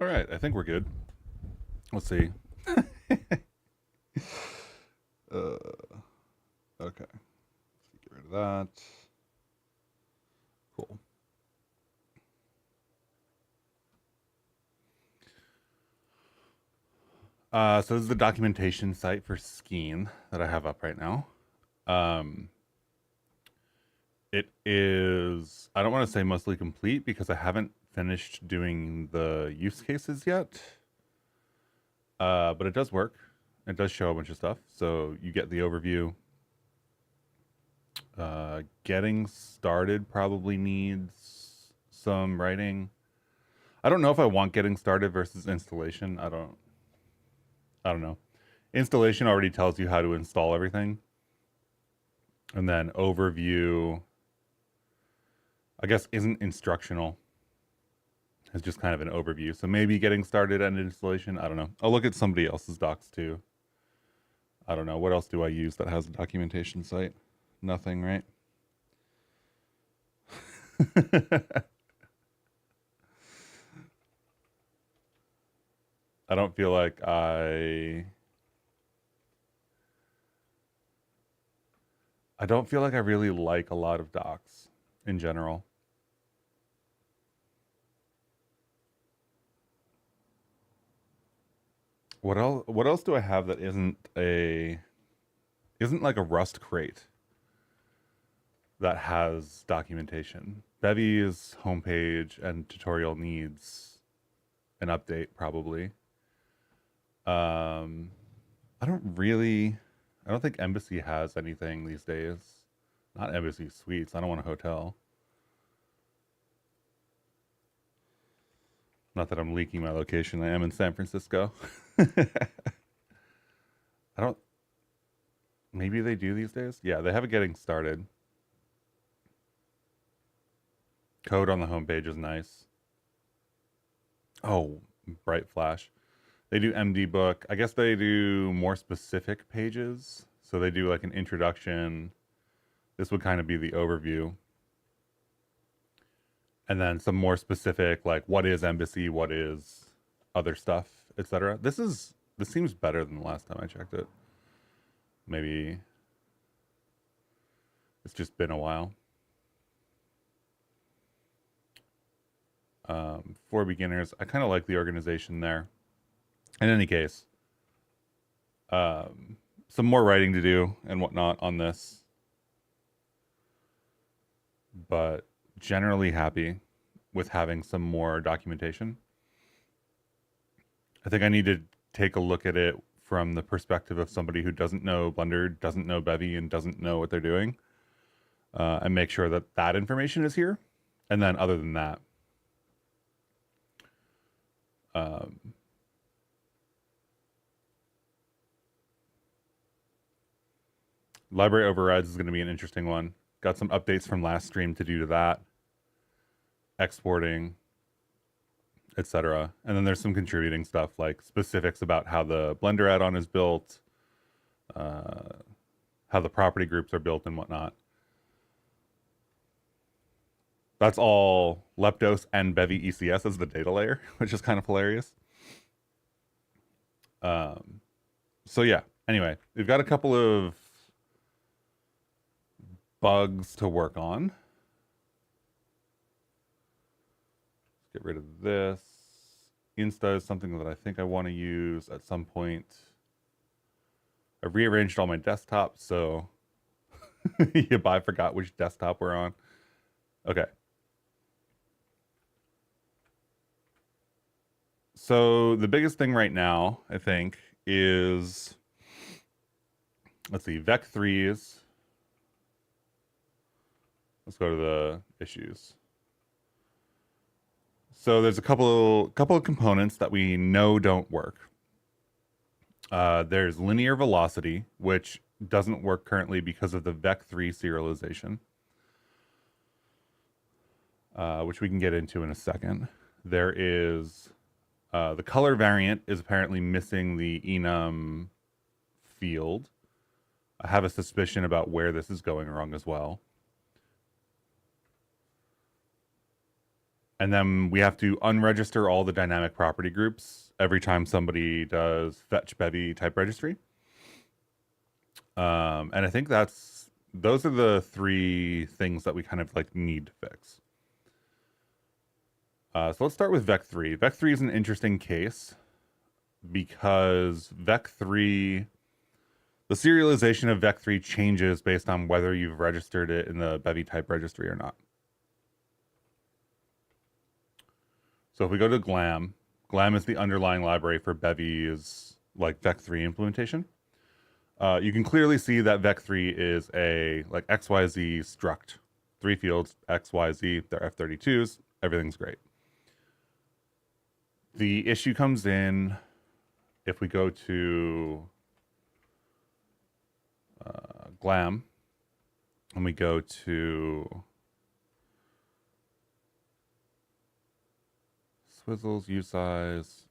All right, I think we're good. Let's see. Okay. Get rid of that. Cool. So this is the documentation site for Skein that I have up right now. Um, it is, I don't want to say mostly complete because I haven't finished doing the use cases yet. But it does work. It does show a bunch of stuff. So you get the overview. Getting started probably needs some writing. I don't know if I want getting started versus installation. I don't know. Installation already tells you how to install everything. And then overview, I guess, isn't instructional. It's just kind of an overview. So maybe getting started and installation. I don't know. I'll look at somebody else's docs too. I don't know. What else do I use that has a documentation site? Nothing, right? I don't feel like I don't feel like I really like a lot of docs in general. What else do I have that isn't like a Rust crate that has documentation? Bevy's homepage and tutorial needs an update probably. Um I don't think Embassy has anything these days. Not Embassy Suites. I don't want a hotel. Not that I'm leaking my location. I am in San Francisco. I don't. Maybe they do these days. Yeah, they have it getting started. Code on the homepage is nice. Oh, Bright Flash. They do MD book. I guess they do more specific pages. So they do like an introduction. This would kind of be the overview. And then some more specific, like what is Embassy, what is other stuff, etc. This seems better than the last time I checked it. Maybe it's just been a while. For beginners, I kind of like the organization there. In any case, some more writing to do and whatnot on this, but generally happy with having some more documentation. I think I need to take a look at it from the perspective of somebody who doesn't know Blender, doesn't know Bevy, and doesn't know what they're doing, and make sure that that information is here. And then, other than that, um, library overrides is going to be an interesting one. Got some updates from last stream to do to that, exporting, etc. And then there's some contributing stuff like specifics about how the Blender add-on is built, how the property groups are built and whatnot. That's all Leptos and Bevy ECS as the data layer, which is kind of hilarious. So yeah, anyway, we've got a couple of bugs to work on. Let's get rid of this. Insta is something that I think I want to use at some point. I rearranged all my desktops, so yeah, I forgot which desktop we're on. Okay. So the biggest thing right now, I think, is let's see, Vec3s. Let's go to the issues. So there's a couple of components that we know don't work. There's linear velocity, which doesn't work currently because of the Vec3 serialization, which we can get into in a second. There is the color variant is apparently missing the enum field. I have a suspicion about where this is going wrong as well. And then we have to unregister all the dynamic property groups every time somebody does fetch Bevy type registry. And I think those are the three things that we kind of like need to fix. So let's start with vec3. Vec3 is an interesting case because vec3, the serialization of vec3 changes based on whether you've registered it in the Bevy type registry or not. So if we go to Glam, Glam is the underlying library for Bevy's like vec3 implementation. You can clearly see that vec3 is a like XYZ struct. 3 fields, XYZ, they're F32s, everything's great. The issue comes in if we go to Glam and we go to Swizzles, usize,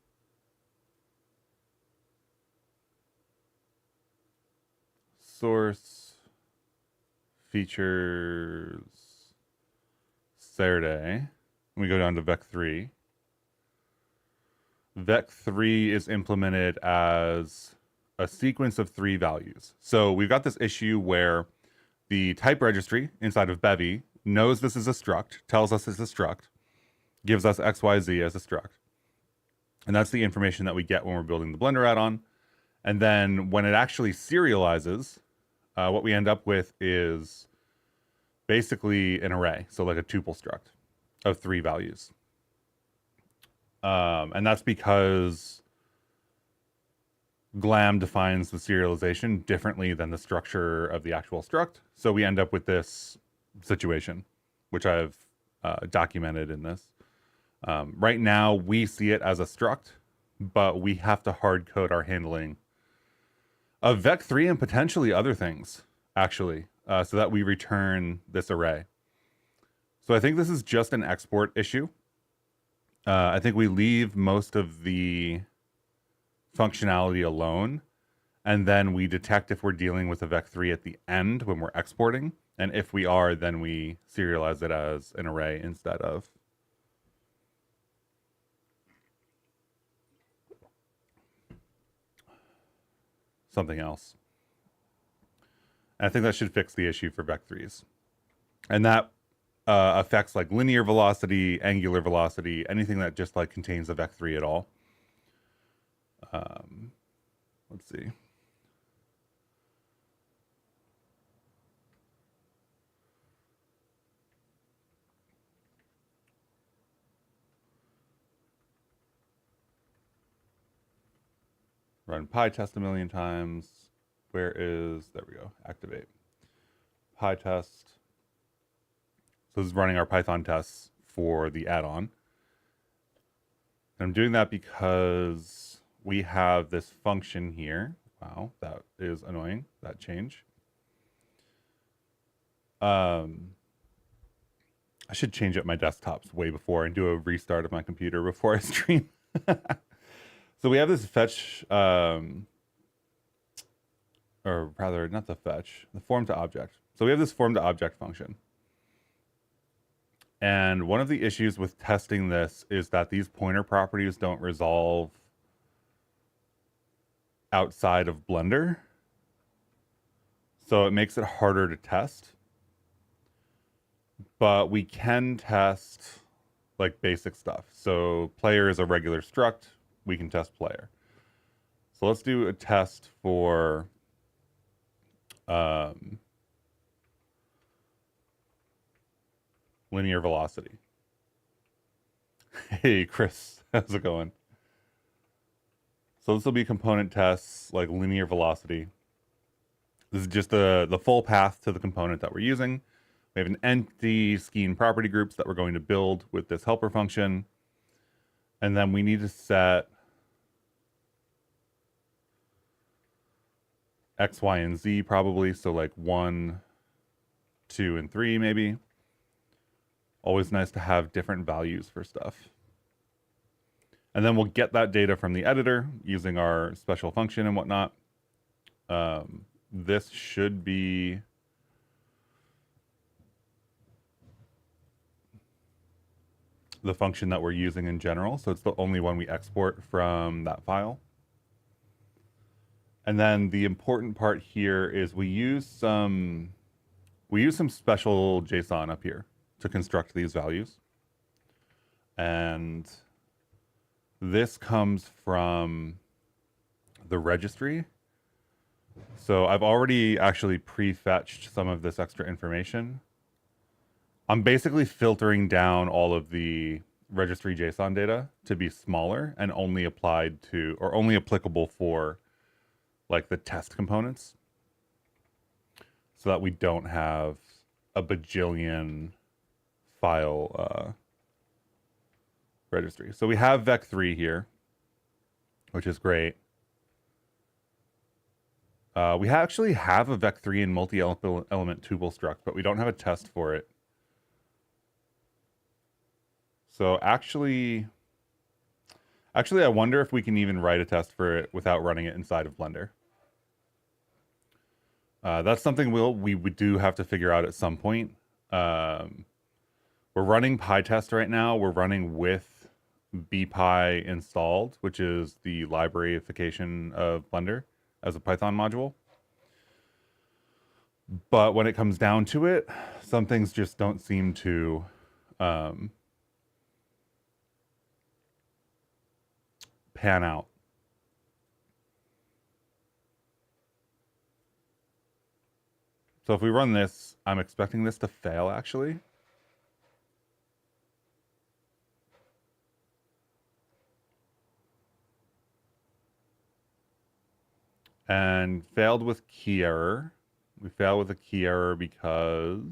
source, features, Saturday, and we go down to vec3. Vec3 is implemented as a sequence of 3 values. So we've got this issue where the type registry inside of Bevy knows this is a struct, tells us it's a struct, gives us XYZ as a struct. And that's the information that we get when we're building the Blender add-on. And then when it actually serializes, what we end up with is basically an array. So like a tuple struct of 3 values. And that's because Glam defines the serialization differently than the structure of the actual struct. So we end up with this situation, which I've documented in this. Right now, we see it as a struct, but we have to hard code our handling of vec3 and potentially other things, actually, so that we return this array. So I think this is just an export issue. I think we leave most of the functionality alone, and then we detect if we're dealing with a vec3 at the end when we're exporting. And if we are, then we serialize it as an array instead of something else. And I think that should fix the issue for vec3s. And that affects like linear velocity, angular velocity, anything that just like contains a vec3 at all. Let's see. Run PyTest a million times. Where is, there we go, activate. PyTest. So this is running our Python tests for the add-on. I'm doing that because we have this function here. Wow, that is annoying, that change. I should change up my desktops way before and do a restart of my computer before I stream. So we have this fetch, or rather not the fetch, the form to object. So we have this form to object function. And one of the issues with testing this is that these pointer properties don't resolve outside of Blender. So it makes it harder to test. But we can test like basic stuff. So player is a regular struct. We can test player. So let's do a test for linear velocity. Hey, Chris, how's it going? So this will be component tests like linear velocity. This is just the full path to the component that we're using. We have an empty Skein property groups that we're going to build with this helper function. And then we need to set X, Y, and Z probably. So like 1, 2, and 3 maybe. Always nice to have different values for stuff. And then we'll get that data from the editor using our special function and whatnot. This should be the function that we're using in general. So it's the only one we export from that file. And then the important part here is we use some special JSON up here to construct these values. And this comes from the registry. So I've already actually prefetched some of this extra information. I'm basically filtering down all of the registry JSON data to be smaller and only applied to, or only applicable for, like the test components, so that we don't have a bajillion file registry. So we have vec3 here, which is great. We actually have a vec3 in multi-element tuple struct, but we don't have a test for it. So actually, I wonder if we can even write a test for it without running it inside of Blender. That's something we do have to figure out at some point. We're running PyTest right now. We're running with bpy installed, which is the libraryification of Blender as a Python module. But when it comes down to it, some things just don't seem to pan out. So if we run this, I'm expecting this to fail actually. And failed with key error. We failed with a key error because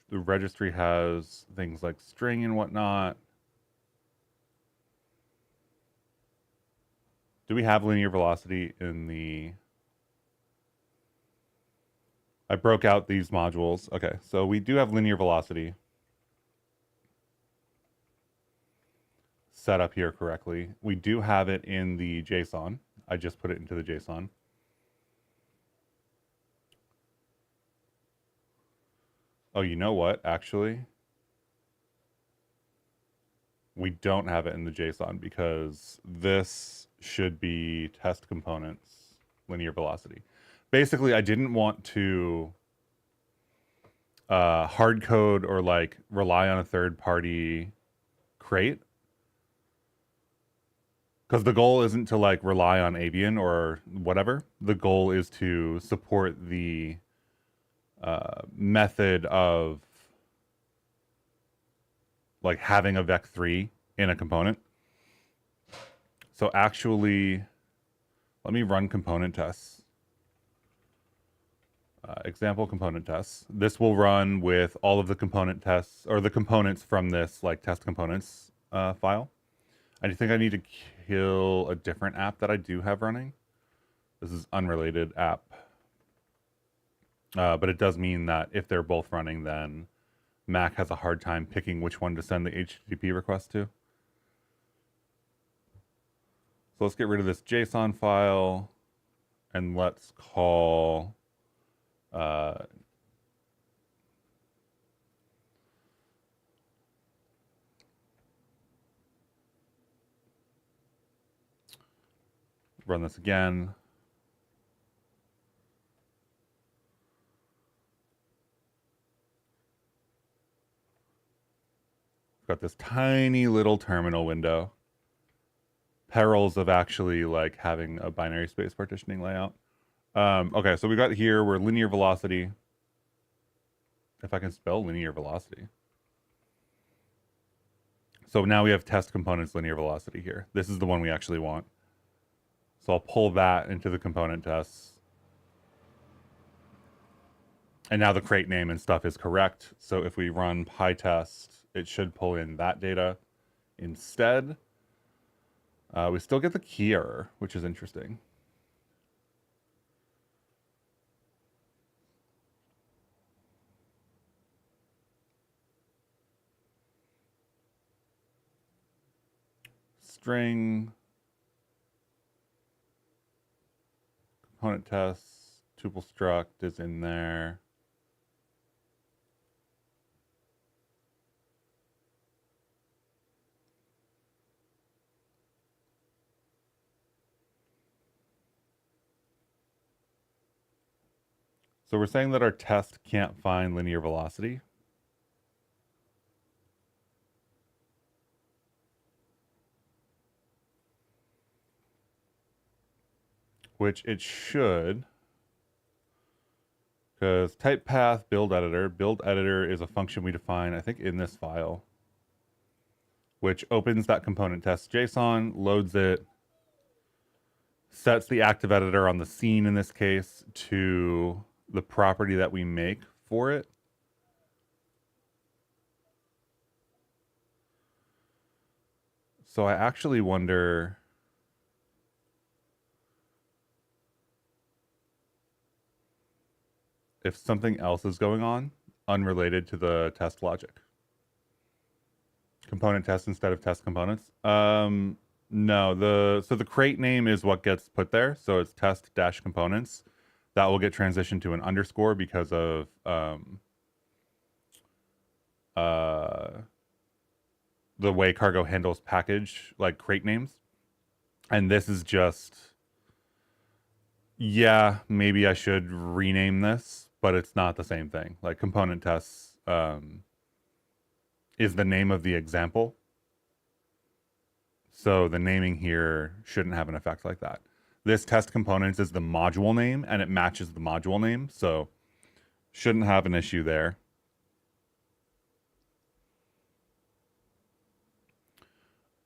the registry has things like string and whatnot. Do we have linear velocity in the... I broke out these modules. Okay, so we do have linear velocity set up here correctly. We do have it in the JSON. I just put it into the JSON. Oh, you know what? Actually, we don't have it in the JSON because this should be test components, linear velocity. Basically, I didn't want to hard code or like rely on a third party crate, because the goal isn't to like rely on Avian or whatever. The goal is to support the method of like having a vec3 in a component. So actually, let me run component tests. Example component tests. This will run with all of the component tests or the components from this like test components file. I think I need to kill a different app that I do have running. This is unrelated app. But it does mean that if they're both running, then Mac has a hard time picking which one to send the HTTP request to. So let's get rid of this JSON file and let's call run this again. Got this tiny little terminal window. Perils of actually like having a binary space partitioning layout. Okay, so we got here, we're linear velocity. If I can spell linear velocity. So now we have test components linear velocity here. This is the one we actually want. So I'll pull that into the component tests. And now the crate name and stuff is correct. So if we run PyTest, it should pull in that data instead. We still get the key error, which is interesting. String component tests, tuple struct is in there. So we're saying that our test can't find linear velocity. Which it should, because type path build editor. Build editor is a function we define, I think, in this file, which opens that component test JSON, loads it, sets the active editor on the scene in this case to the property that we make for it. So I actually wonder if something else is going on unrelated to the test logic. Component test instead of test components. No, the crate name is what gets put there. So it's test dash components. That will get transitioned to an underscore because of the way Cargo handles package like crate names. And this is just, yeah, maybe I should rename this, but it's not the same thing. Like component tests is the name of the example. So the naming here shouldn't have an effect like that. This test components is the module name and it matches the module name. So shouldn't have an issue there.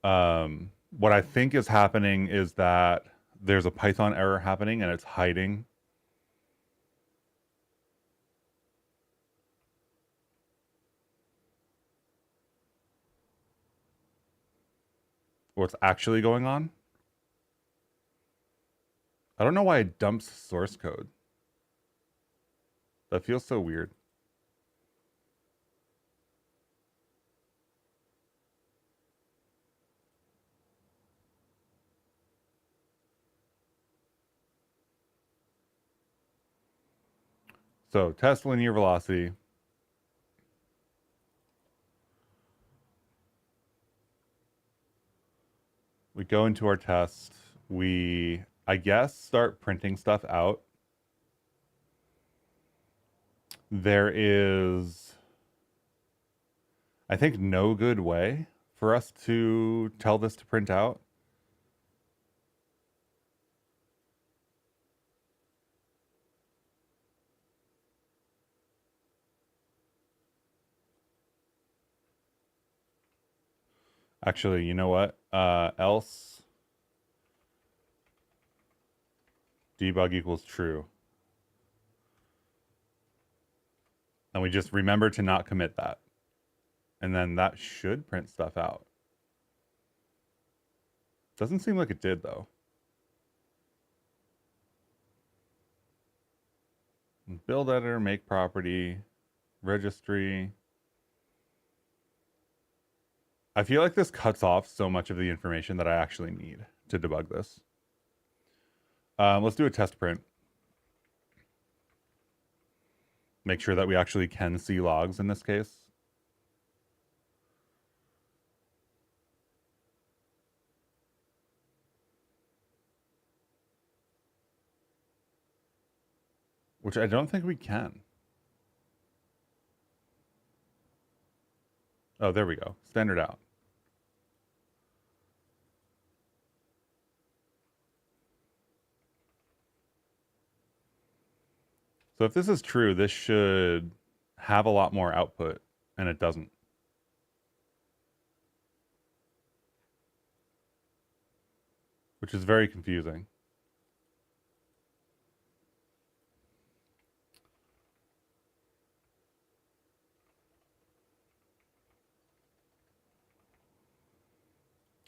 What I think is happening is that there's a Python error happening and it's hiding what's actually going on. I don't know why it dumps source code. That feels so weird. So test linear velocity. We go into our test. We, I guess, start printing stuff out. There is, I think, no good way for us to tell this to print out. Actually, you know what? Else debug equals true. And we just remember to not commit that. And then that should print stuff out. Doesn't seem like it did, though. Build editor, make property, registry. I feel like this cuts off so much of the information that I actually need to debug this. Let's do a test print. Make sure that we actually can see logs in this case. Which I don't think we can. Oh, there we go. Standard out. So if this is true, this should have a lot more output, and it doesn't. Which is very confusing.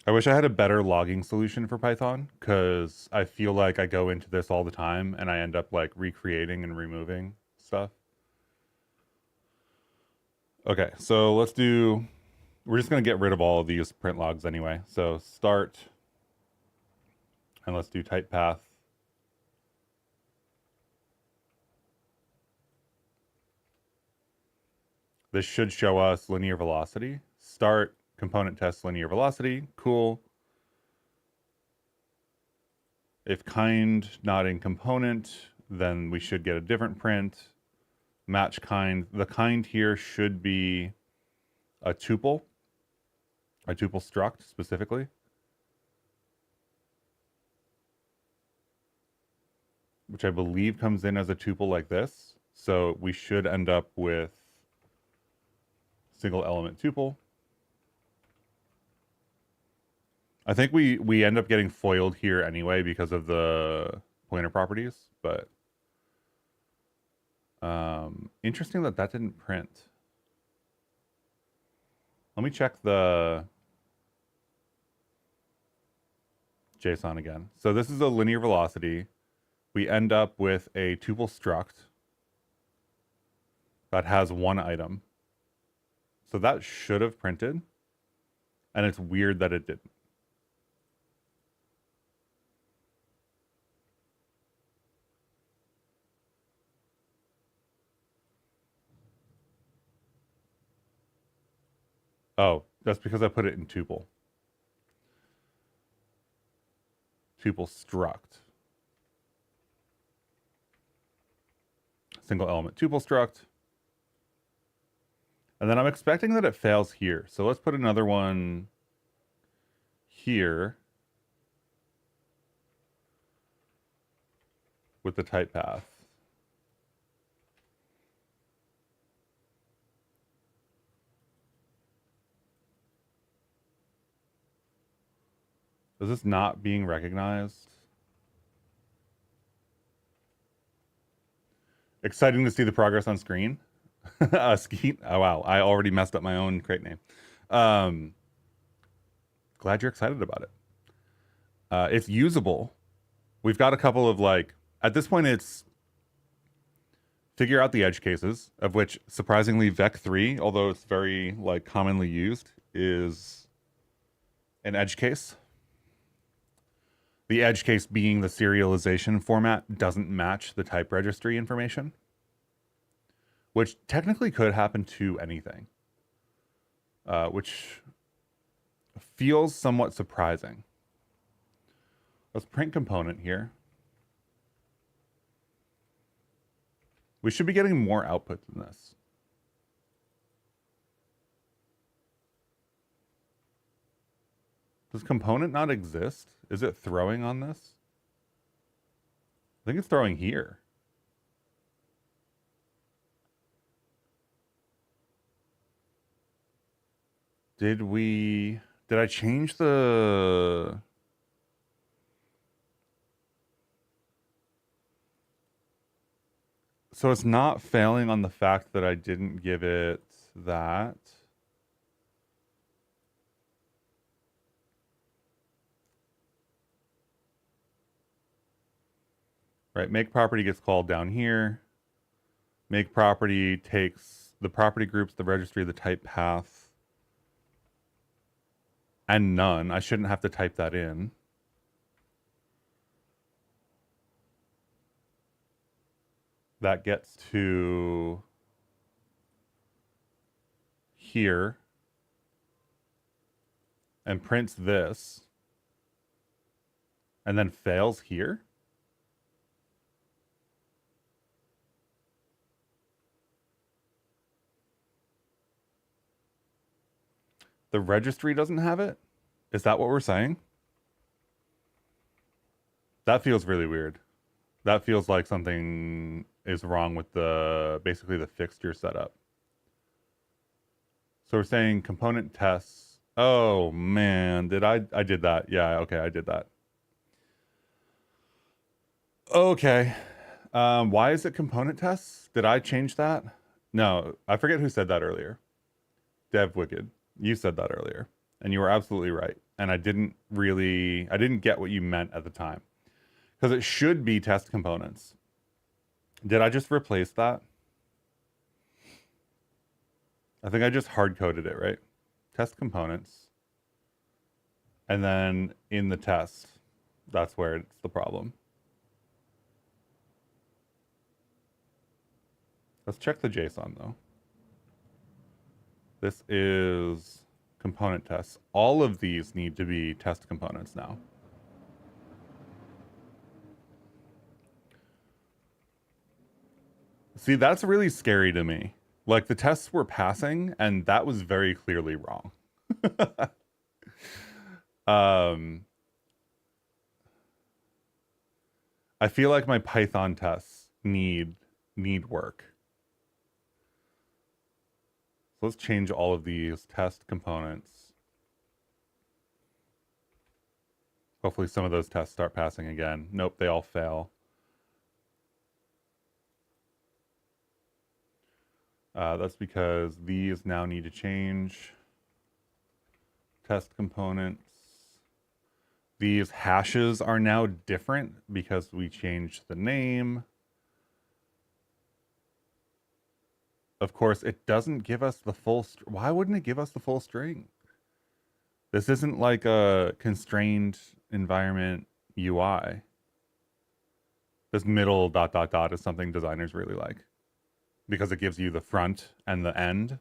I wish I had a better logging solution for Python, because I feel like I go into this all the time and I end up like recreating and removing stuff. Okay, so let's do, we're just going to get rid of all of these print logs anyway. So start, and let's do type path. This should show us linear velocity. Start component test linear velocity. Cool. If kind not in component, then we should get a different print. Match kind. The kind here should be a tuple struct specifically. Which I believe comes in as a tuple like this. So we should end up with single element tuple. I think we end up getting foiled here anyway because of the pointer properties, but interesting that that didn't print. Let me check the JSON again. So this is a linear velocity. We end up with a tuple struct that has one item. So that should have printed, and it's weird that it didn't. Oh, that's because I put it in tuple. Tuple struct. Single element tuple struct. And then I'm expecting that it fails here. So let's put another one here with the type path. Is this not being recognized? Exciting to see the progress on screen. Skein. Oh, wow. I already messed up my own crate name. Glad you're excited about it. It's usable. We've got a couple of like, at this point, it's figure out the edge cases, of which surprisingly Vec3, although it's very like commonly used, is an edge case. The edge case being the serialization format doesn't match the type registry information, which technically could happen to anything, which feels somewhat surprising. Let's print component here. We should be getting more output than this. Does component not exist? Is it throwing on this? I think it's throwing here. Did I change the... So it's not failing on the fact that I didn't give it that. Right, make property gets called down here. Make property takes the property groups, the registry, the type path, and none. I shouldn't have to type that in. That gets to here and prints this and then fails here. The registry doesn't have it? Is that what we're saying? That feels really weird. That feels like something is wrong with basically the fixture setup. So we're saying component tests. Oh man, I did that. Yeah, okay, I did that. Okay. Why is it component tests? Did I change that? No, I forget who said that earlier. Dev Wicked. You said that earlier. And you were absolutely right. And I didn't get what you meant at the time. Because it should be test components. Did I just replace that? I think I just hard coded it, right? Test components. And then in the test, that's where it's the problem. Let's check the JSON though. This is component tests. All of these need to be test components now. See, that's really scary to me. Like the tests were passing and that was very clearly wrong. um I feel like my Python tests need work. So let's change all of these test components. Hopefully some of those tests start passing again. Nope, they all fail. That's because these now need to change. Test components. These hashes are now different because we changed the name. Of course, it doesn't give us the full... Why wouldn't it give us the full string? This isn't like a constrained environment UI. This middle ... is something designers really like because it gives you the front and the end.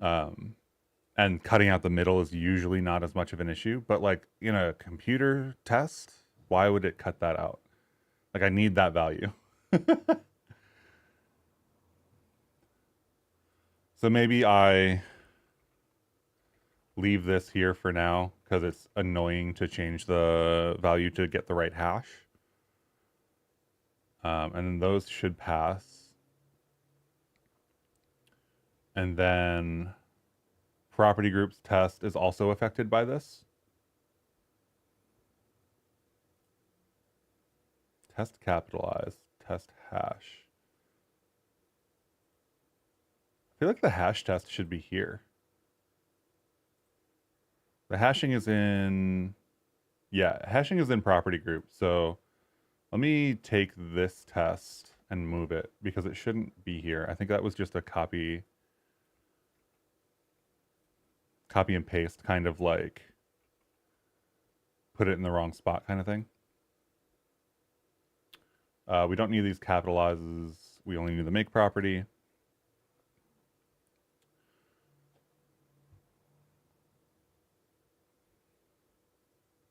And cutting out the middle is usually not as much of an issue. But like in a computer test, why would it cut that out? Like I need that value. So maybe I leave this here for now because it's annoying to change the value to get the right hash. And then those should pass. And then property groups test is also affected by this. Test capitalized, test hash. I feel like the hash test should be here. The hashing is in, yeah, hashing is in property group. So let me take this test and move it because it shouldn't be here. I think that was just a copy and paste, kind of like put it in the wrong spot kind of thing. We don't need these capitalizes. We only need the make property.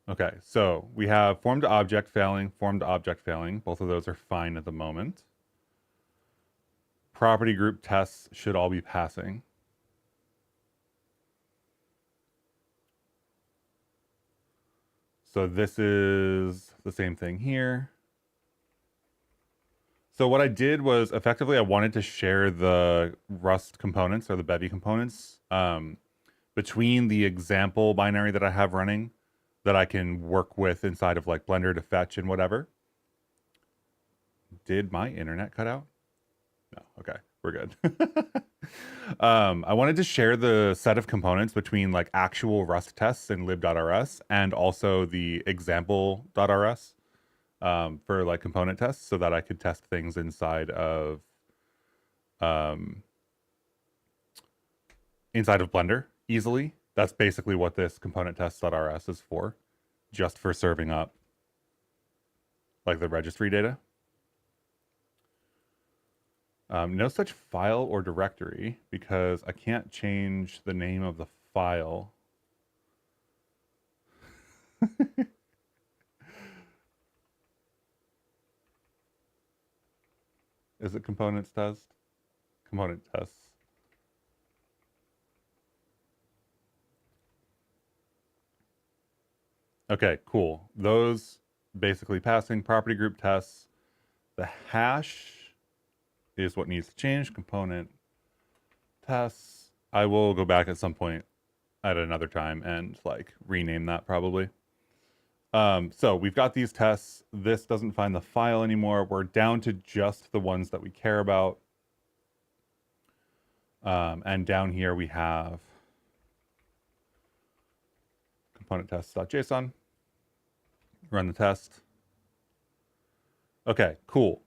Okay, so we have form to object failing, form to object failing. Both of those are fine at the moment. Property group tests should all be passing. So this is the same thing here. So what I did was effectively I wanted to share the Rust components or the Bevy components between the example binary that I have running that I can work with inside of like Blender to fetch and whatever. Did my internet cut out? No, okay, we're good. I wanted to share the set of components between like actual Rust tests in lib.rs and also the example.rs for like component tests so that I could test things inside of Blender easily. That's basically what this component test.rs is for, just for serving up like the registry data. No such file or directory because I can't change the name of the file. Is it components test? Component tests. Okay, cool. Those basically passing property group tests. The hash is what needs to change. Component tests. I will go back at some point at another time and like rename that probably. So we've got these tests. This doesn't find the file anymore. We're down to just the ones that we care about. And down here we have component tests.json. Run the test. Okay, cool.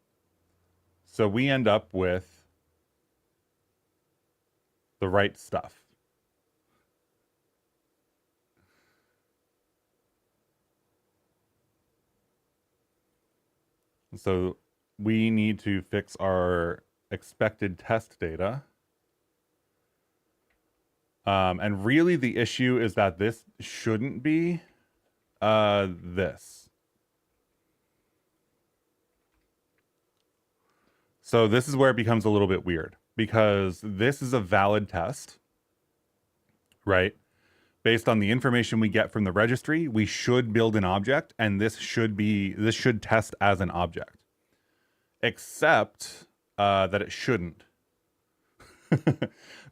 So we end up with the right stuff. So we need to fix our expected test data. And really the issue is that this shouldn't be this. So this is where it becomes a little bit weird because this is a valid test, right? Based on the information we get from the registry, we should build an object and this should test as an object. Except that it shouldn't.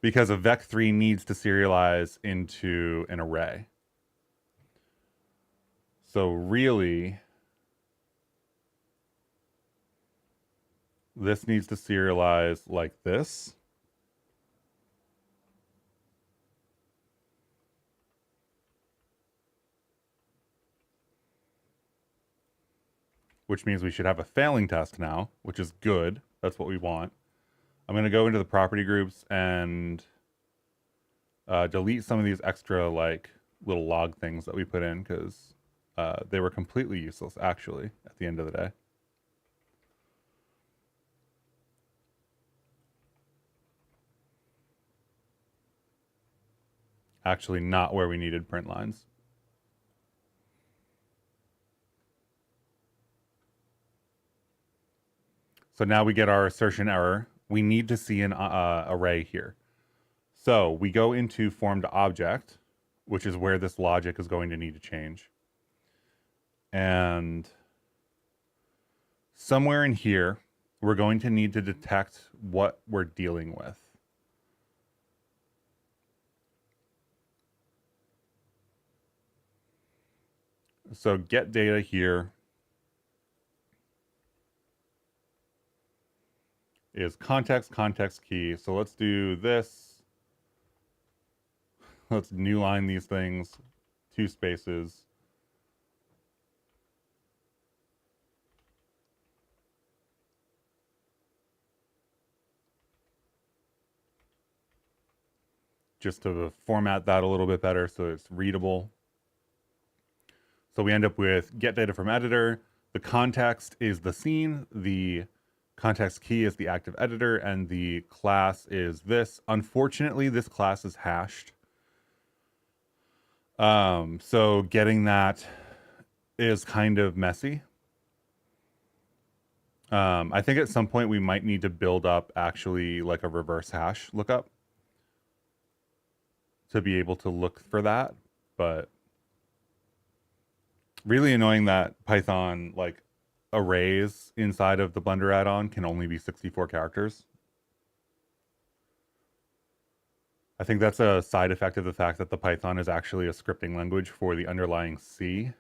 Because a vec3 needs to serialize into an array. So really, this needs to serialize like this. Which means we should have a failing test now, which is good. That's what we want. I'm going to go into the property groups and delete some of these extra like little log things that we put in because they were completely useless actually at the end of the day. Actually not where we needed print lines. So now we get our assertion error. We need to see an array here. So we go into formed object, which is where this logic is going to need to change. And somewhere in here, we're going to need to detect what we're dealing with. So get data here is context key. So let's do this. Let's new line these things, 2 spaces. Just to format that a little bit better so it's readable. So we end up with get data from editor. The context is the scene. The context key is the active editor, and the class is this. Unfortunately, this class is hashed. So getting that is kind of messy. I think at some point we might need to build up actually like a reverse hash lookup to be able to look for that, but really annoying that Python like arrays inside of the Blender add-on can only be 64 characters. I think that's a side effect of the fact that the Python is actually a scripting language for the underlying C.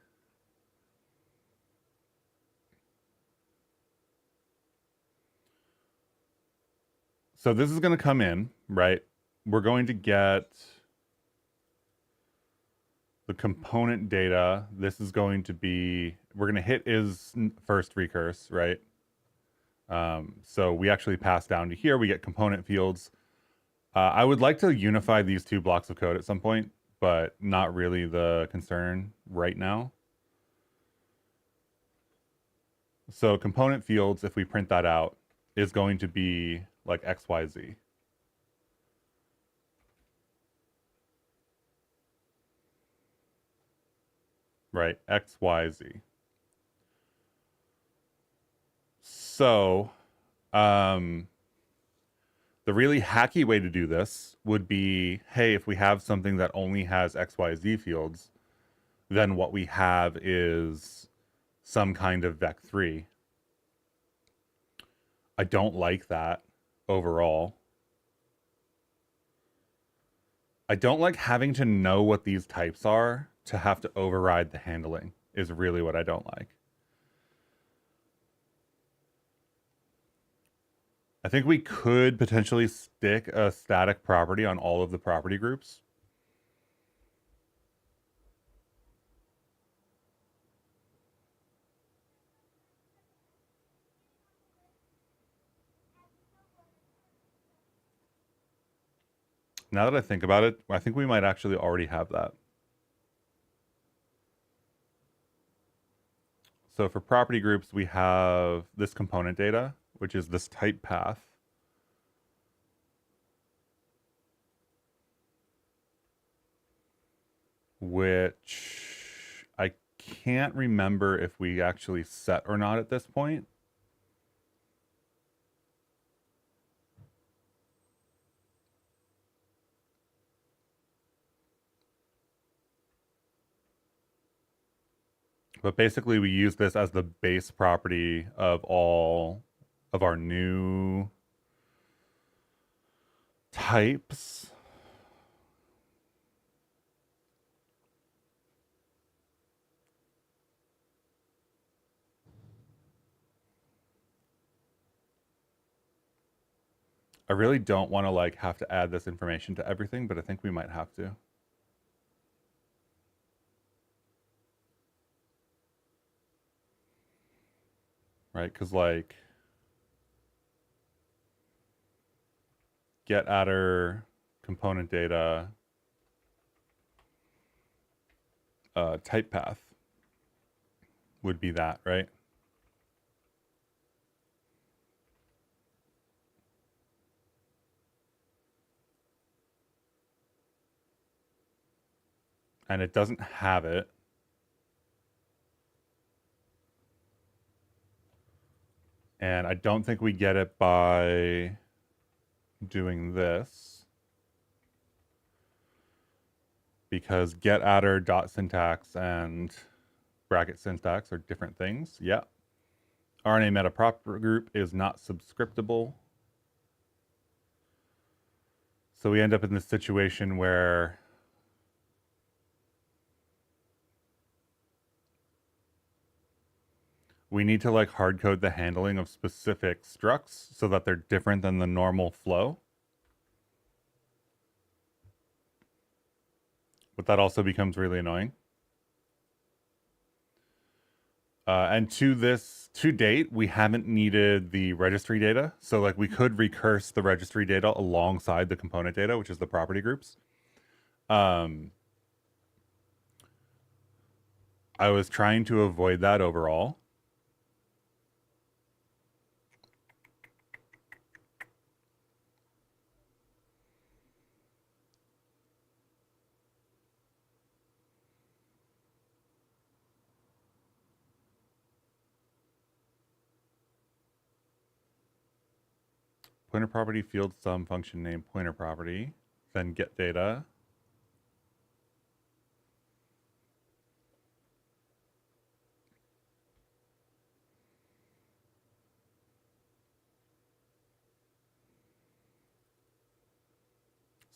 So this is going to come in, right? We're going to get the component data. This is going to be, we're going to hit is first recurse, right? So we actually pass down to here. We get component fields. I would like to unify these 2 blocks of code at some point, but not really the concern right now. So component fields, if we print that out, is going to be like XYZ. Right, XYZ. So, the really hacky way to do this would be, hey, if we have something that only has XYZ fields, then what we have is some kind of vec3. I don't like that overall. I don't like having to know what these types are to have to override the handling is really what I don't like. I think we could potentially stick a static property on all of the property groups. Now that I think about it, I think we might actually already have that. So for property groups, we have this component data, which is this type path. which I can't remember if we actually set or not at this point. But basically we use this as the base property of all of our new types. I really don't want to like have to add this information to everything, but I think we might have to. Right? Because like get attr component data type path would be that, right? And it doesn't have it. And I don't think we get it by doing this, because get attr dot syntax and bracket syntax are different things. Yeah. RNA meta proper group is not subscriptable. So we end up in this situation where we need to like hard code the handling of specific structs so that they're different than the normal flow. But that also becomes really annoying. And to date, we haven't needed the registry data. So like we could recurse the registry data alongside the component data, which is the property groups. I was trying to avoid that overall. Pointer property field sum function name pointer property, then get data.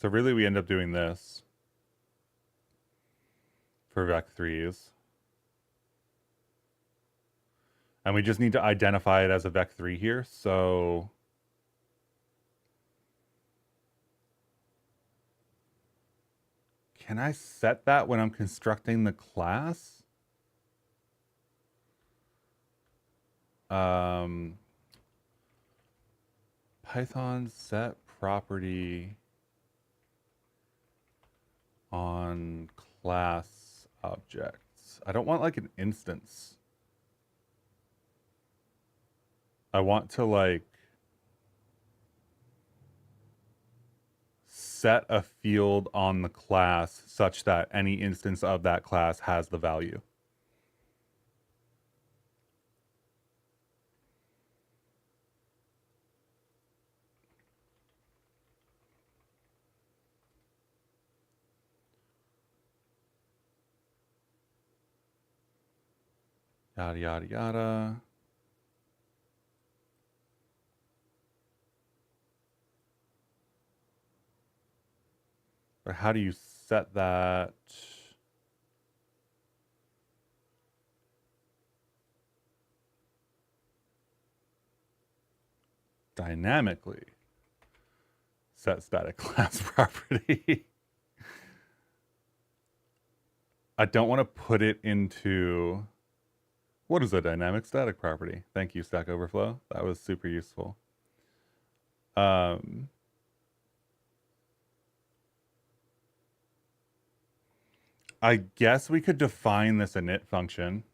So really we end up doing this for vec3s. And we just need to identify it as a vec3 here. So can I set that when I'm constructing the class? Python set property on class objects. I don't want like an instance. I want to like set a field on the class such that any instance of that class has the value. Yada, yada, yada. But how do you set that? Dynamically set static class property. I don't want to put it into, what is a dynamic static property? Thank you, Stack Overflow. That was super useful. I guess we could define this init function.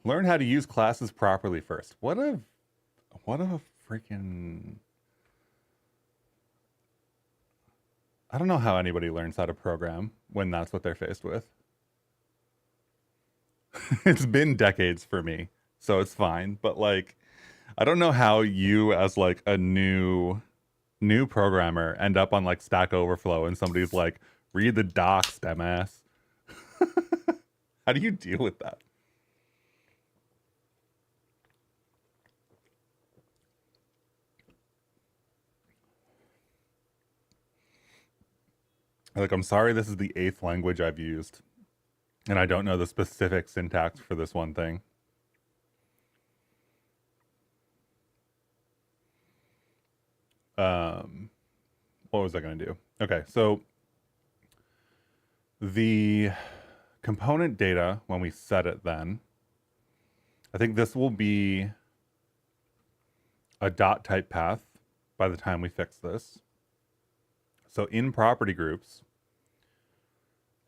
Learn how to use classes properly first. What a freaking I don't know how anybody learns how to program when that's what they're faced with. It's been decades for me, so it's fine. But like, I don't know how you, as like a new programmer, end up on like Stack Overflow and somebody's like, read the docs, dumbass. How do you deal with that? Like, I'm sorry, this is the 8th language I've used, and I don't know the specific syntax for this one thing. What was I going to do? Okay, so the component data, when we set it then, I think this will be a dot type path by the time we fix this. So in property groups,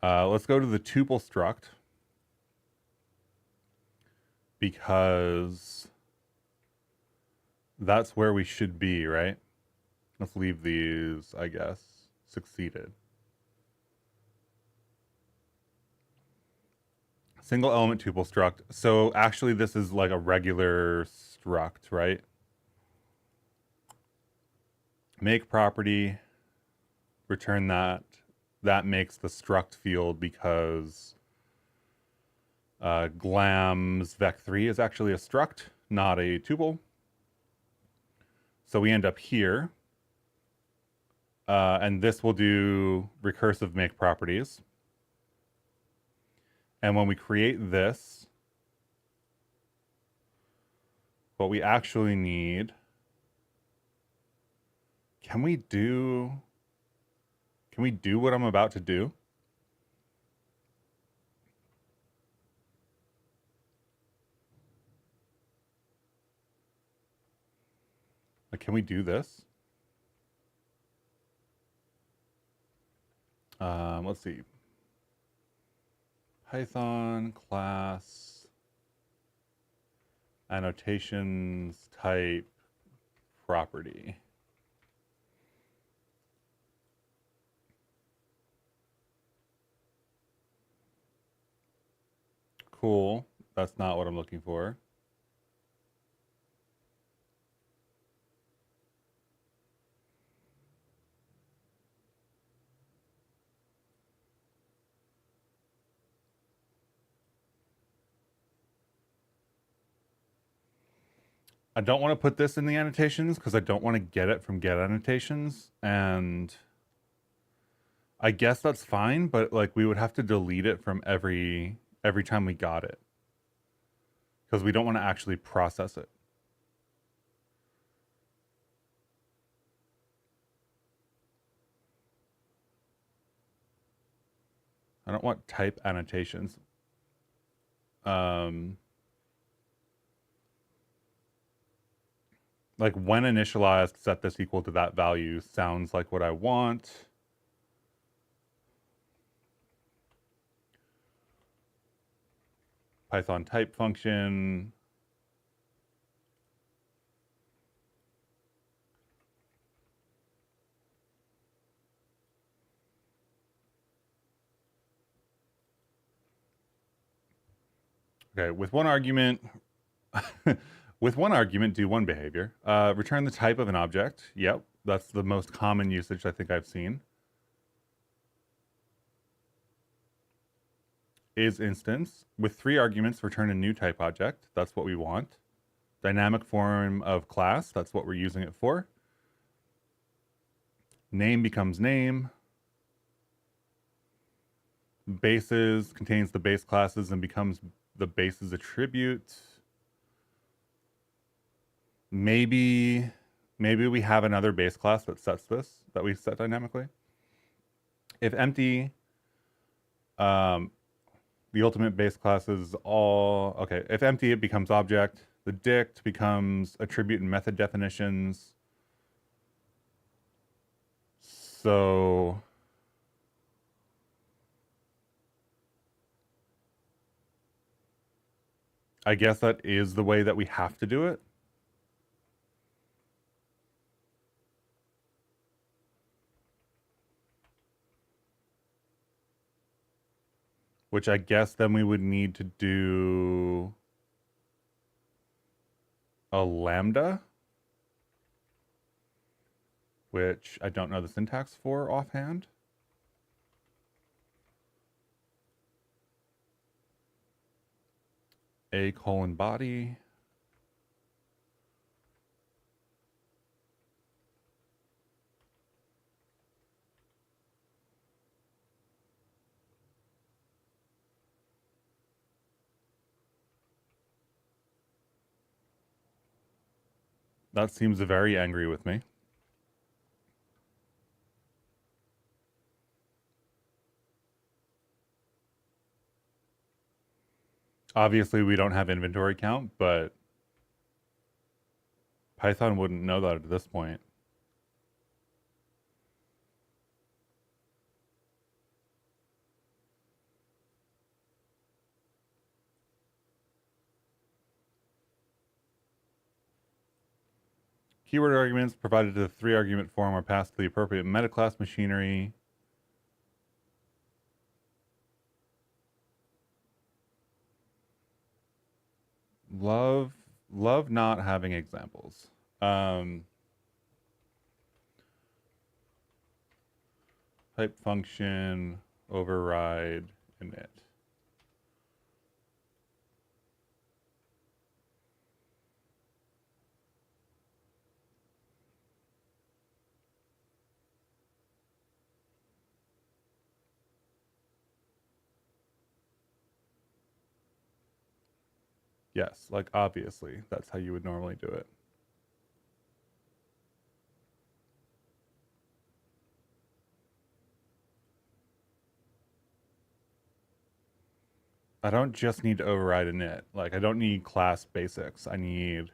let's go to the tuple struct, because that's where we should be, right? Let's leave these, I guess, succeeded. Single element tuple struct. So actually this is like a regular struct, right? Make property, return that. That makes the struct field because glams vec3 is actually a struct, not a tuple. So we end up here. And this will do recursive make properties. And when we create this, what we actually need, can we do what I'm about to do? Like, can we do this? Let's see. Python class annotations type property. Cool. That's not what I'm looking for. I don't want to put this in the annotations because I don't want to get it from get annotations, and I guess that's fine, but like we would have to delete it from every time we got it because we don't want to actually process it. I don't want type annotations. Like when initialized, set this equal to that value sounds like what I want. Python type function. Okay, with one argument, with one argument, do one behavior. Return the type of an object. Yep, that's the most common usage I think I've seen. Is instance. With 3 arguments, return a new type object. That's what we want. Dynamic form of class. That's what we're using it for. Name becomes name. Bases contains the base classes and becomes the base's attribute. Maybe we have another base class that sets this, that we set dynamically. If empty, the ultimate base class is all, okay, if empty, it becomes object. The dict becomes attribute and method definitions. So I guess that is the way that we have to do it. which I guess then we would need to do a lambda, which I don't know the syntax for offhand. A colon body. That seems very angry with me. Obviously, we don't have inventory count, but Python wouldn't know that at this point. Keyword arguments provided to the 3-argument form are passed to the appropriate metaclass machinery. Love not having examples. Type function, override, init. Yes, like obviously, that's how you would normally do it. I don't just need to override init. Like I don't need class basics. I need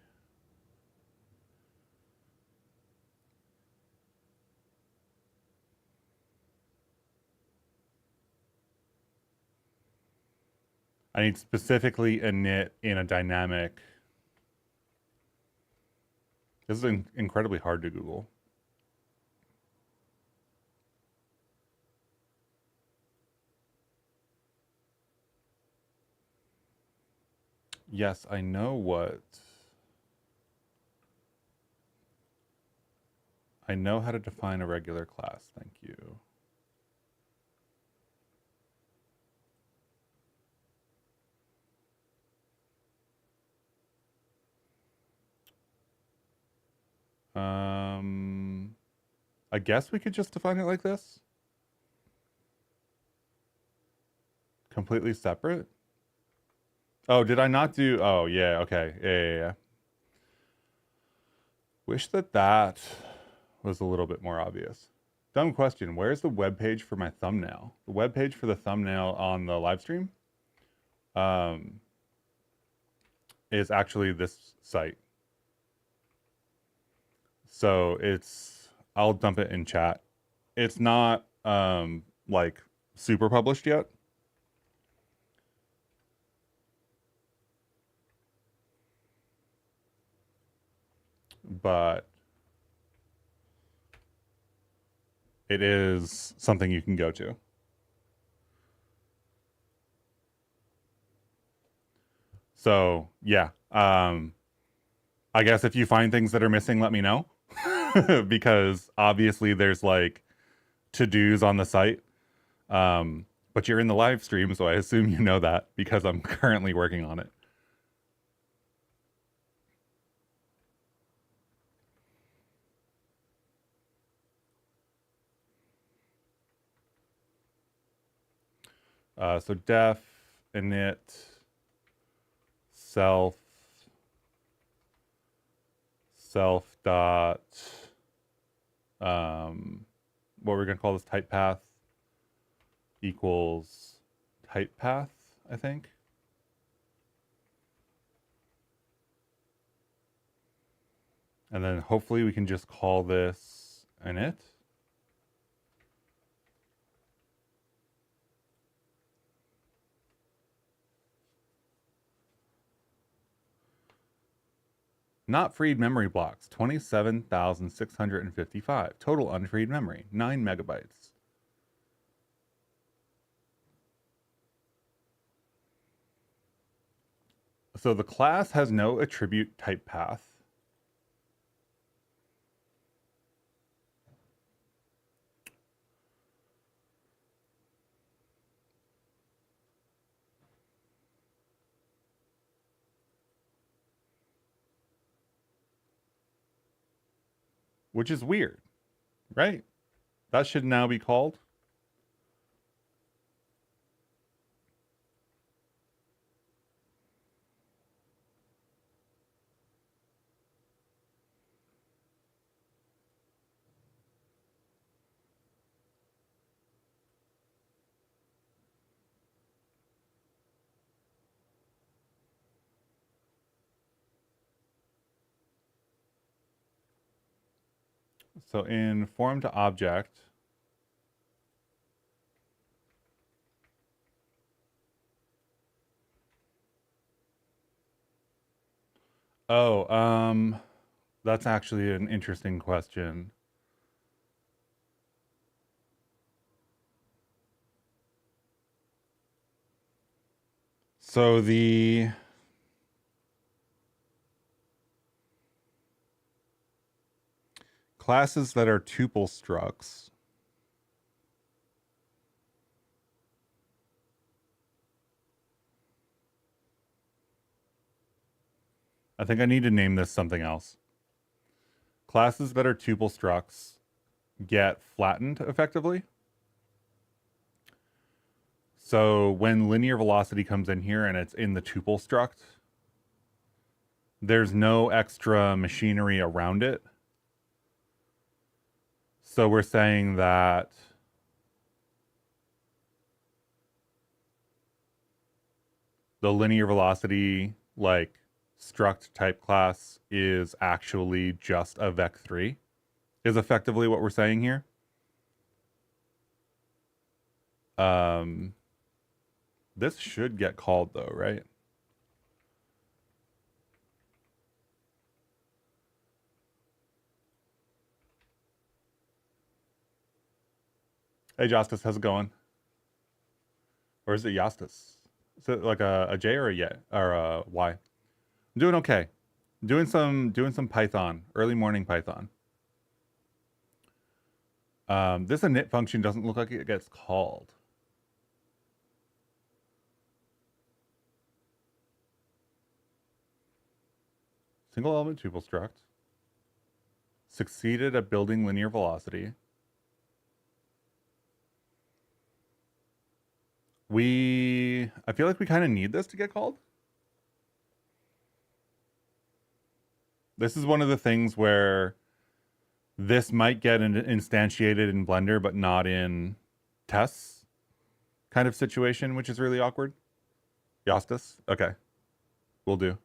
specifically init in a dynamic. This is incredibly hard to Google. Yes, I know what. I know how to define a regular class. Thank you. I guess we could just define it like this. Completely separate. Oh, did I not do? Oh, yeah. Okay. Yeah. Wish that was a little bit more obvious. Dumb question. Where's the web page for my thumbnail? The web page for the thumbnail on the live stream is actually this site. So I'll dump it in chat. It's not like super published yet. But it is something you can go to. So yeah, I guess if you find things that are missing, let me know. Because obviously there's like to-dos on the site. But you're in the live stream, so I assume you know that because I'm currently working on it. So def init self dot what we're gonna call this type path equals type path, I think. And then hopefully we can just call this init. Not freed memory blocks, 27,655. Total unfreed memory, 9 megabytes. So the class has no attribute type path. Which is weird, right? That should now be called. So in form to object, that's actually an interesting question. So the classes that are tuple structs I think I need to name this something else. Classes that are tuple structs get flattened effectively. So when linear velocity comes in here and it's in the tuple struct, there's no extra machinery around it. So we're saying that the linear velocity, like struct type class, is actually just a vec3, is effectively what we're saying here. This should get called though, right? Hey, Justice, how's it going? Or is it Justice? Is it like a J or a Y or a Y? I'm doing okay. Doing some Python, early morning Python. This init function doesn't look like it gets called. Single element tuple struct. Succeeded at building linear velocity. I feel like we kind of need this to get called. This is one of the things where this might get instantiated in Blender, but not in tests kind of situation, which is really awkward. Yostis? Okay. Will do.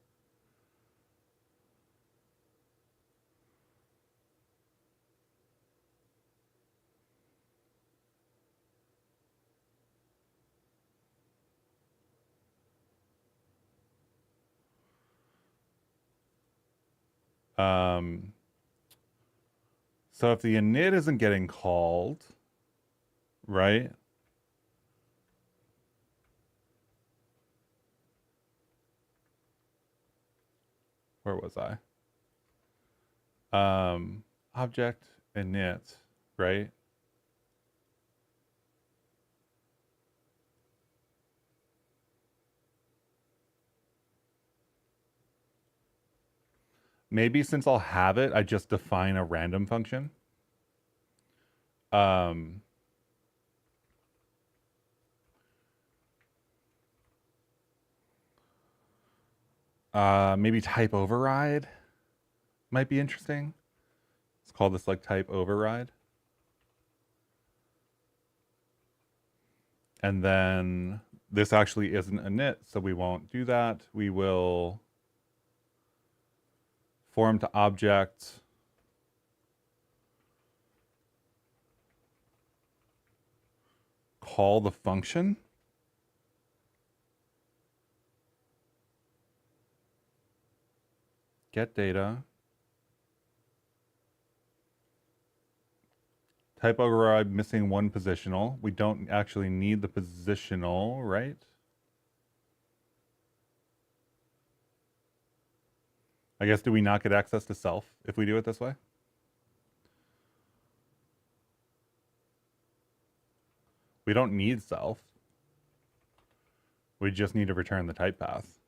So if the init isn't getting called, right? Where was I? Object init, right? Maybe since I'll have it, I just define a random function. Maybe type override might be interesting. Let's call this like type override. And then this actually isn't a init, so we won't do that. We will form to object call the function. Get data. Type override missing one positional. We don't actually need the positional, right? I guess, do we not get access to self if we do it this way? We don't need self. We just need to return the type path.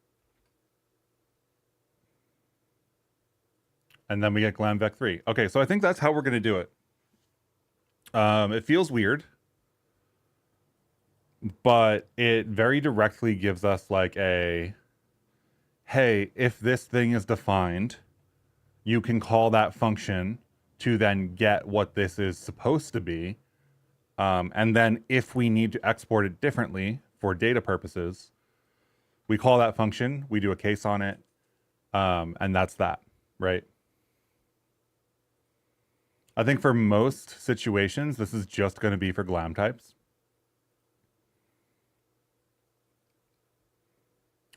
And then we get glamvec3. Okay, so I think that's how we're going to do it. It feels weird, but it very directly gives us like a, hey, if this thing is defined, you can call that function to then get what this is supposed to be. And then if we need to export it differently for data purposes, we call that function, we do a case on it, and that's that, right? I think for most situations, this is just going to be for glam types.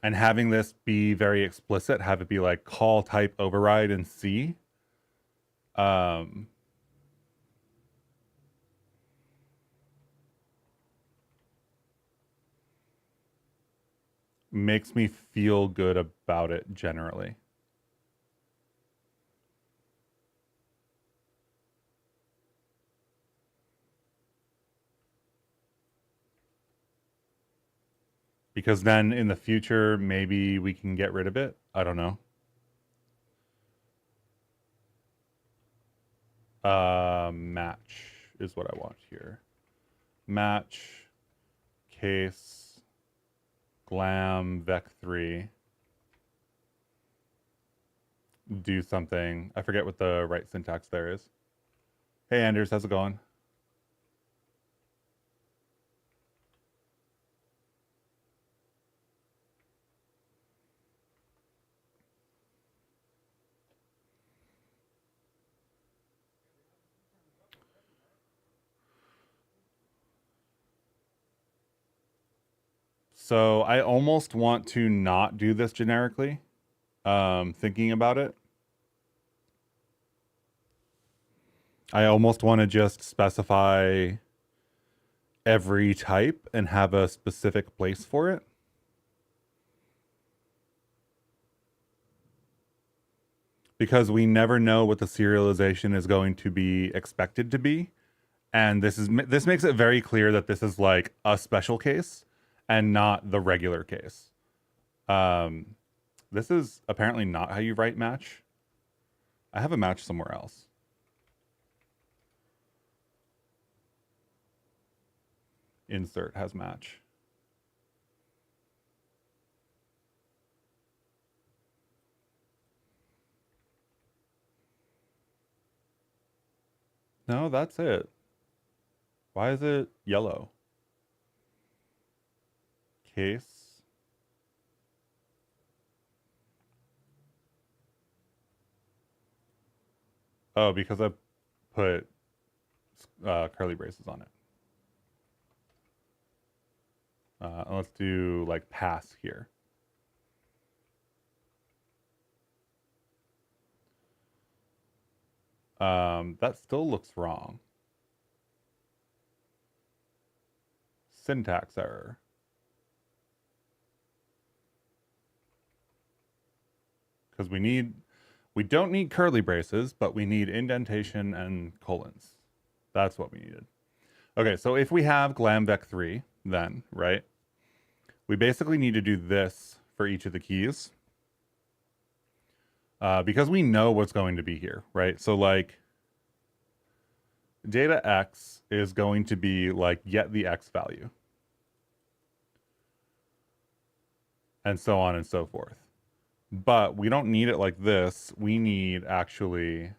And having this be very explicit, have it be like call type override in C. Makes me feel good about it generally. Because then in the future, maybe we can get rid of it. I don't know. Match is what I want here. Match case glam vec3 do something. I forget what the right syntax there is. Hey Anders, how's it going? So I almost want to not do this generically, thinking about it. I almost want to just specify every type and have a specific place for it. Because we never know what the serialization is going to be expected to be. And this makes it very clear that this is like a special case and not the regular case. This is apparently not how you write match. I have a match somewhere else. Insert has match. No, that's it. Why is it yellow? Case. Oh, because I put curly braces on it. Let's do like pass here. That still looks wrong. Syntax error. Because we don't need curly braces, but we need indentation and colons. That's what we needed. Okay, so if we have glamvec3, then, right, we basically need to do this for each of the keys. Because we know what's going to be here, right? So like data X is going to be like get the X value. And so on and so forth. But we don't need it like this. We need actually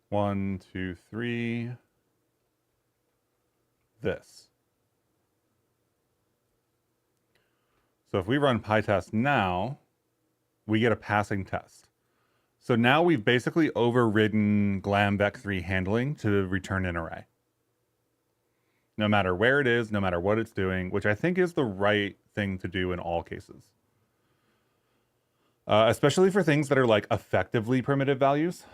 one, two, three, this. So if we run PyTest now, we get a passing test. So now we've basically overridden glamvec3 handling to return an array. No matter where it is, no matter what it's doing, which I think is the right thing to do in all cases. Especially for things that are like effectively primitive values.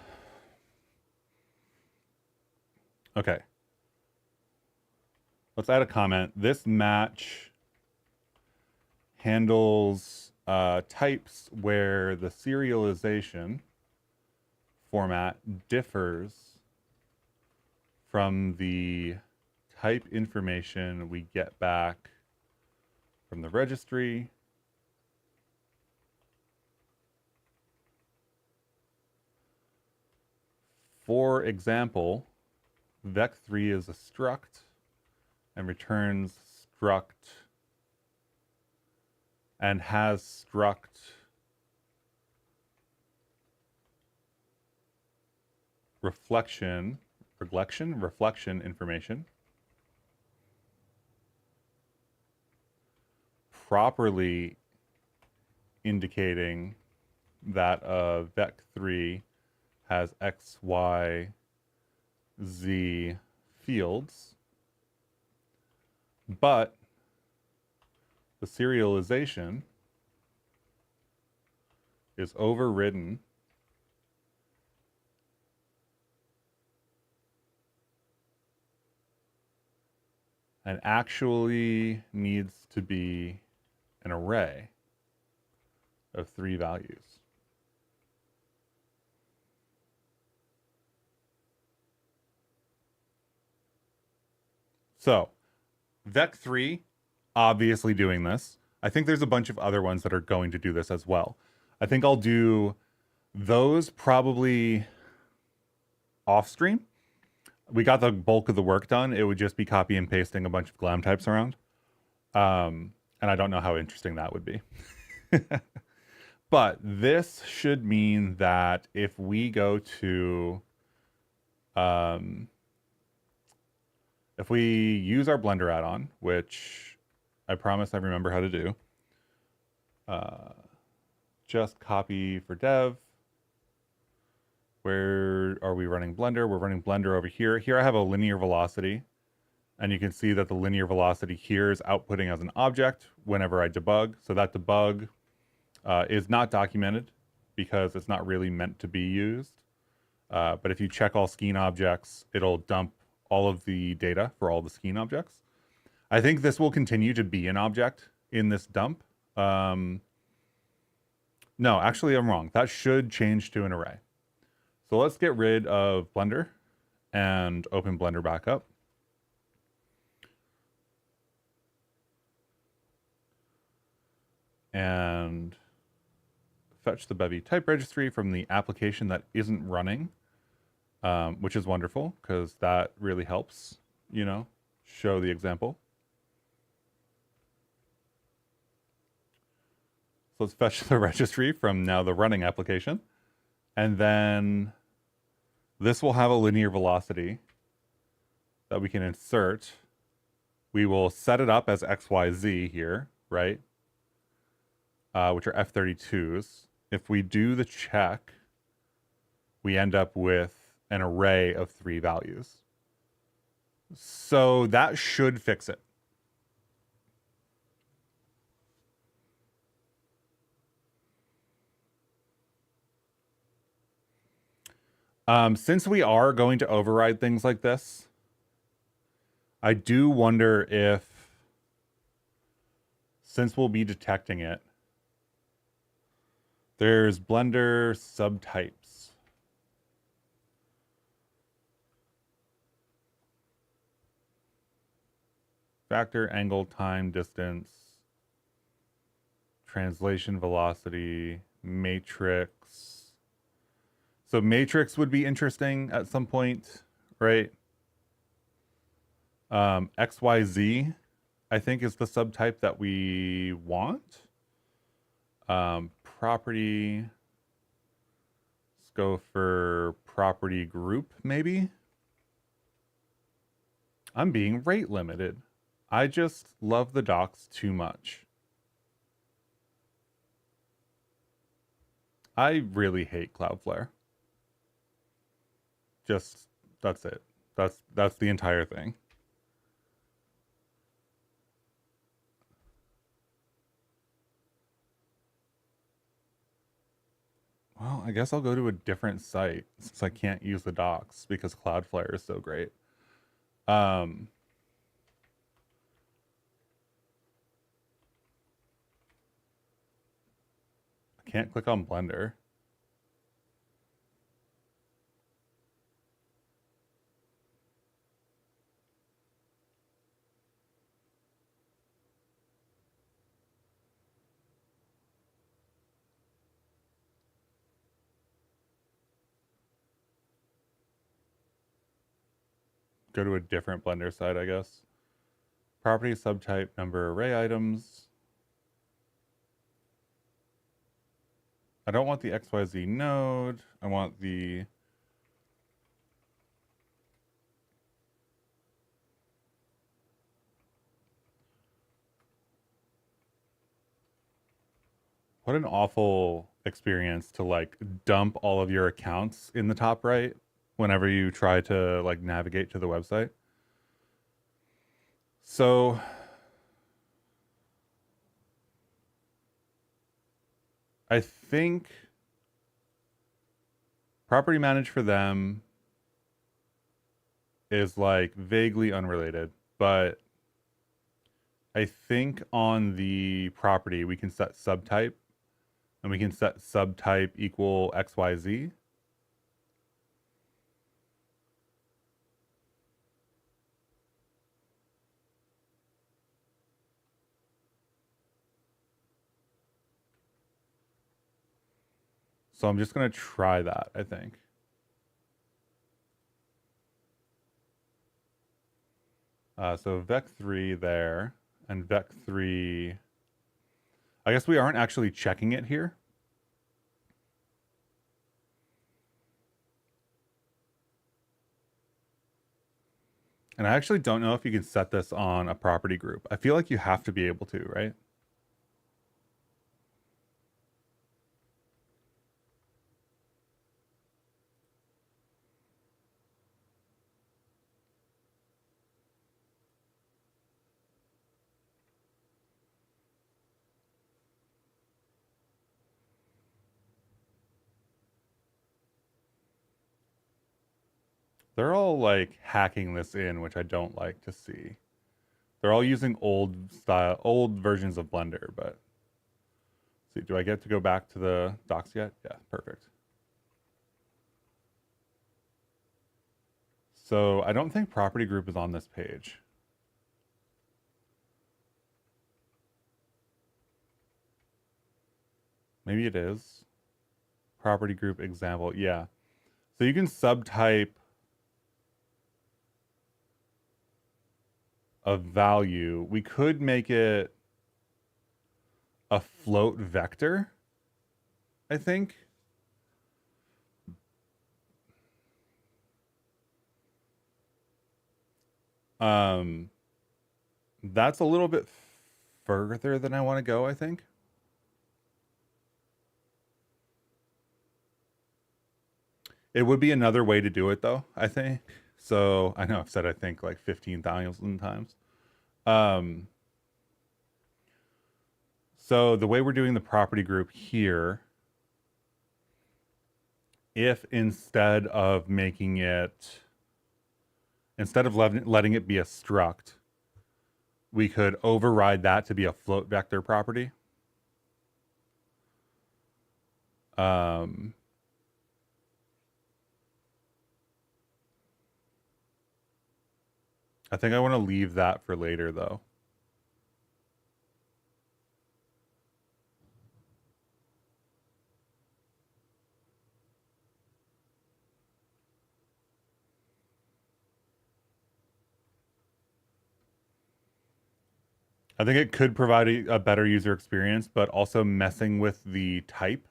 Okay. let's add a comment. This match handles types where the serialization format differs from the type information we get back from the registry. For example, vec3 is a struct and returns struct and has struct reflection information properly indicating that vec3 has x, y, z fields, but the serialization is overridden and actually needs to be an array of 3 values. So, vec3 obviously doing this. I think there's a bunch of other ones that are going to do this as well. I think I'll do those probably off stream. We got the bulk of the work done. It would just be copy and pasting a bunch of glam types around. And I don't know how interesting that would be. But this should mean that if we go to, if we use our Blender add-on, which I promise I remember how to do, just copy for dev. Where are we running Blender? We're running Blender over here. Here I have a linear velocity, and you can see that the linear velocity here is outputting as an object whenever I debug. So that debug is not documented because it's not really meant to be used. But if you check all Skein objects, it'll dump all of the data for all the Skein objects. I think this will continue to be an object in this dump. No, actually I'm wrong. That should change to an array. So let's get rid of Blender and open Blender back up. And fetch the Bevy type registry from the application that isn't running, which is wonderful because that really helps, you know, show the example. So let's fetch the registry from now the running application. And then this will have a linear velocity that we can insert. We will set it up as XYZ here, right? Which are F32s. If we do the check, we end up with an array of 3 values. So that should fix it. Since we are going to override things like this, I do wonder if, since we'll be detecting it, there's Blender subtypes. Factor, angle, time, distance, translation velocity, matrix. So matrix would be interesting at some point, right? XYZ, I think, is the subtype that we want. Property, let's go for property group, maybe. I'm being rate limited. I just love the docs too much. I really hate Cloudflare. Just, that's it. That's the entire thing. Well, I guess I'll go to a different site since I can't use the docs because Cloudflare is so great. can't click on Blender. Go to a different Blender site, I guess. Property, subtype, number, array items. I don't want the XYZ node. I want the... What an awful experience to like dump all of your accounts in the top right whenever you try to like navigate to the website. So I think property manage for them is like vaguely unrelated, but I think on the property we can set subtype and we can set subtype equal XYZ. So I'm just going to try that, I think. So vec3 there and vec3. I guess we aren't actually checking it here. And I actually don't know if you can set this on a property group. I feel like you have to be able to, right? They're all like hacking this in, which I don't like to see. They're all using old versions of Blender, but see, do I get to go back to the docs yet? Yeah, perfect. So I don't think property group is on this page. Maybe it is. Property group example, yeah. So you can subtype a value. We could make it a float vector, I think. That's a little bit further than I want to go, I think. It would be another way to do it though, I think. So I know I've said I think like 15,000 times. So the way we're doing the property group here, if instead of letting it be a struct, we could override that to be a float vector property. I think I want to leave that for later though. I think it could provide a better user experience, but also messing with the type.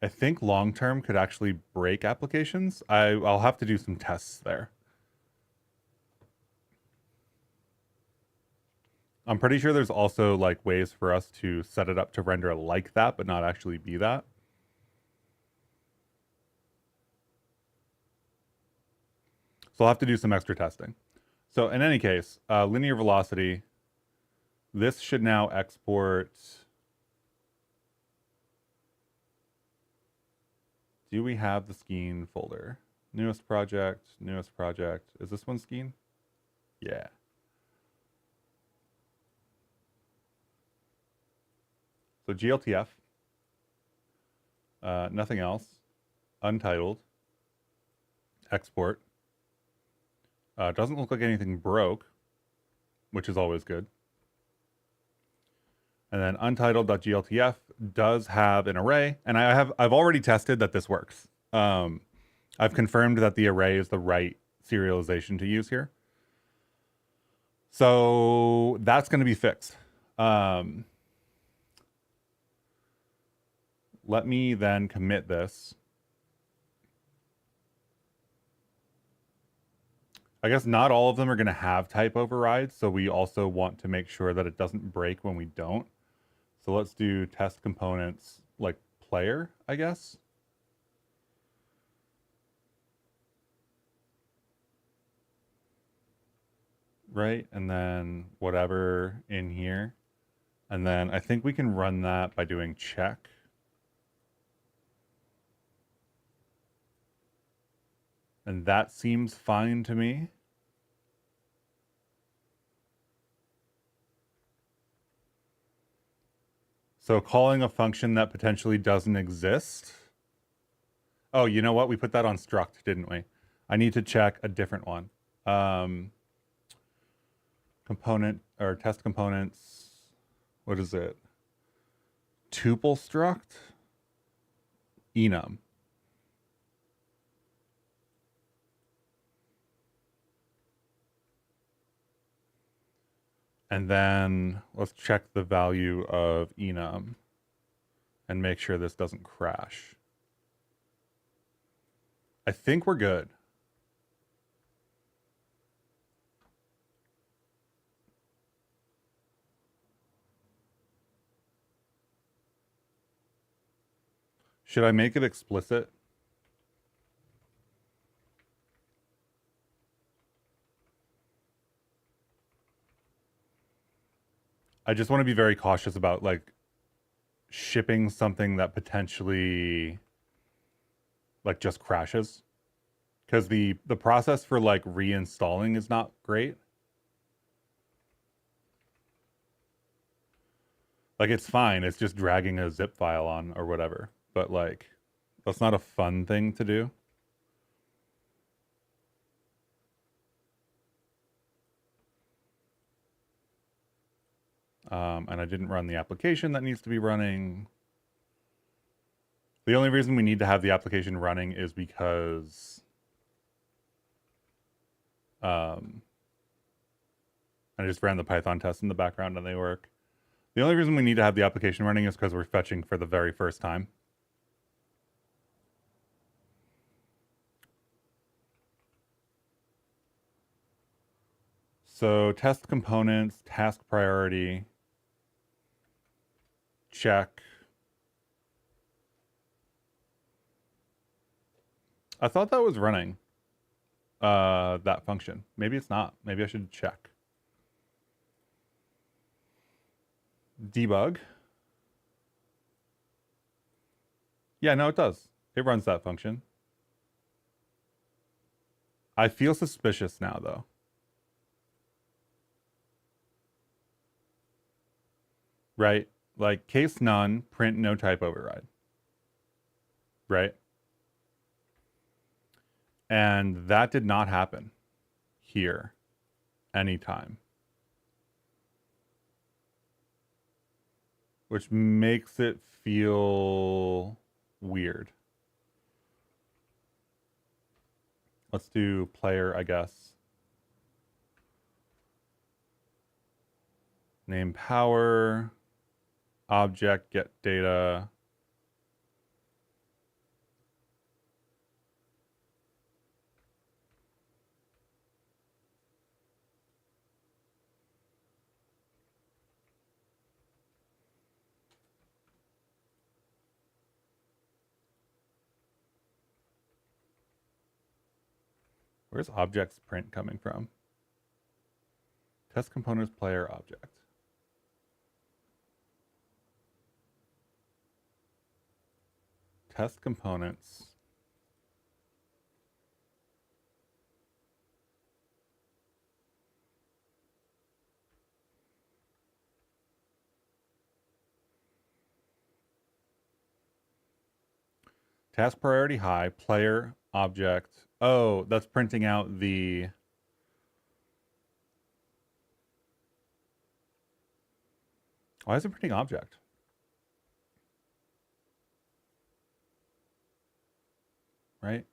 I think long term could actually break applications. I'll have to do some tests there. I'm pretty sure there's also like ways for us to set it up to render like that, but not actually be that. So I'll have to do some extra testing. So in any case, linear velocity, this should now export. Do we have the Skein folder? Newest project. Is this one Skein? Yeah. So GLTF, nothing else, untitled, export. Doesn't look like anything broke, which is always good. And then untitled.gltf does have an array, and I've already tested that this works. I've confirmed that the array is the right serialization to use here. So that's going to be fixed. Let me then commit this. I guess not all of them are going to have type overrides, so we also want to make sure that it doesn't break when we don't. So let's do test components like player, I guess. Right, and then whatever in here. And then I think we can run that by doing check. And that seems fine to me. So calling a function that potentially doesn't exist. Oh, you know what? We put that on struct, didn't we? I need to check a different one. Component or test components. What is it? Tuple struct? Enum. And then let's check the value of enum and make sure this doesn't crash. I think we're good. Should I make it explicit? I just want to be very cautious about like shipping something that potentially like just crashes, because the process for like reinstalling is not great. Like it's fine, it's just dragging a zip file on or whatever, but like that's not a fun thing to do. And I didn't run the application that needs to be running. The only reason we need to have the application running is because I just ran the Python tests in the background and they work. The only reason we need to have the application running is because we're fetching for the very first time. So test components, task priority, check. I thought that was running that function. Maybe it's not. Maybe I should check. Debug. Yeah, no, it does. It runs that function. I feel suspicious now, though. Right? Like case none, print no type override. Right? And that did not happen here anytime. Which makes it feel weird. Let's do player, I guess. Name power, object, get data. Where's objects print coming from? Test components player object. Test components. task priority high, player, object. Oh, that's printing out the... Why is it printing object? Right?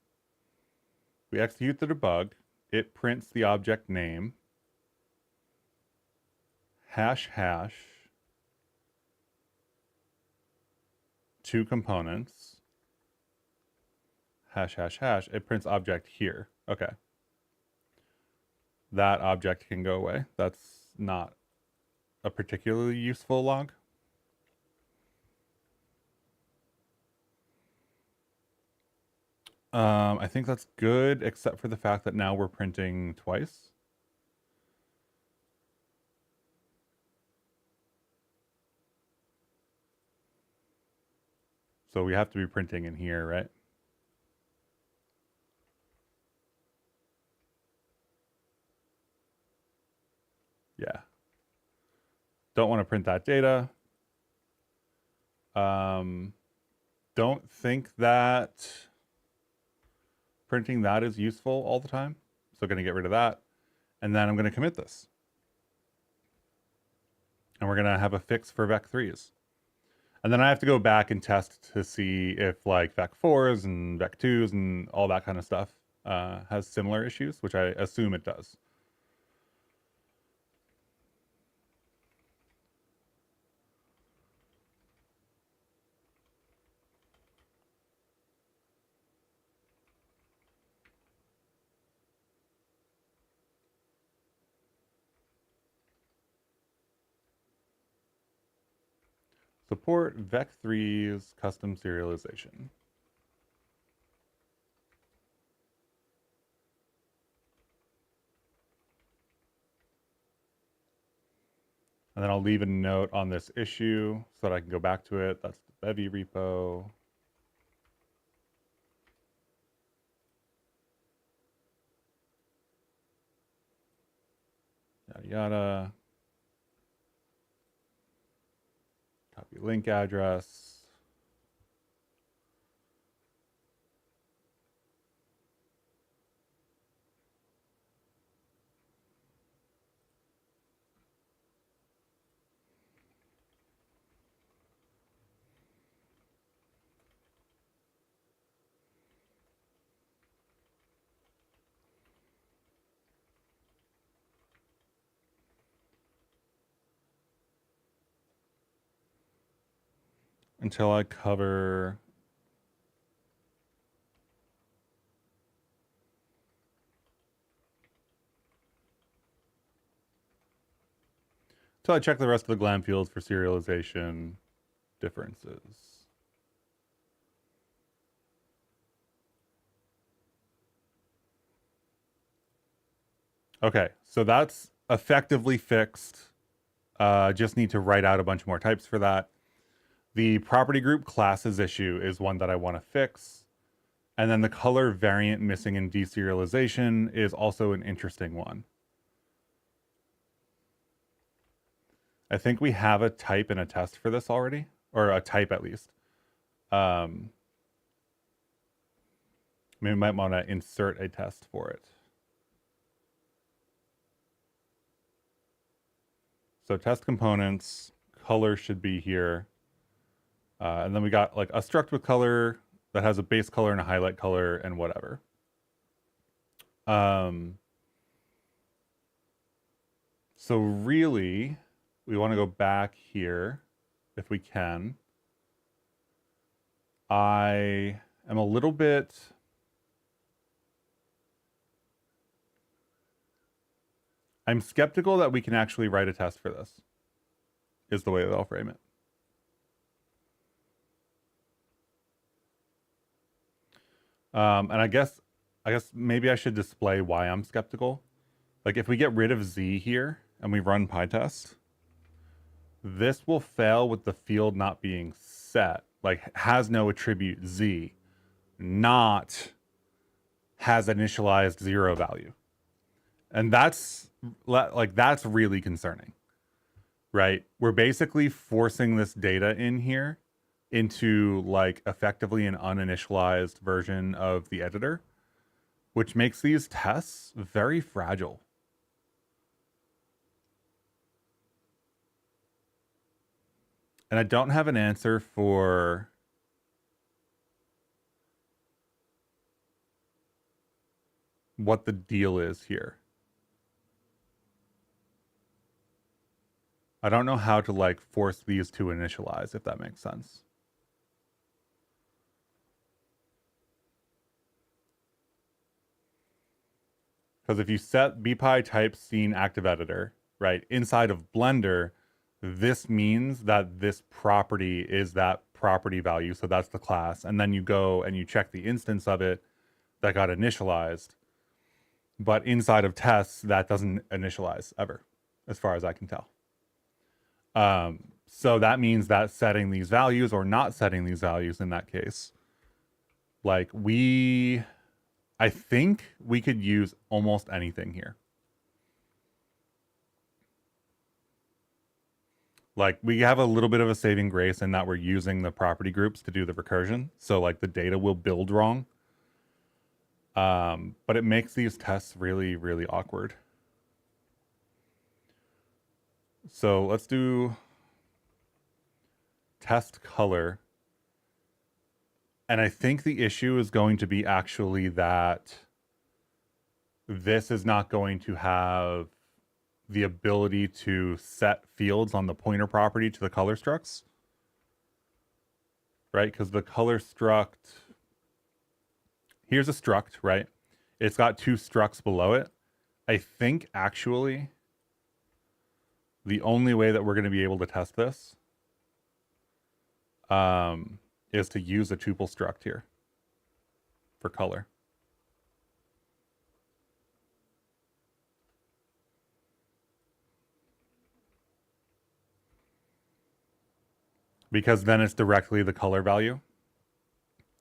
We execute the debug. It prints the object name. Hash hash. Two components. Hash hash hash. It prints object here. Okay. That object can go away. That's not a particularly useful log. I think that's good, except for the fact that now we're printing twice. So we have to be printing in here, right? Yeah. Don't want to print that data. Don't think that printing that is useful all the time. So going to get rid of that. And then I'm going to commit this. And we're going to have a fix for vec3s. And then I have to go back and test to see if like vec4s and vec2s and all that kind of stuff has similar issues, which I assume it does. Support vec3's custom serialization. And then I'll leave a note on this issue so that I can go back to it. That's the Bevy repo. Yada yada. Copy link address. Until I cover until I check the rest of the glam fields for serialization differences. Okay, so that's effectively fixed. Just need to write out a bunch more types for that. The property group classes issue is one that I want to fix. And then the color variant missing in deserialization is also an interesting one. I think we have a type and a test for this already, or a type at least. Maybe we might want to insert a test for it. So test components, color should be here. And then we got like a struct with color that has a base color and a highlight color and whatever. So really, we want to go back here if we can. I am a little bit... I'm skeptical that we can actually write a test for this, is the way that I'll frame it. And I guess maybe I should display why I'm skeptical. Like if we get rid of Z here and we run PyTest, this will fail with the field not being set, like has no attribute Z, not has initialized 0 value. And that's really concerning, right? We're basically forcing this data in here into like effectively an uninitialized version of the editor, which makes these tests very fragile. And I don't have an answer for what the deal is here. I don't know how to like force these to initialize, if that makes sense. Because if you set bpy type scene active editor, right, inside of Blender, this means that this property is that property value. So that's the class. And then you go and you check the instance of it that got initialized. But inside of tests, that doesn't initialize ever, as far as I can tell. So that means that setting these values or not setting these values in that case, like I think we could use almost anything here. Like we have a little bit of a saving grace in that we're using the property groups to do the recursion. So like the data will build wrong. But it makes these tests really, really awkward. So let's do test color. And I think the issue is going to be actually that this is not going to have the ability to set fields on the pointer property to the color structs, right? Because the color struct, here's a struct, right? It's got two structs below it. I think actually the only way that we're going to be able to test this is to use a tuple struct here for color. Because then it's directly the color value.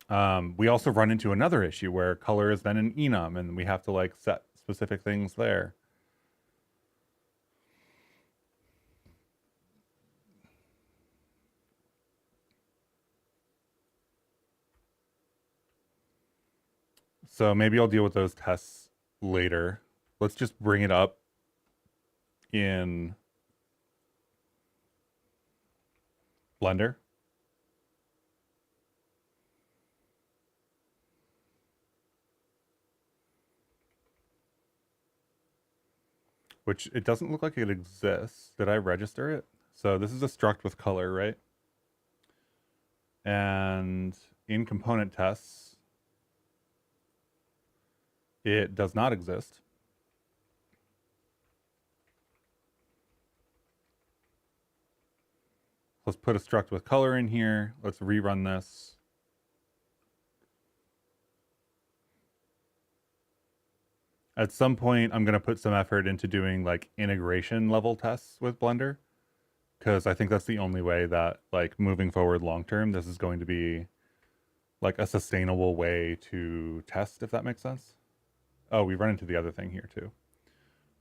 We also run into another issue where color is then an enum and we have to like set specific things there. So maybe I'll deal with those tests later. Let's just bring it up in Blender. Which it doesn't look like it exists. Did I register it? So this is a struct with color, right? And in component tests, it does not exist. Let's put a struct with color in here. Let's rerun this. At some point, I'm going to put some effort into doing like integration level tests with Blender, because I think that's the only way that like moving forward long term, this is going to be like a sustainable way to test, if that makes sense. Oh, we run into the other thing here too.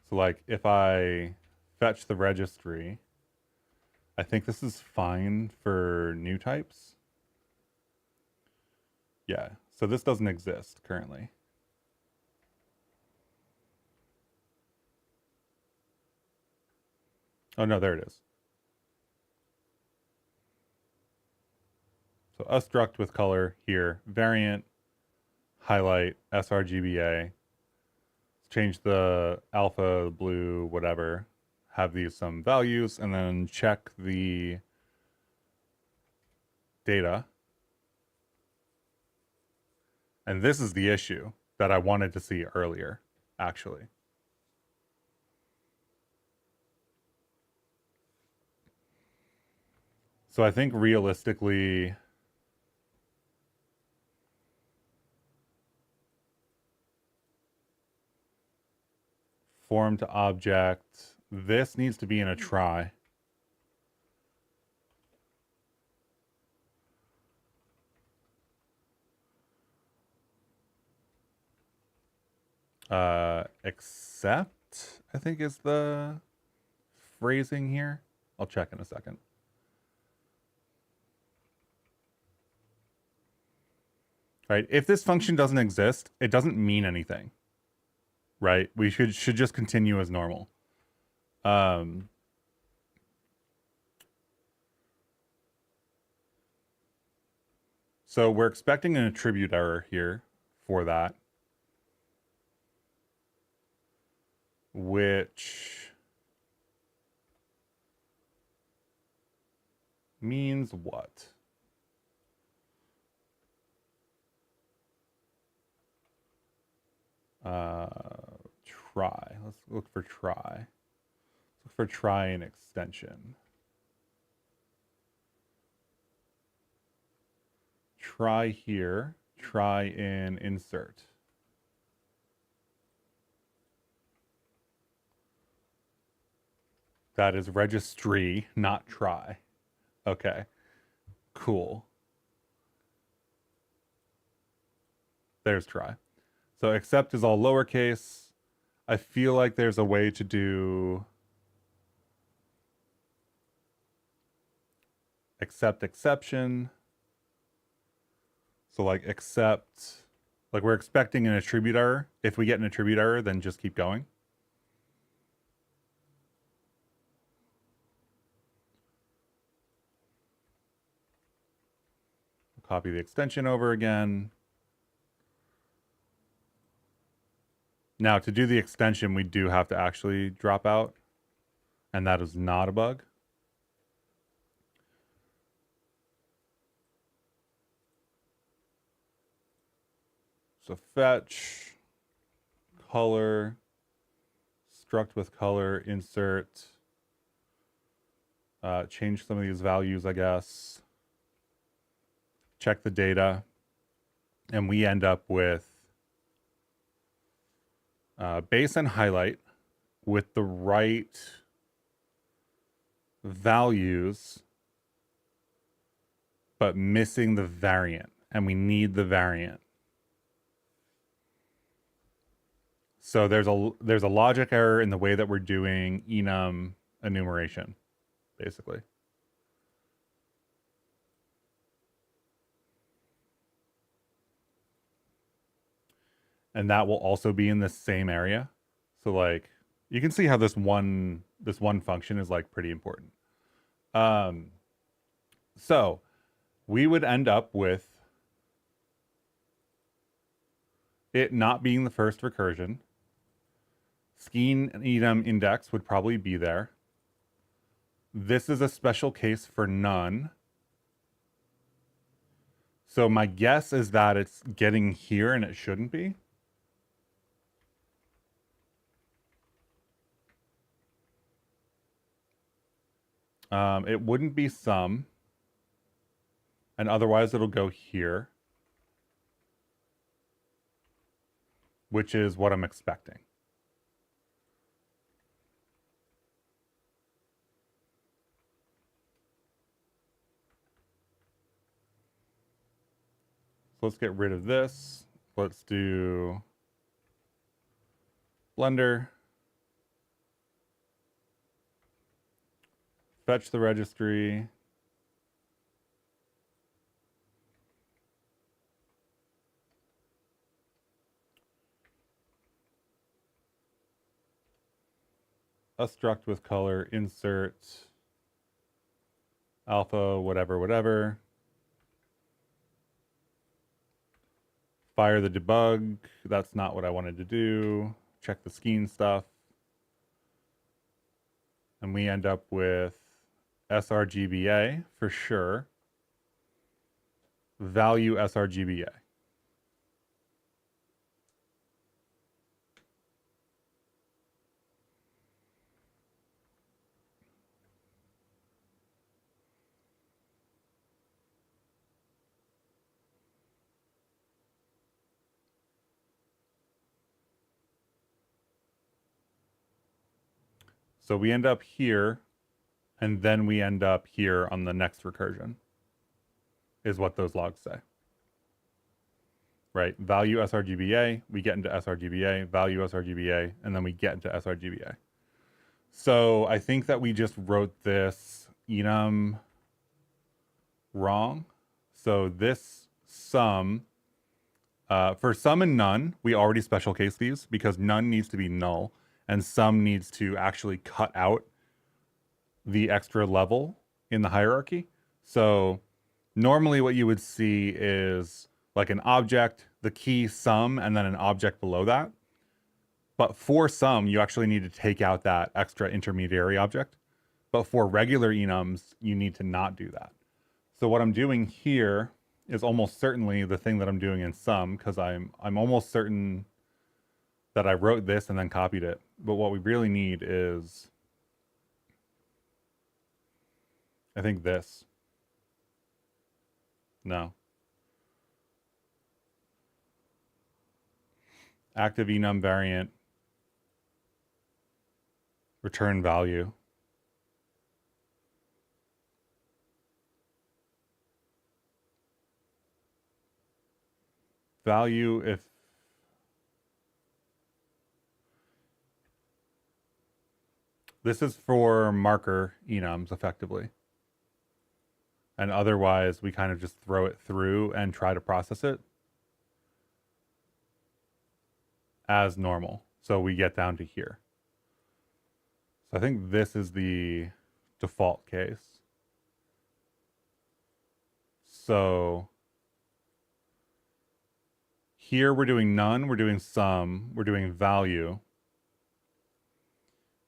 So like if I fetch the registry, I think this is fine for new types. Yeah, so this doesn't exist currently. Oh no, there it is. So a struct with color here, variant, highlight, sRGBA. Let's change the alpha, blue, whatever. Have these some values and then check the data. And this is the issue that I wanted to see earlier, actually. So I think realistically, form to object, this needs to be in a try. Except, I think is the phrasing here. I'll check in a second. right? If this function doesn't exist, it doesn't mean anything, right? We should just continue as normal. So we're expecting an attribute error here for that, which means what? Try. Let's look for try. Let's look for try and extension. Try here. Try in insert. That is registry, not try. Okay. Cool. There's try. So except is all lowercase. I feel like there's a way to do except exception. So like except, like we're expecting an attribute error. If we get an attribute error, then just keep going. Copy the extension over again. Now to do the extension, we do have to actually drop out, and that is not a bug. So fetch, color, struct with color, insert, change some of these values, I guess. Check the data, and we end up with base and highlight with the right values, but missing the variant, and we need the variant. So there's a logic error in the way that we're doing enum enumeration, basically. And that will also be in the same area. So like you can see how this one function is like pretty important. So we would end up with it not being the first recursion. Skein and enum index would probably be there. This is a special case for none. So my guess is that it's getting here and it shouldn't be. It wouldn't be some. And otherwise it'll go here, which is what I'm expecting. So let's get rid of this. Let's do Blender. Fetch the registry. A struct with color, insert, alpha, whatever. Fire the debug. That's not what I wanted to do. Check the Skein stuff. And we end up with sRGBA for sure. Value sRGBA. So we end up here, and then we end up here on the next recursion, is what those logs say. Right? Value sRGBA, we get into sRGBA, value sRGBA, and then we get into sRGBA. So I think that we just wrote this enum wrong. So this sum For some and none, we already special case these because none needs to be null and some needs to actually cut out the extra level in the hierarchy. So normally what you would see is like an object, the key sum, and then an object below that. But for sum, you actually need to take out that extra intermediary object. But for regular enums, you need to not do that. So what I'm doing here is almost certainly the thing that I'm doing in sum, because I'm almost certain that I wrote this and then copied it. But what we really need is, I think this. No. Active enum variant, return value. Value if this is for marker enums effectively. And otherwise we kind of just throw it through and try to process it as normal. So we get down to here. So I think this is the default case. So here we're doing none, we're doing sum, we're doing value.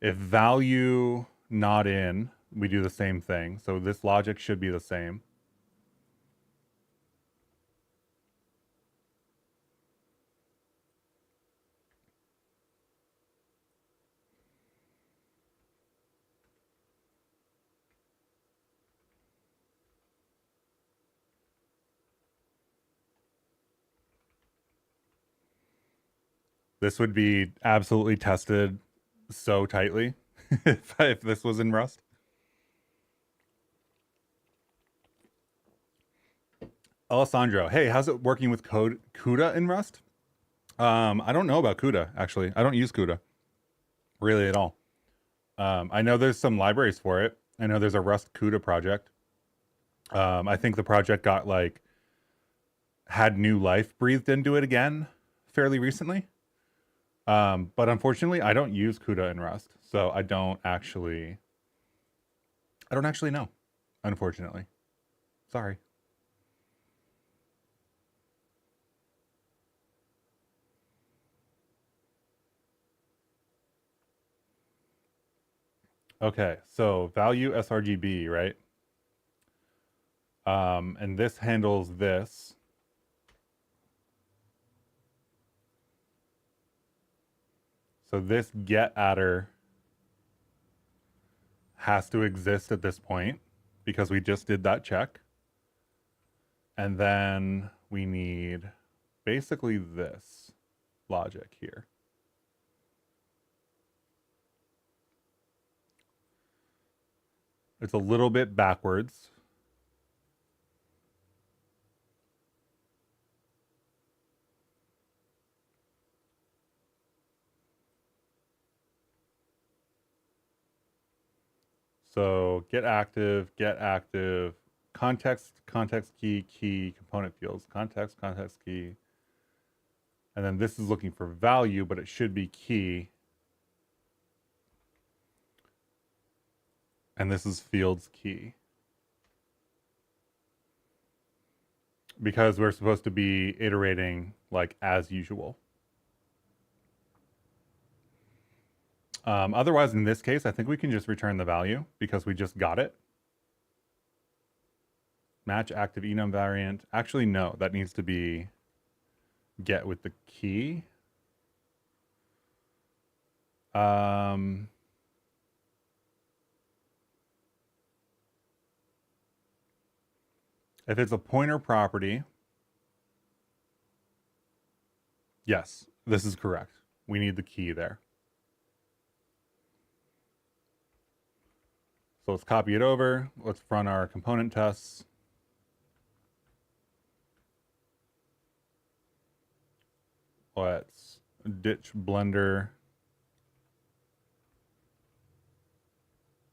If value not in, we do the same thing. So this logic should be the same. This would be absolutely tested so tightly if this was in Rust. Alessandro, hey, how's it working with code CUDA in Rust? I don't know about CUDA, actually. I don't use CUDA really at all. I know there's some libraries for it. I know there's a Rust CUDA project. I think the project got like, had new life breathed into it again fairly recently. But unfortunately, I don't use CUDA in Rust, so I don't actually know, unfortunately. Sorry. Okay, so value sRGB, right? And this handles this. So this get adder has to exist at this point because we just did that check. And then we need basically this logic here. It's a little bit backwards. So get active, context, context key, key, component fields, context, context key. And then this is looking for value, but it should be key. And this is fields key. Because we're supposed to be iterating like as usual. Otherwise, in this case, I think we can just return the value because we just got it. Match active enum variant. Actually, no, that needs to be get with the key. If it's a pointer property, yes, this is correct. We need the key there. So let's copy it over. Let's run our component tests. Let's ditch Blender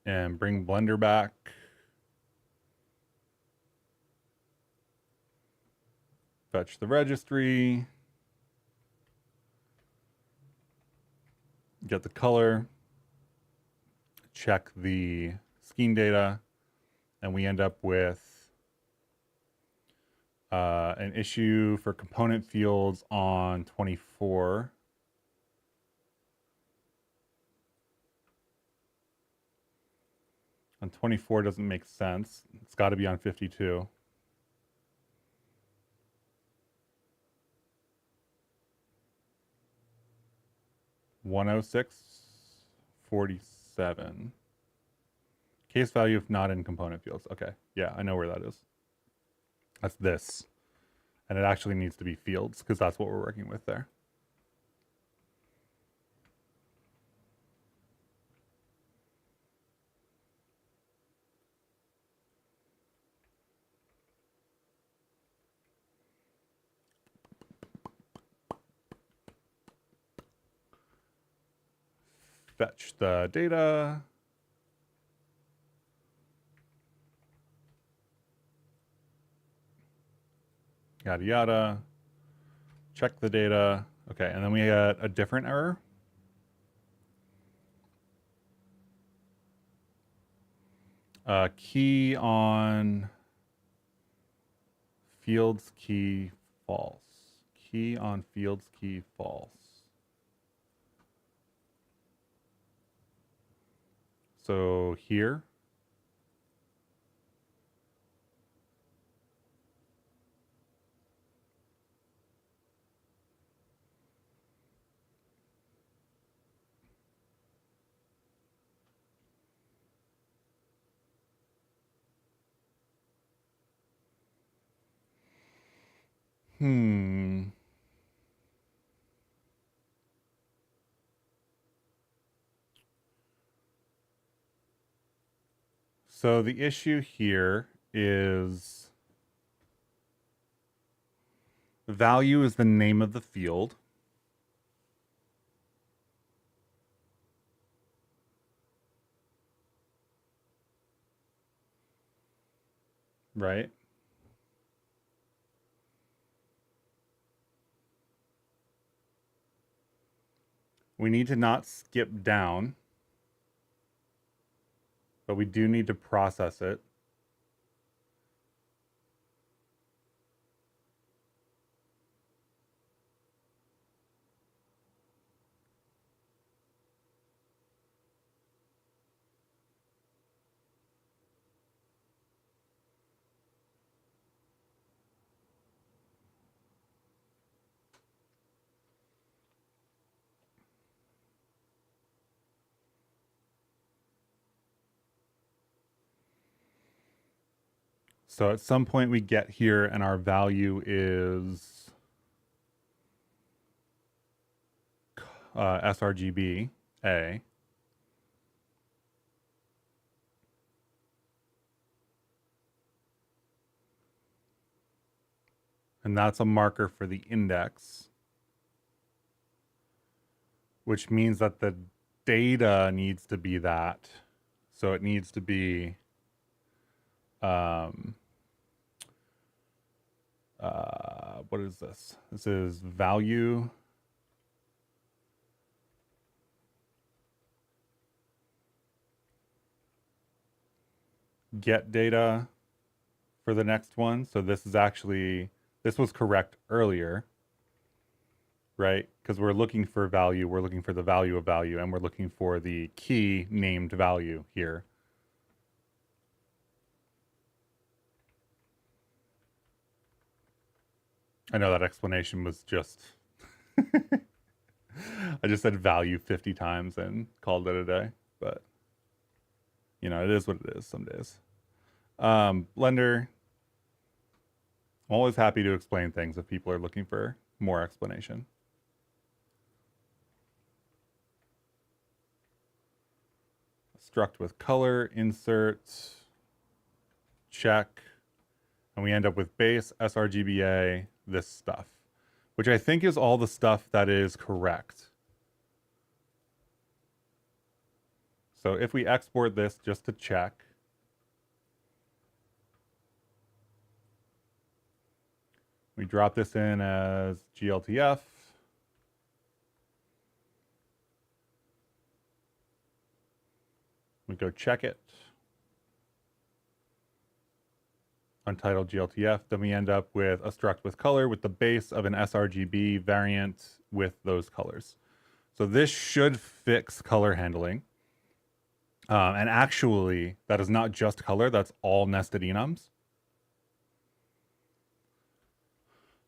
and bring Blender back. Fetch the registry. get the color, check the Skein data, and we end up with an issue for component fields on 24. On 24 doesn't make sense. It's got to be on 52. $106.47. Case value if not in component fields. Okay, yeah, I know where that is. That's this. And it actually needs to be fields because that's what we're working with there. Fetch the data. Yada yada. Check the data. Okay, and then we get a different error. Key on fields key false. Key on fields key false. So here. So the issue here is value is the name of the field. Right? We need to not skip down, but we do need to process it. So at some point we get here and our value is sRGB A. And that's a marker for the index, which means that the data needs to be that. So it needs to be what is this? This is value get data for the next one. So this is actually, this was correct earlier, right? Because we're looking for value, we're looking for the value of value, and we're looking for the key named value here. I know that explanation was just, I just said value 50 times and called it a day, but you know, it is what it is some days. Blender, I'm always happy to explain things if people are looking for more explanation. Struct with color, insert, check, and we end up with base, sRGBA, this stuff, which I think is all the stuff that is correct. So if we export this just to check, we drop this in as GLTF. We go check it. Untitled GLTF. Then we end up with a struct with color with the base of an sRGB variant with those colors. So this should fix color handling. And actually, that is not just color. That's all nested enums.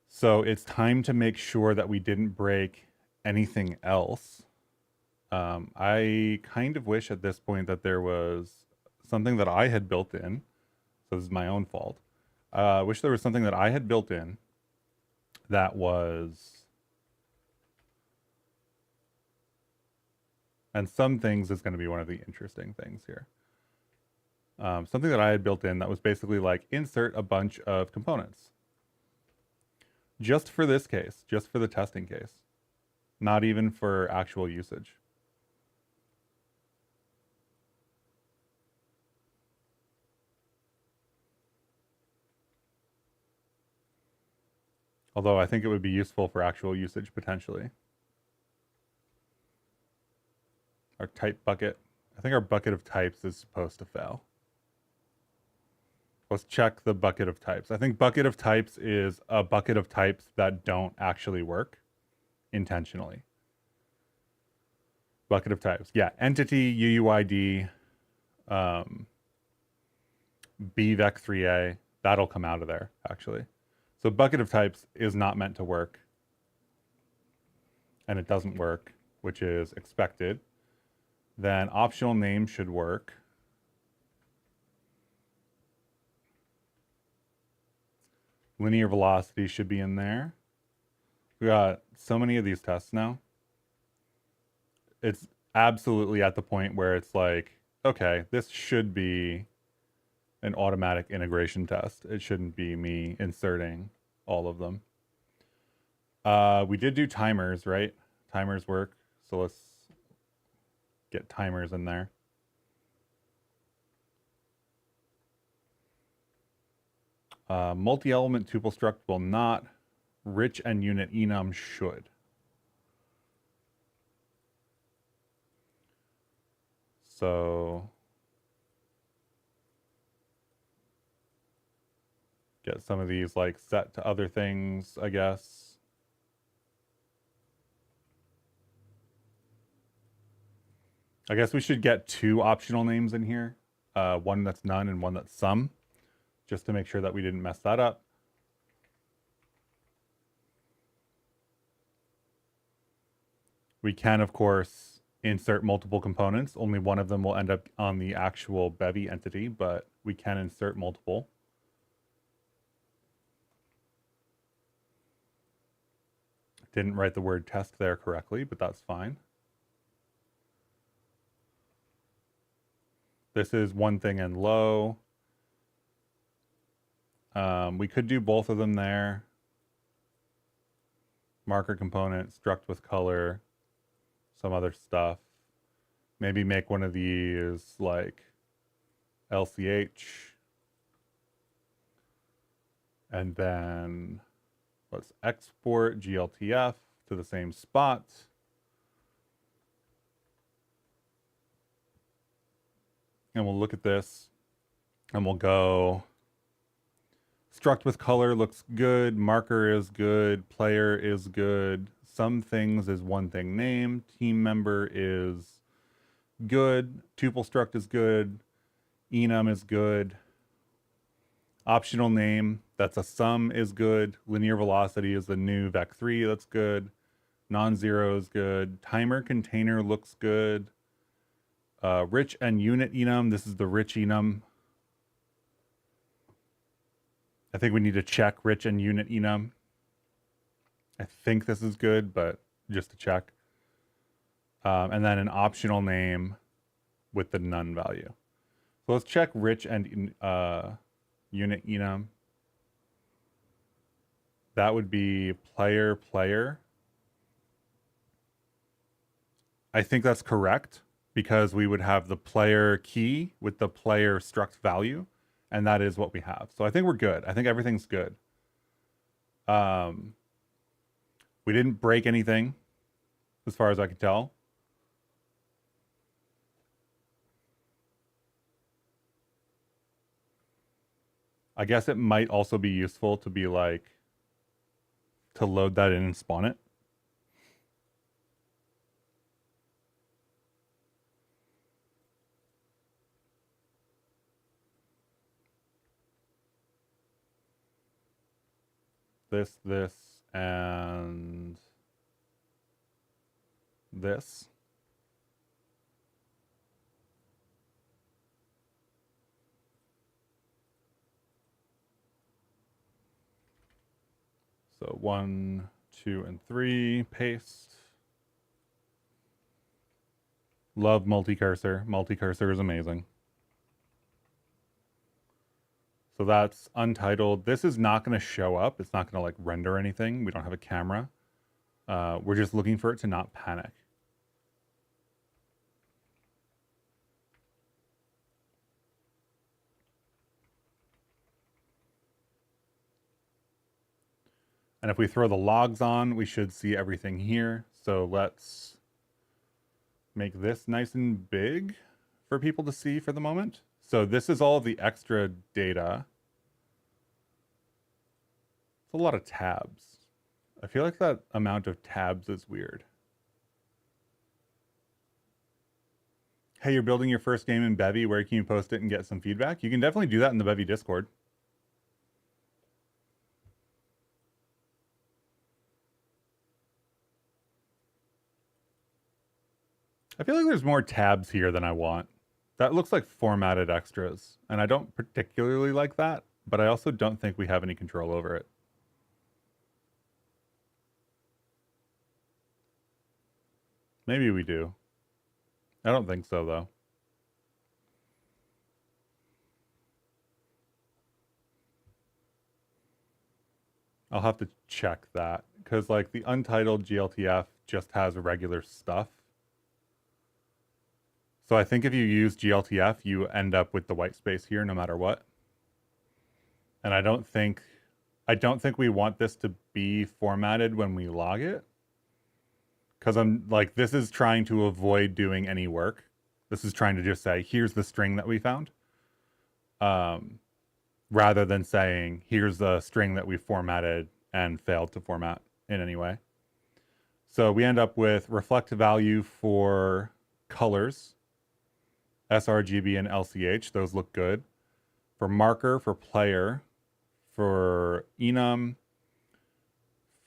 So it's time to make sure that we didn't break anything else. I kind of wish at this point that there was something that I had built in. So this is my own fault. I wish there was something that I had built in that was, and some things is going to be one of the interesting things here. Something that I had built in that was basically like insert a bunch of components. Just for this case, just for the testing case, not even for actual usage. Although I think it would be useful for actual usage potentially. Our type bucket. I think our bucket of types is supposed to fail. Let's check the bucket of types. I think bucket of types is a bucket of types that don't actually work intentionally. Bucket of types. Yeah, entity, UUID, bvec3a, that'll come out of there, actually. So bucket of types is not meant to work. And it doesn't work, which is expected. Then optional name should work. Linear velocity should be in there. We got so many of these tests now. It's absolutely at the point where it's like, okay, this should be an automatic integration test. It shouldn't be me inserting all of them. We did do timers, right? Timers work. So let's get timers in there. Multi-element tuple struct will not. Rich and unit enum should. So get some of these like set to other things, I guess. I guess we should get two optional names in here. One that's none and one that's some, just to make sure that we didn't mess that up. We can, of course, insert multiple components. Only one of them will end up on the actual Bevy entity, but we can insert multiple. Didn't write the word test there correctly, but that's fine. This is one thing and low. We could do both of them there. Marker component, struct with color, some other stuff. Maybe make one of these like LCH. And then let's export GLTF to the same spot. And we'll look at this and we'll go struct with color looks good. Marker is good. Player is good. Some things is one thing named. Team member is good. Tuple struct is good. Enum is good. Optional name, that's a sum, is good. Linear velocity is the new vec3, that's good. Non-zero is good. Timer container looks good. Rich and unit enum, this is the rich enum. I think we need to check rich and unit enum. I think this is good, but just to check. And then an optional name with the none value. So let's check rich and unit enum. That would be player. I think that's correct because we would have the player key with the player struct value, and that is what we have. So I think we're good. I think everything's good. We didn't break anything as far as I could tell. I guess it might also be useful to be like, to load that in and spawn it. This, and this. So 1, 2, and 3, paste. Love multi-cursor. Multi-cursor is amazing. So that's untitled. This is not going to show up. It's not going to like render anything. We don't have a camera. We're just looking for it to not panic. And if we throw the logs on, we should see everything here. So let's make this nice and big for people to see for the moment. So this is all the extra data. It's a lot of tabs. I feel like that amount of tabs is weird. Hey, you're building your first game in Bevy. Where can you post it and get some feedback? You can definitely do that in the Bevy Discord. I feel like there's more tabs here than I want. That looks like formatted extras, and I don't particularly like that, but I also don't think we have any control over it. Maybe we do. I don't think so, though. I'll have to check that, because like the untitled GLTF just has regular stuff. So I think if you use GLTF, you end up with the white space here no matter what. And I don't think we want this to be formatted when we log it. Because I'm like, this is trying to avoid doing any work. This is trying to just say, here's the string that we found. Rather than saying, here's the string that we formatted and failed to format in any way. So we end up with reflect value for colors, sRGB and LCH. Those look good. For marker, for player, for enum,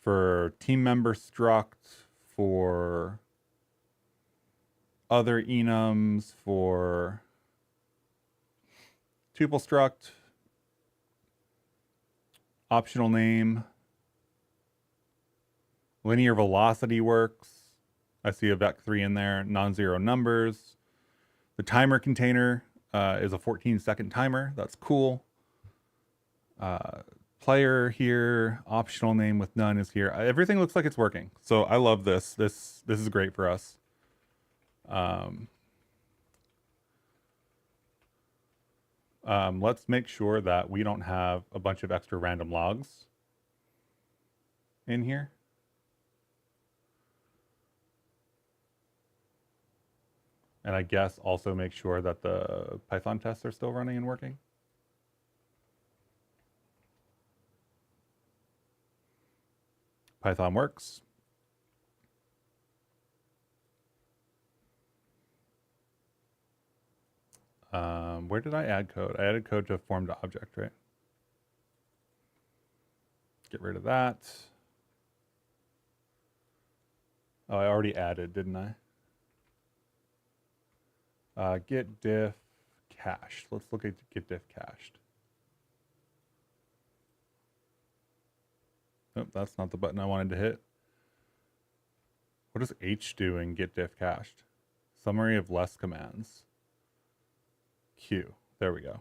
for team member struct, for other enums, for tuple struct, optional name, linear velocity works. I see a vec3 in there, non-zero numbers. The timer container is a 14-second timer. That's cool. Player here, optional name with none is here. Everything looks like it's working. So I love this. This is great for us. Let's make sure that we don't have a bunch of extra random logs in here. And I guess also make sure that the Python tests are still running and working. Python works. Where did I add code? I added code to form to object, right? Get rid of that. Oh, I already added, didn't I? Get diff cached. Let's look at get diff cached. Nope, that's not the button I wanted to hit. What does H do in get diff cached? Summary of less commands. Q. There we go.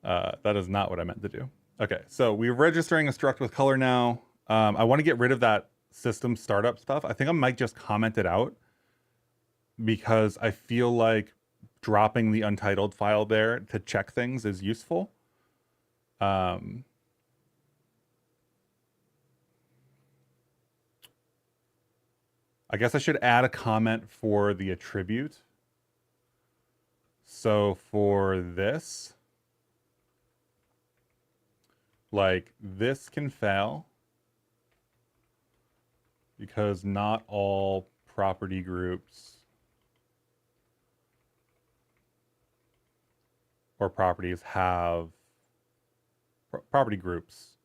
That is not what I meant to do. Okay, so we're registering a struct with color now. I want to get rid of that system startup stuff. I think I might just comment it out because I feel like dropping the untitled file there to check things is useful. I guess I should add a comment for the attribute. So for this, like this can fail because not all property groups or properties have property groups.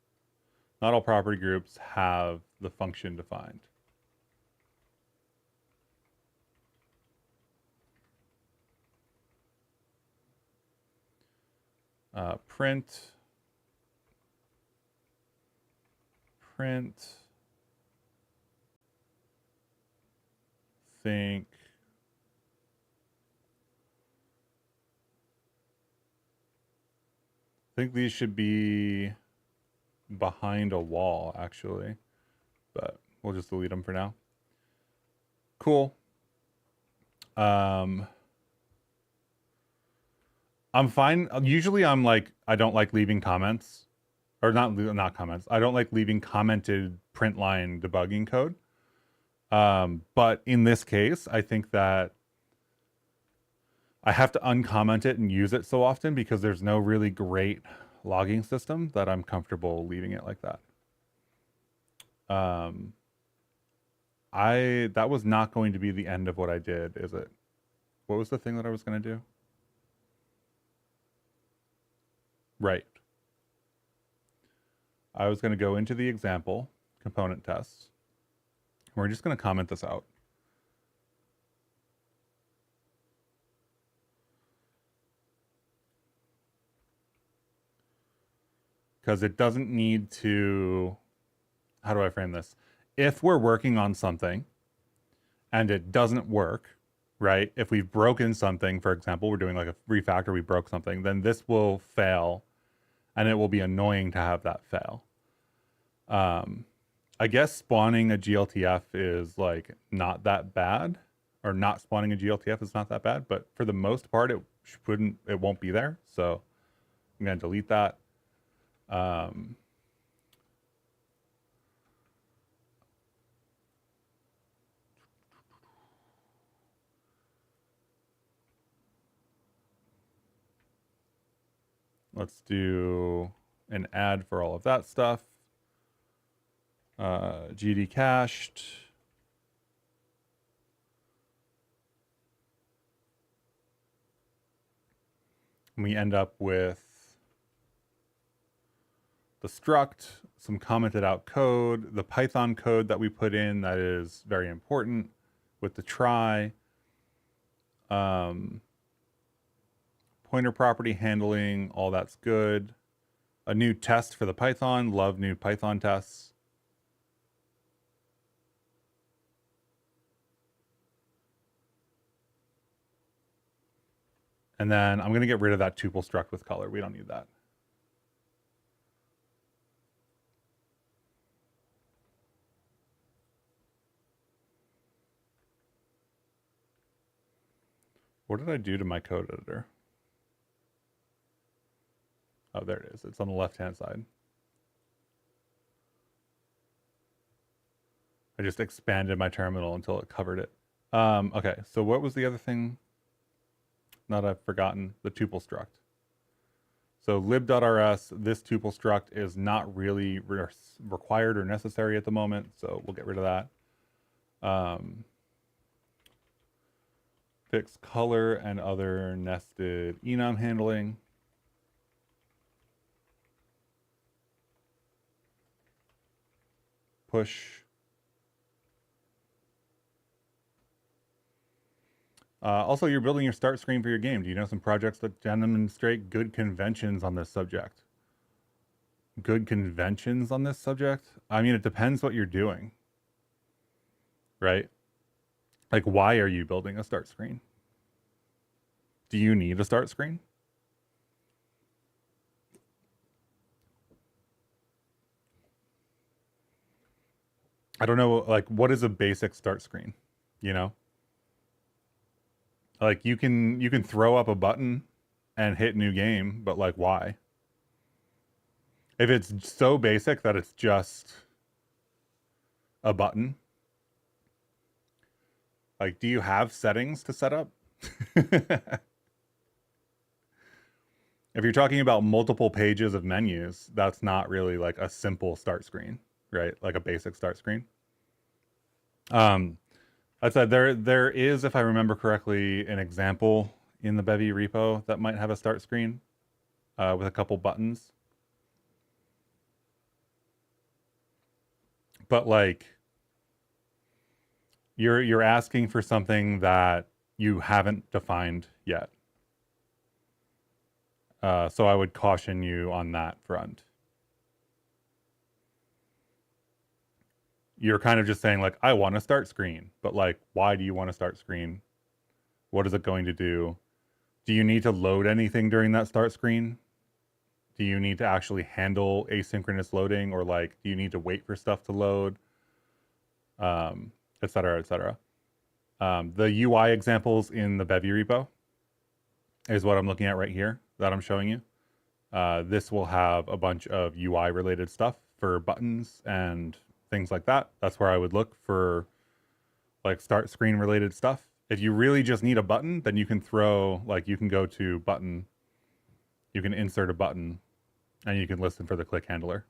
Not all property groups have the function defined. Print think these should be behind a wall, actually, but we'll just delete them for now. Cool. I'm fine. Usually I'm like, I don't like leaving comments, or not comments. I don't like leaving commented print line debugging code. But in this case, I think that I have to uncomment it and use it so often because there's no really great logging system that I'm comfortable leaving it like that. That was not going to be the end of what I did, is it? What was the thing that I was going to do? Right. I was going to go into the example component tests. We're just going to comment this out. Because it doesn't need to, how do I frame this? If we're working on something and it doesn't work, right? If we've broken something, for example, we're doing like a refactor, we broke something, then this will fail and it will be annoying to have that fail. I guess spawning a GLTF is like not that bad, or not spawning a GLTF is not that bad, but for the most part, it won't be there. So I'm going to delete that. Let's do an ad for all of that stuff. GD cached. And we end up with the struct, some commented out code, the Python code that we put in that is very important with the try. Pointer property handling, all that's good. A new test for the Python, love new Python tests. And then I'm going to get rid of that tuple struct with color. We don't need that. What did I do to my code editor? Oh, there it is. It's on the left-hand side. I just expanded my terminal until it covered it. Okay, so what was the other thing? Not I've forgotten, the tuple struct. So lib.rs, this tuple struct is not really required or necessary at the moment, so we'll get rid of that. Fix color and other nested enum handling. Push. Also, you're building your start screen for your game. Do you know some projects that demonstrate good conventions on this subject? Good conventions on this subject? I mean, it depends what you're doing, right? Like, why are you building a start screen? Do you need a start screen? I don't know, like, what is a basic start screen? You know? Like, you can throw up a button and hit new game, but like, why? If it's so basic that it's just a button, like, do you have settings to set up? If you're talking about multiple pages of menus, that's not really like a simple start screen, right? Like a basic start screen. I said there is, if I remember correctly, an example in the Bevy repo that might have a start screen with a couple buttons. But like you're asking for something that you haven't defined yet. So I would caution you on that front. You're kind of just saying like, I want to start screen, but like, why do you want to start screen? What is it going to do? Do you need to load anything during that start screen? Do you need to actually handle asynchronous loading, or like, do you need to wait for stuff to load? Et cetera, et cetera. The UI examples in the Bevy repo is what I'm looking at right here that I'm showing you. This will have a bunch of UI related stuff for buttons and things like that. That's where I would look for like start screen related stuff. If you really just need a button, then you can throw, like, you can go to button, you can insert a button, and you can listen for the click handler.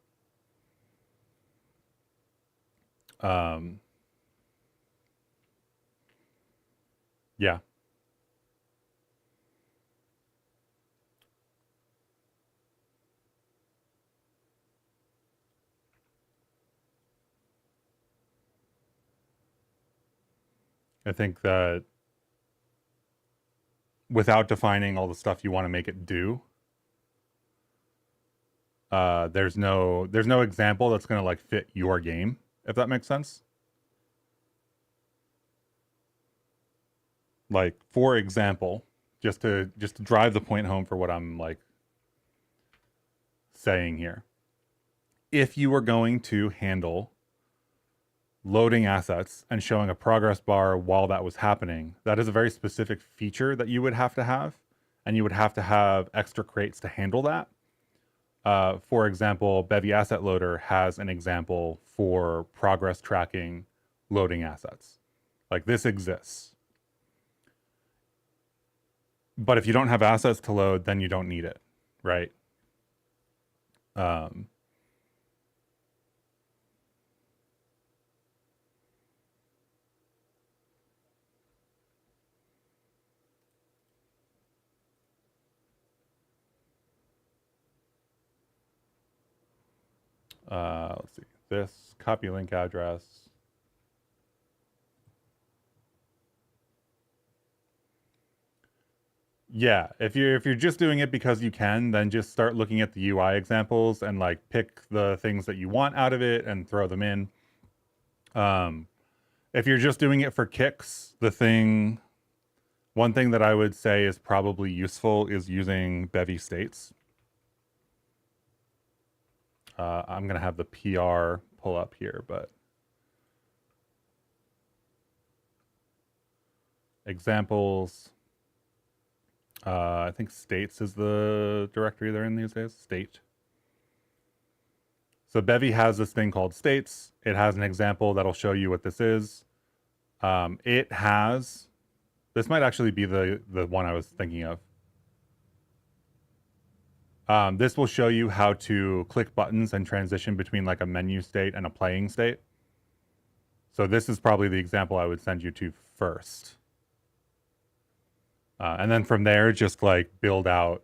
Yeah. I think that without defining all the stuff you want to make it do, there's no example that's going to like fit your game, if that makes sense. Like, for example, just to drive the point home for what I'm like saying here. If you were going to handle loading assets and showing a progress bar while that was happening, that is a very specific feature that you would have to have, and you would have to have extra crates to handle that. For example, Bevy Asset Loader has an example for progress tracking loading assets. Like, this exists. But if you don't have assets to load, then you don't need it, right? Let's see. This copy link address. Yeah, if you're just doing it because you can, then just start looking at the UI examples and like pick the things that you want out of it and throw them in. If you're just doing it for kicks, one thing that I would say is probably useful is using Bevy states. I'm gonna have the PR pull up here, but examples. I think states is the directory they're in these days. State. So Bevy has this thing called states. It has an example that'll show you what this is. It has, this might actually be the one I was thinking of. This will show you how to click buttons and transition between like a menu state and a playing state. So this is probably the example I would send you to first. And then from there, just like build out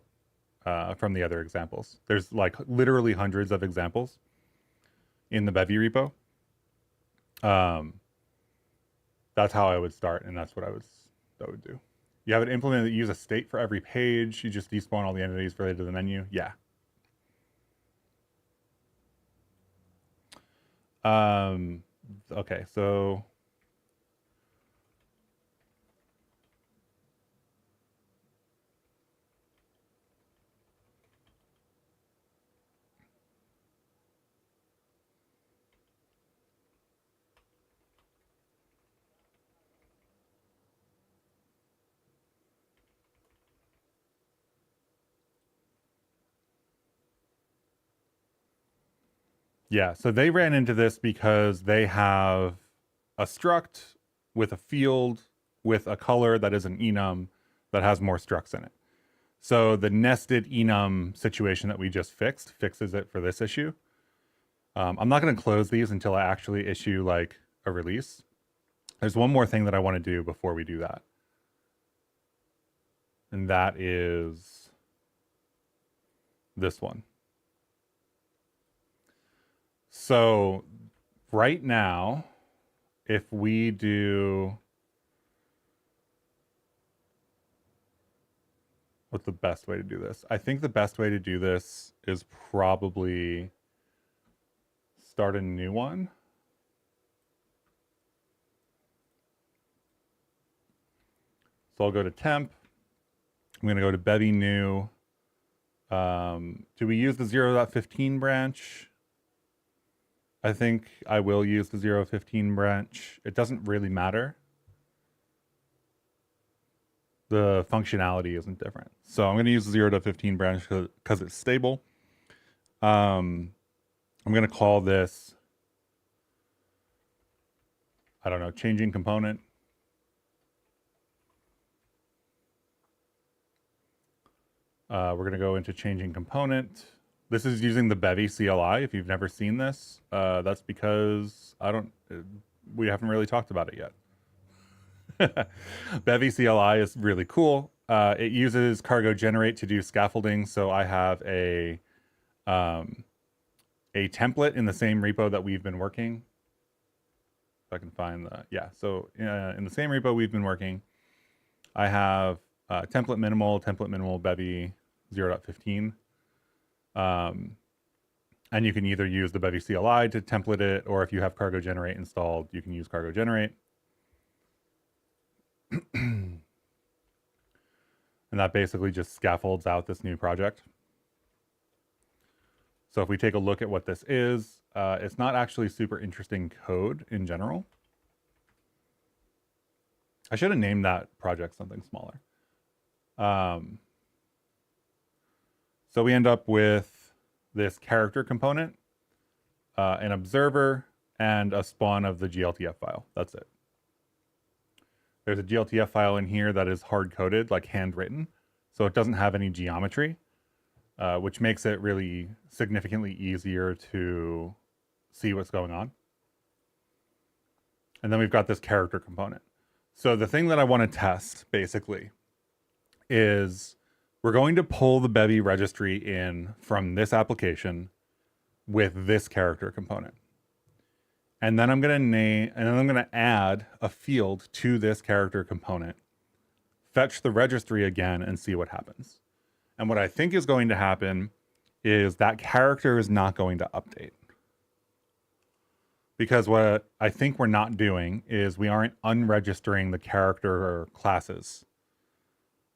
from the other examples. There's like literally hundreds of examples in the Bevy repo. That's how I would start, and that's what I would do. You have it implemented that you use a state for every page. You just despawn all the entities related to the menu. Yeah. Okay, so yeah, so they ran into this because they have a struct with a field with a color that is an enum that has more structs in it. So the nested enum situation that we just fixes it for this issue. I'm not going to close these until I actually issue like a release. There's one more thing that I want to do before we do that. And that is this one. So right now, if we do, what's the best way to do this? I think the best way to do this is probably start a new one. So I'll go to temp. I'm going to go to Bevy new. Do we use the 0.15 branch? I think I will use the 0.15 branch. It doesn't really matter. The functionality isn't different. So I'm going to use the 0.15 branch because it's stable. I'm going to call this, I don't know, changing component. We're going to go into changing component. This is using the Bevy CLI. If you've never seen this, that's because we haven't really talked about it yet. Bevy CLI is really cool. It uses cargo generate to do scaffolding. So I have a template in the same repo that we've been working. If I can find the, yeah. So in the same repo we've been working, I have template minimal Bevy 0.15. And you can either use the Bevy CLI to template it, or if you have cargo generate installed, you can use cargo generate. And that basically just scaffolds out this new project. So if we take a look at what this is, it's not actually super interesting code in general. I should have named that project something smaller. So we end up with this character component, an observer, and a spawn of the GLTF file. That's it. There's a GLTF file in here that is hard-coded, like handwritten, so it doesn't have any geometry, which makes it really significantly easier to see what's going on. And then we've got this character component. So the thing that I want to test, basically, is we're going to pull the Bevy registry in from this application with this character component. And then I'm going to add a field to this character component, fetch the registry again, and see what happens. And what I think is going to happen is that character is not going to update. Because what I think we're not doing is we aren't unregistering the character classes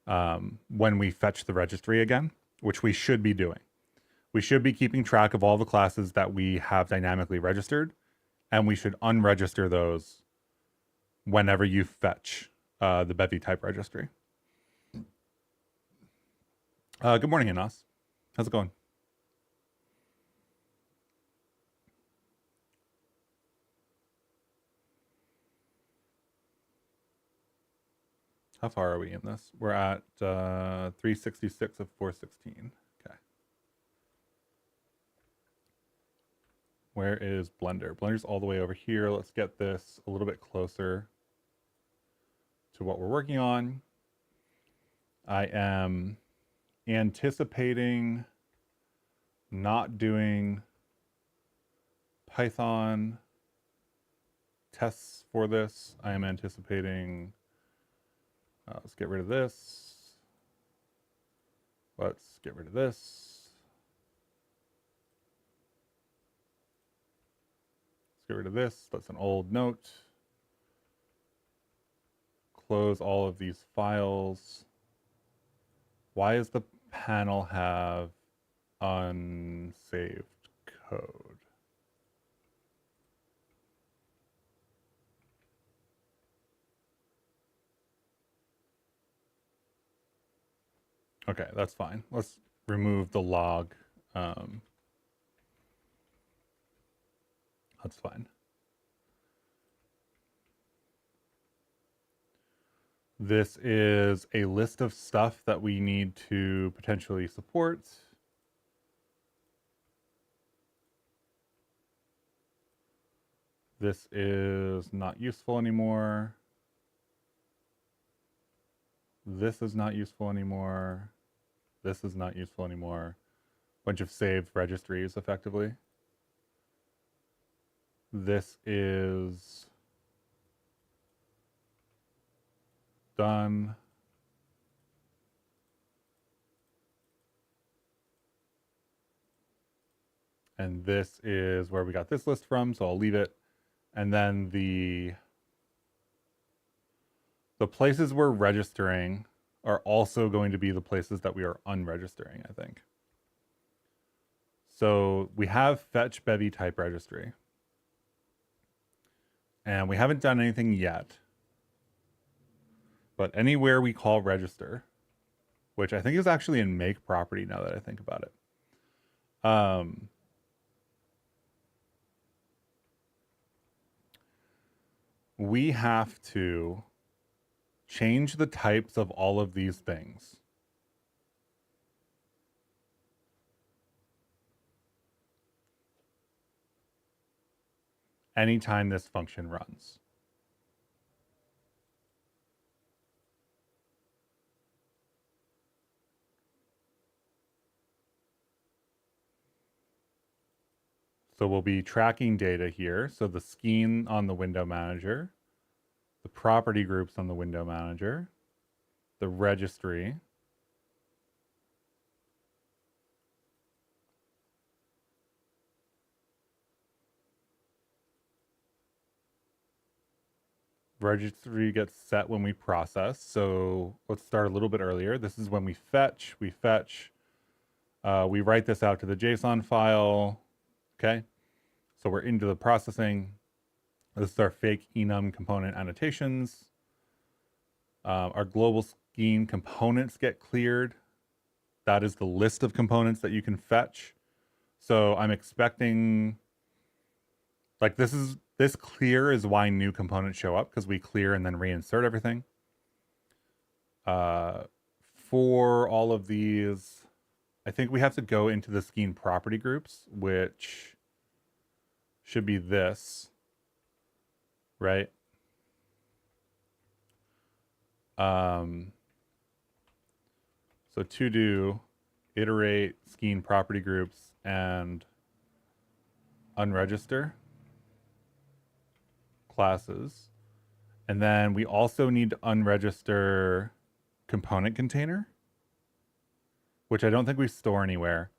when we fetch the registry again, which we should be doing. We should be keeping track of all the classes that we have dynamically registered, and we should unregister those whenever you fetch the Bevy type registry. Good morning, Anas. How's it going? How far are we in this? We're at 366 of 416. Okay. Where is Blender? Blender's all the way over here. Let's get this a little bit closer to what we're working on. I am anticipating not doing Python tests for this. I am anticipating, let's get rid of this. Let's get rid of this. Let's get rid of this. That's an old note. Close all of these files. Why does the panel have unsaved code? Okay, that's fine. Let's remove the log. That's fine. This is a list of stuff that we need to potentially support. This is not useful anymore. This is not useful anymore. This is not useful anymore. Bunch of saved registries, effectively. This is done. And this is where we got this list from, so I'll leave it. And then the places we're registering are also going to be the places that we are unregistering, I think. So we have fetch Bevy type registry. And we haven't done anything yet. But anywhere we call register, which I think is actually in make property now that I think about it. We have to change the types of all of these things. Anytime this function runs. So we'll be tracking data here. So the Skein on the window manager, the property groups on the window manager, the registry, registry gets set when we process. So let's start a little bit earlier. This is when we fetch. We write this out to the JSON file. Okay. So we're into the processing. This is our fake enum component annotations. Our global Skein components get cleared. That is the list of components that you can fetch. So I'm expecting, like, this clear is why new components show up, because we clear and then reinsert everything. For all of these, I think we have to go into the Skein property groups, which should be this, right? So to do iterate Skein property groups and unregister classes. And then we also need to unregister component container, which I don't think we store anywhere.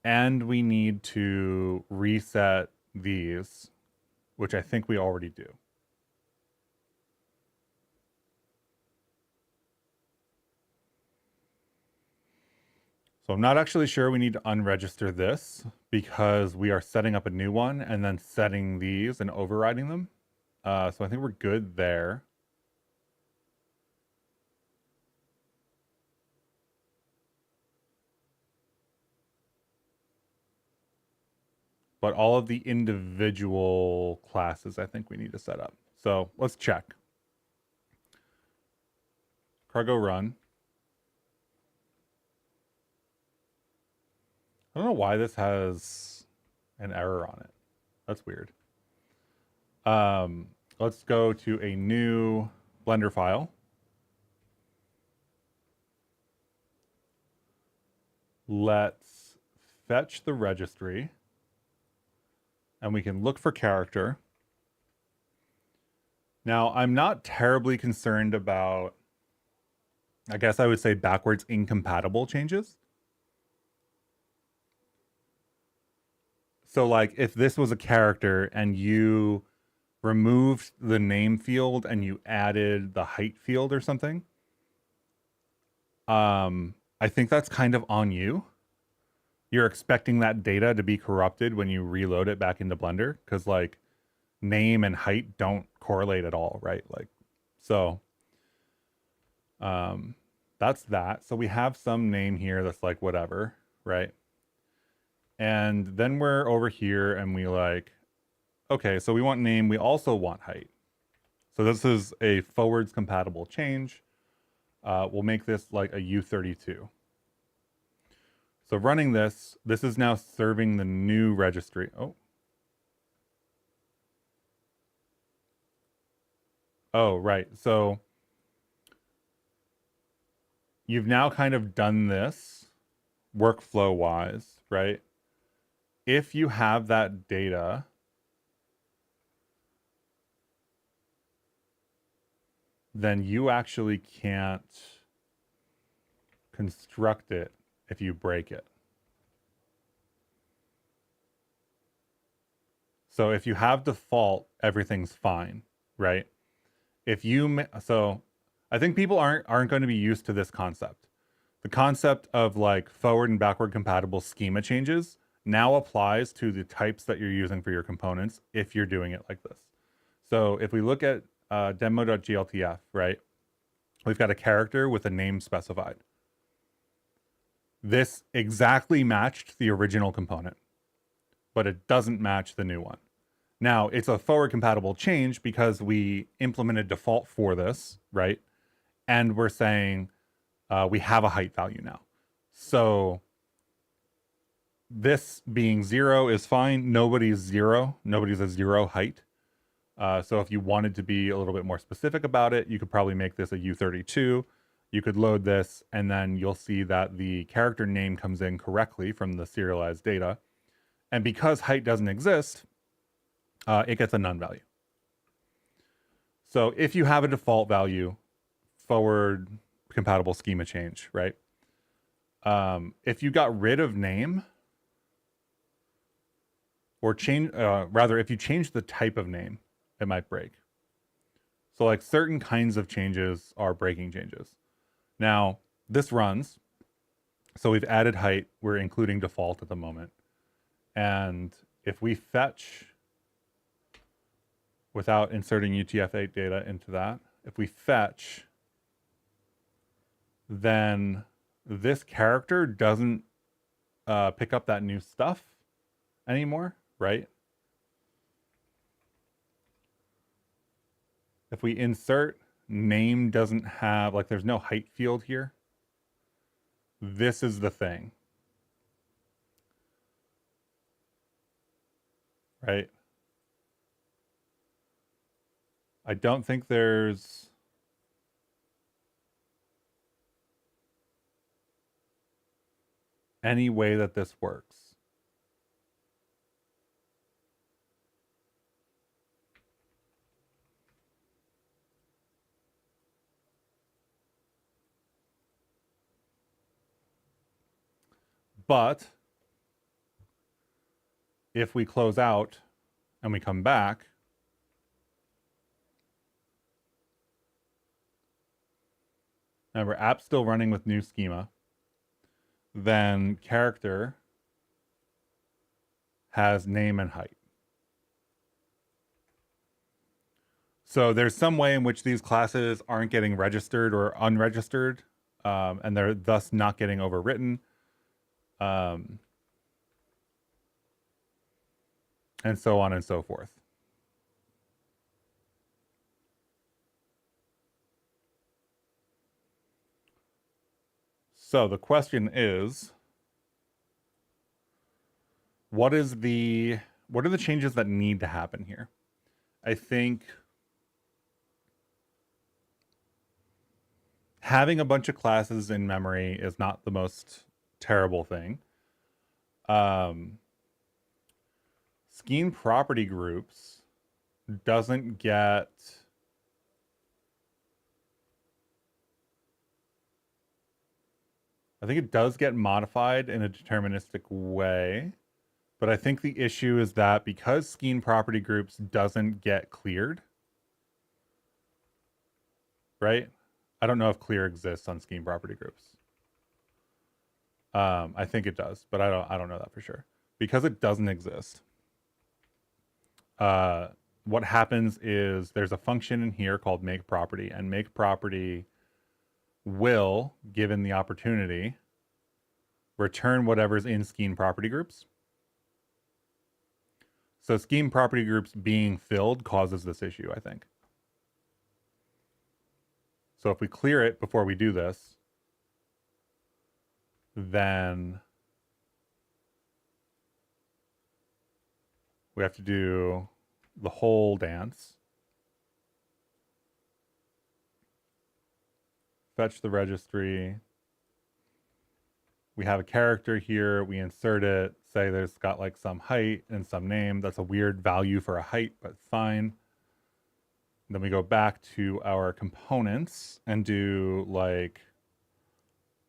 And we need to reset these, which I think we already do. So I'm not actually sure we need to unregister this because we are setting up a new one and then setting these and overriding them. So I think we're good there. But all of the individual classes, I think we need to set up. So let's check. Cargo run. I don't know why this has an error on it. That's weird. Let's go to a new Blender file. Let's fetch the registry. And we can look for character. Now, I'm not terribly concerned about, I guess I would say, backwards incompatible changes. So, like, if this was a character and you removed the name field and you added the height field or something, I think that's kind of on you. You're expecting that data to be corrupted when you reload it back into Blender, because like name and height don't correlate at all, right? Like, so that's that. So we have some name here that's like whatever, right? And then we're over here and we like, okay, so we want name, we also want height. So this is a forwards compatible change. We'll make this like a U32. So running this, this is now serving the new registry. Oh, right. So you've now kind of done this workflow wise, right? If you have that data, then you actually can't construct it if you break it. So if you have default, everything's fine, right? So I think people aren't going to be used to this concept. The concept of like forward and backward compatible schema changes now applies to the types that you're using for your components if you're doing it like this. So if we look at demo.gltf, right? We've got a character with a name specified. This exactly matched the original component, but it doesn't match the new one. Now, it's a forward compatible change because we implemented default for this, right? And we're saying we have a height value now. So this being 0 is fine. Nobody's 0. Nobody's a 0 height. So if you wanted to be a little bit more specific about it, you could probably make this a U32. You could load this, and then you'll see that the character name comes in correctly from the serialized data. And because height doesn't exist, it gets a none value. So if you have a default value, forward compatible schema change, right? If you got rid of name, or if you change the type of name, it might break. So like certain kinds of changes are breaking changes. Now this runs. So we've added height. We're including default at the moment. And if we fetch without inserting UTF-8 data into that, if we fetch, then this character doesn't pick up that new stuff anymore, right? If we insert, name doesn't have, like there's no height field here. This is the thing, right? I don't think there's any way that this works. But if we close out and we come back, remember, app's still running with new schema, then character has name and height. So there's some way in which these classes aren't getting registered or unregistered, and they're thus not getting overwritten. And so on and so forth. So the question is, what are the changes that need to happen here? I think having a bunch of classes in memory is not the most terrible thing. Skein property groups doesn't get I think it does get modified in a deterministic way, but I think the issue is that because Skein property groups doesn't get cleared, right? I don't know if clear exists on Skein property groups. I think it does, but I don't know that for sure. Because it doesn't exist, what happens is there's a function in here called make property, and make property will, given the opportunity, return whatever's in Skein property groups. So Skein property groups being filled causes this issue, I think. So if we clear it before we do this, then we have to do the whole dance. Fetch the registry. We have a character here. We insert it. Say there's got like some height and some name. That's a weird value for a height, but fine. Then we go back to our components and do like,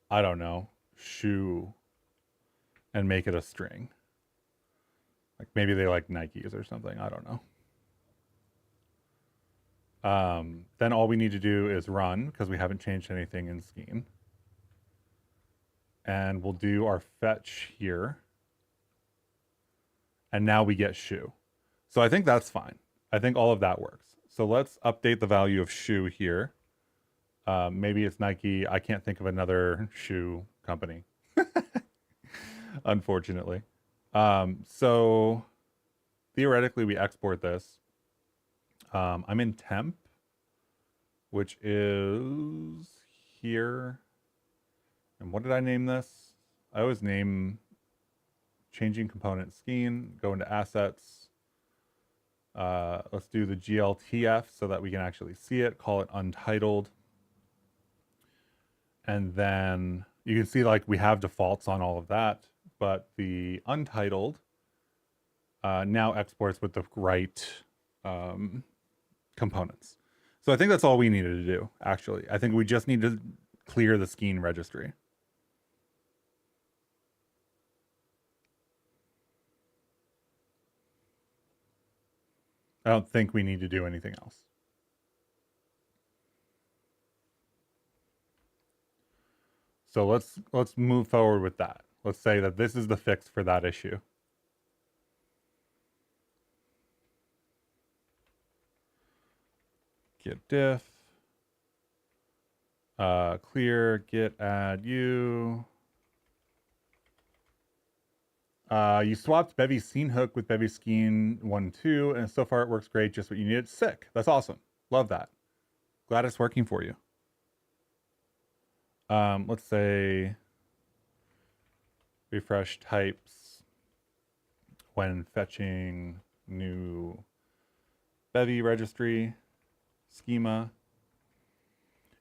I don't know, shoe, and make it a string. Like maybe they like Nikes or something. I don't know. Then all we need to do is run because we haven't changed anything in Skein. And we'll do our fetch here. And now we get shoe. So I think that's fine. I think all of that works. So let's update the value of shoe here. Maybe it's Nike. I can't think of another shoe company, unfortunately. So theoretically, we export this. I'm in temp, which is here. And what did I name this? I always name changing component Skein, go into assets. Let's do the GLTF so that we can actually see it, call it untitled. And then you can see like we have defaults on all of that, but the untitled now exports with the right components. So I think that's all we needed to do, actually. I think we just need to clear the Skein registry. I don't think we need to do anything else. So let's move forward with that. Let's say that this is the fix for that issue. Git diff. Clear git add you. You swapped Bevy scene hook with Bevy Skein 1.2, and so far it works great. Just what you needed. Sick. That's awesome. Love that. Glad it's working for you. Let's say refresh types when fetching new Bevy registry schema.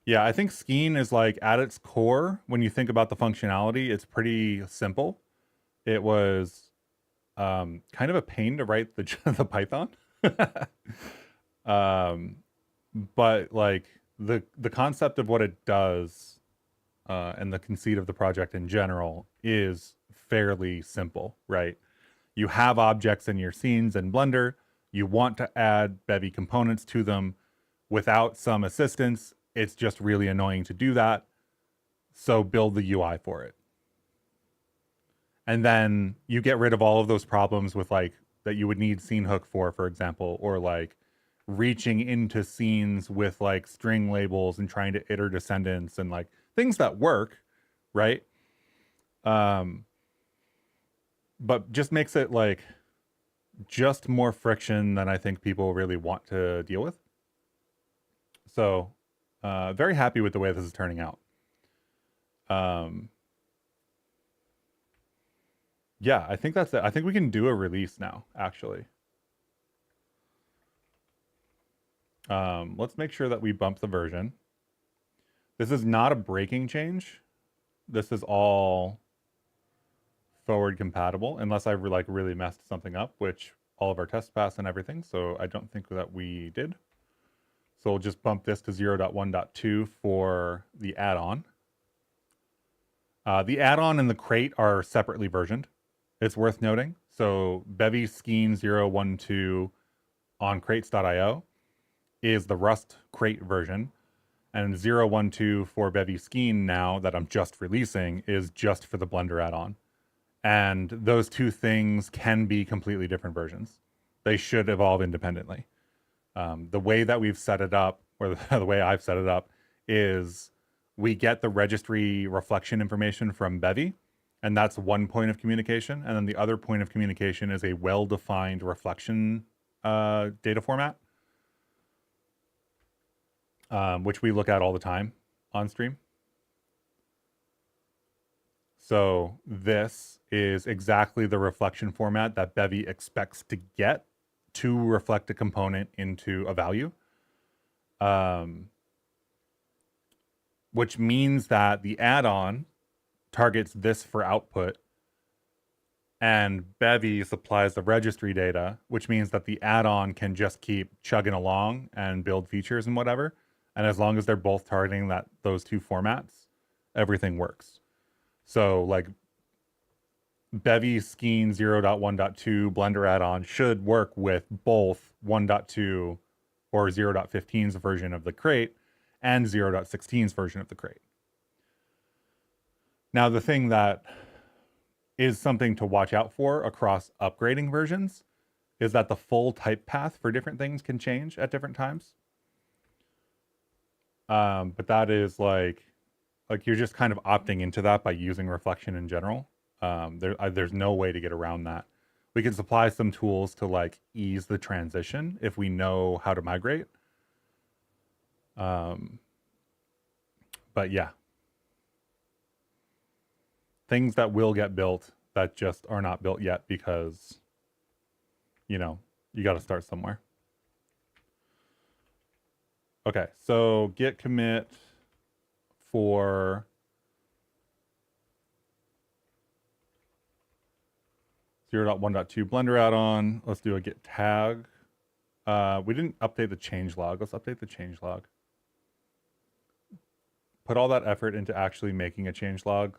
Yeah, I think Skein is like at its core, when you think about the functionality, it's pretty simple. It was kind of a pain to write the Python. But like the concept of what it does and the conceit of the project in general is fairly simple, right? You have objects in your scenes in Blender. You want to add Bevy components to them. Without some assistance, it's just really annoying to do that. So build the UI for it. And then you get rid of all of those problems with like that you would need scene hook for example, or like reaching into scenes with like string labels and trying to iter descendants and like things that work, right? But just makes it like just more friction than I think people really want to deal with. So very happy with the way this is turning out. Yeah, I think that's it. I think we can do a release now, actually. Let's make sure that we bump the version. This is not a breaking change. This is all forward compatible, unless I like really messed something up, which all of our tests passed and everything. So I don't think that we did. So we'll just bump this to 0.1.2 for the add-on. The add-on and the crate are separately versioned. It's worth noting. So Bevy Skein 0.1.2 on crates.io is the Rust crate version. And 0.1.2 for Bevy Skein now that I'm just releasing is just for the Blender add-on. And those two things can be completely different versions. They should evolve independently. The way that we've set it up, or the way I've set it up, is we get the registry reflection information from Bevy, and that's one point of communication. And then the other point of communication is a well-defined reflection data format. which we look at all the time on stream. So this is exactly the reflection format that Bevy expects to get to reflect a component into a value. Which means that the add-on targets this for output, and Bevy supplies the registry data, which means that the add-on can just keep chugging along and build features and whatever. And as long as they're both targeting those two formats, everything works. So like Bevy Skein 0.1.2 Blender add-on should work with both 1.2 or 0.15's version of the crate and 0.16's version of the crate. Now, the thing that is something to watch out for across upgrading versions is that the full type path for different things can change at different times. But that is like you're just kind of opting into that by using reflection in general. There's no way to get around that. We can supply some tools to like ease the transition if we know how to migrate. But yeah, things that will get built that just are not built yet because, you know, you got to start somewhere. Okay, so git commit for zero point 1.2 Blender add-on. Let's do a git tag. We didn't update the change log. Let's update the change log. Put all that effort into actually making a change log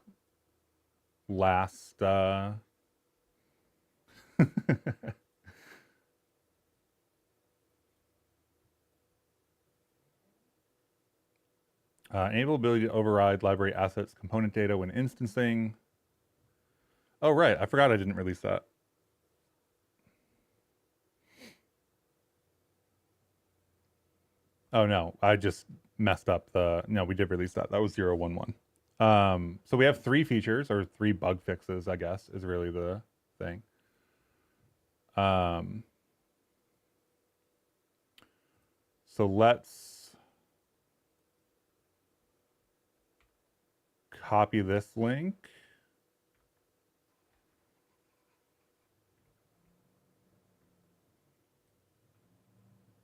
last enable ability to override library assets component data when instancing. Oh, right. I forgot I didn't release that. Oh, no. I just messed up no, we did release that. That was 0.1.1. So we have 3 features or 3 bug fixes, I guess, is really the thing. So let's copy this link.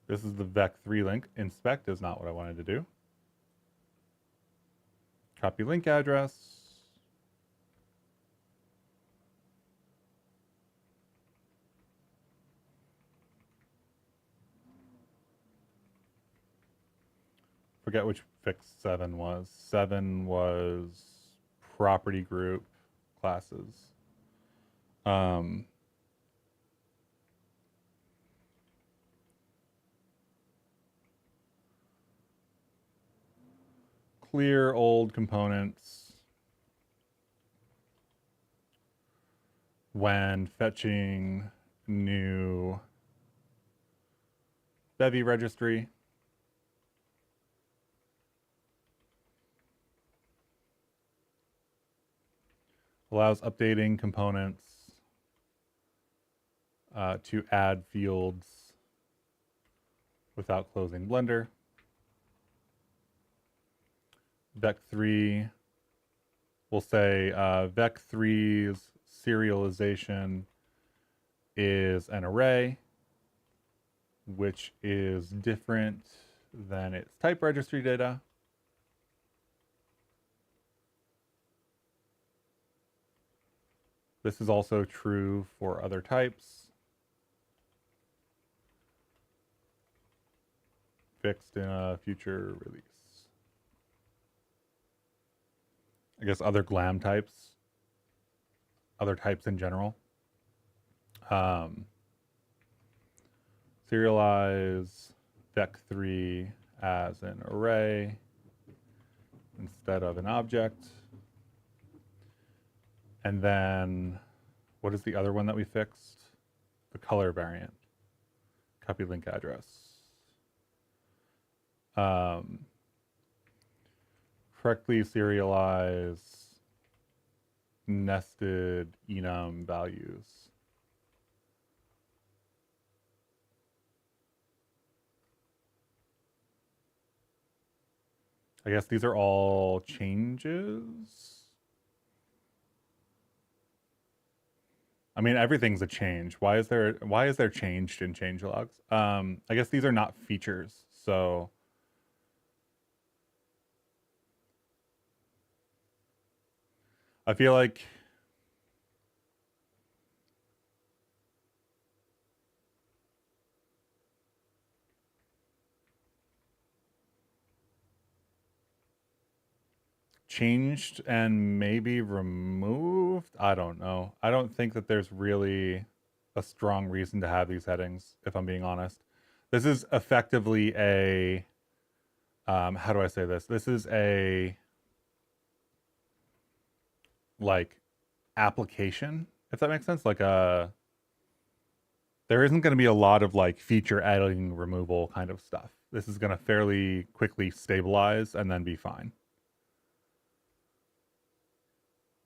This is the vec3 link. Inspect is not what I wanted to do. Copy link address. Forget which fix 7 was. 7 was property group classes. Clear old components when fetching new Bevy registry. Allows updating components to add fields without closing Blender. Vec3 will say Vec3's serialization is an array, which is different than its type registry data. This is also true for other types. Fixed in a future release. I guess other glam types, other types in general. Serialize vec3 as an array instead of an object. And then, what is the other one that we fixed? The color variant. Copy link address. Correctly serialize nested enum values. I guess these are all changes. I mean, everything's a change. Why is there changed in change logs? I guess these are not features. So I feel like changed and maybe removed. I don't know. I don't think that there's really a strong reason to have these headings, if I'm being honest. This is effectively a how do I say this? This is a like application, if that makes sense. Like there isn't going to be a lot of like feature adding removal kind of stuff. This is going to fairly quickly stabilize and then be fine.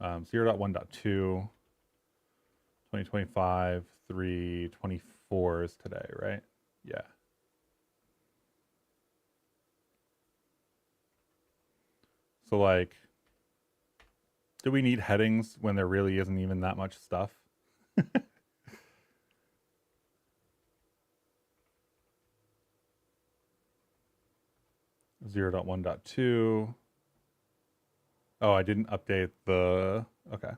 0.1.2, 2025, 324 is today, right? Yeah. So like, do we need headings when there really isn't even that much stuff? 0.1.2. Oh, I didn't update the, okay. I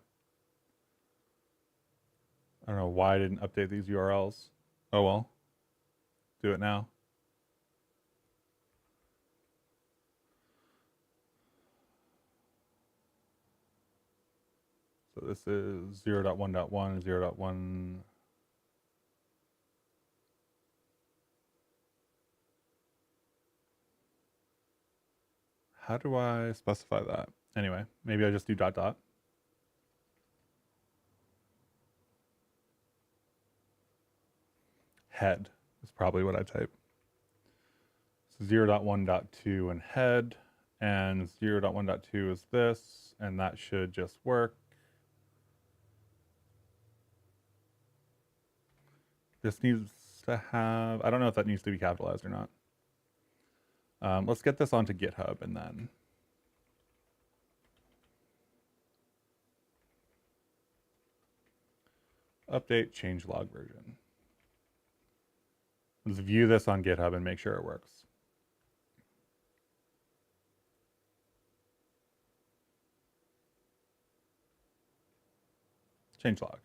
don't know why I didn't update these URLs. Oh well, do it now. So this is 0.1.1, 0.1. How do I specify that? Anyway, maybe I just do dot dot. Head is probably what I type. So 0.1.2 and head, and 0.1.2 is this, and that should just work. This needs to have, I don't know if that needs to be capitalized or not. Let's get this onto GitHub and then update changelog version. Let's view this on GitHub and make sure it works. Changelog.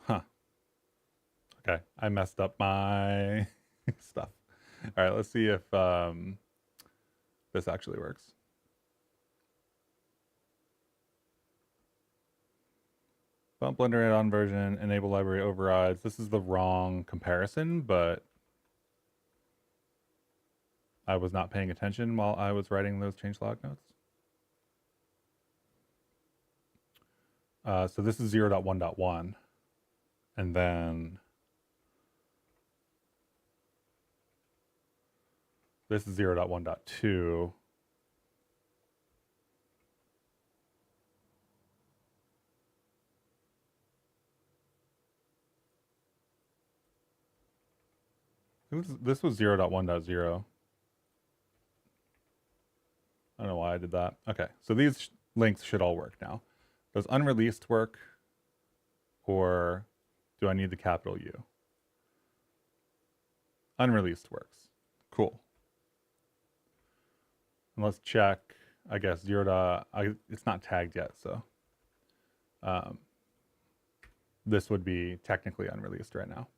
Huh. Okay, I messed up my stuff. All right, let's see if this actually works. Bump Blender add-on version, enable library overrides. This is the wrong comparison, but I was not paying attention while I was writing those changelog notes. So this is 0.1.1. And then this is 0.1.2. This was 0.1.0. I don't know why I did that. Okay, so these links should all work now. Does unreleased work, or do I need the capital U? Unreleased works. Cool. And let's check, I guess, it's not tagged yet, so this would be technically unreleased right now.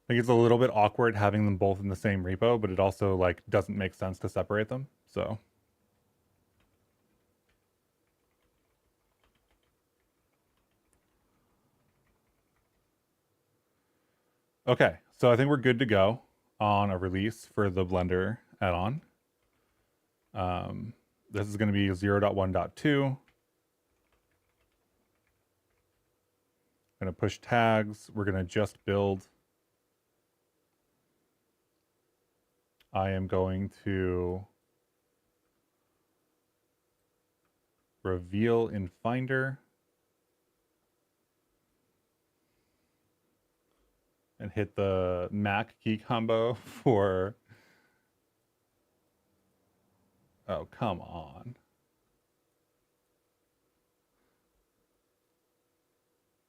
I think it's a little bit awkward having them both in the same repo, but it also like doesn't make sense to separate them. So okay, so I think we're good to go on a release for the Blender add-on. This is going to be 0.1.2. Going to push tags. We're going to just build. I am going to reveal in Finder and hit the Mac key combo for, oh, come on.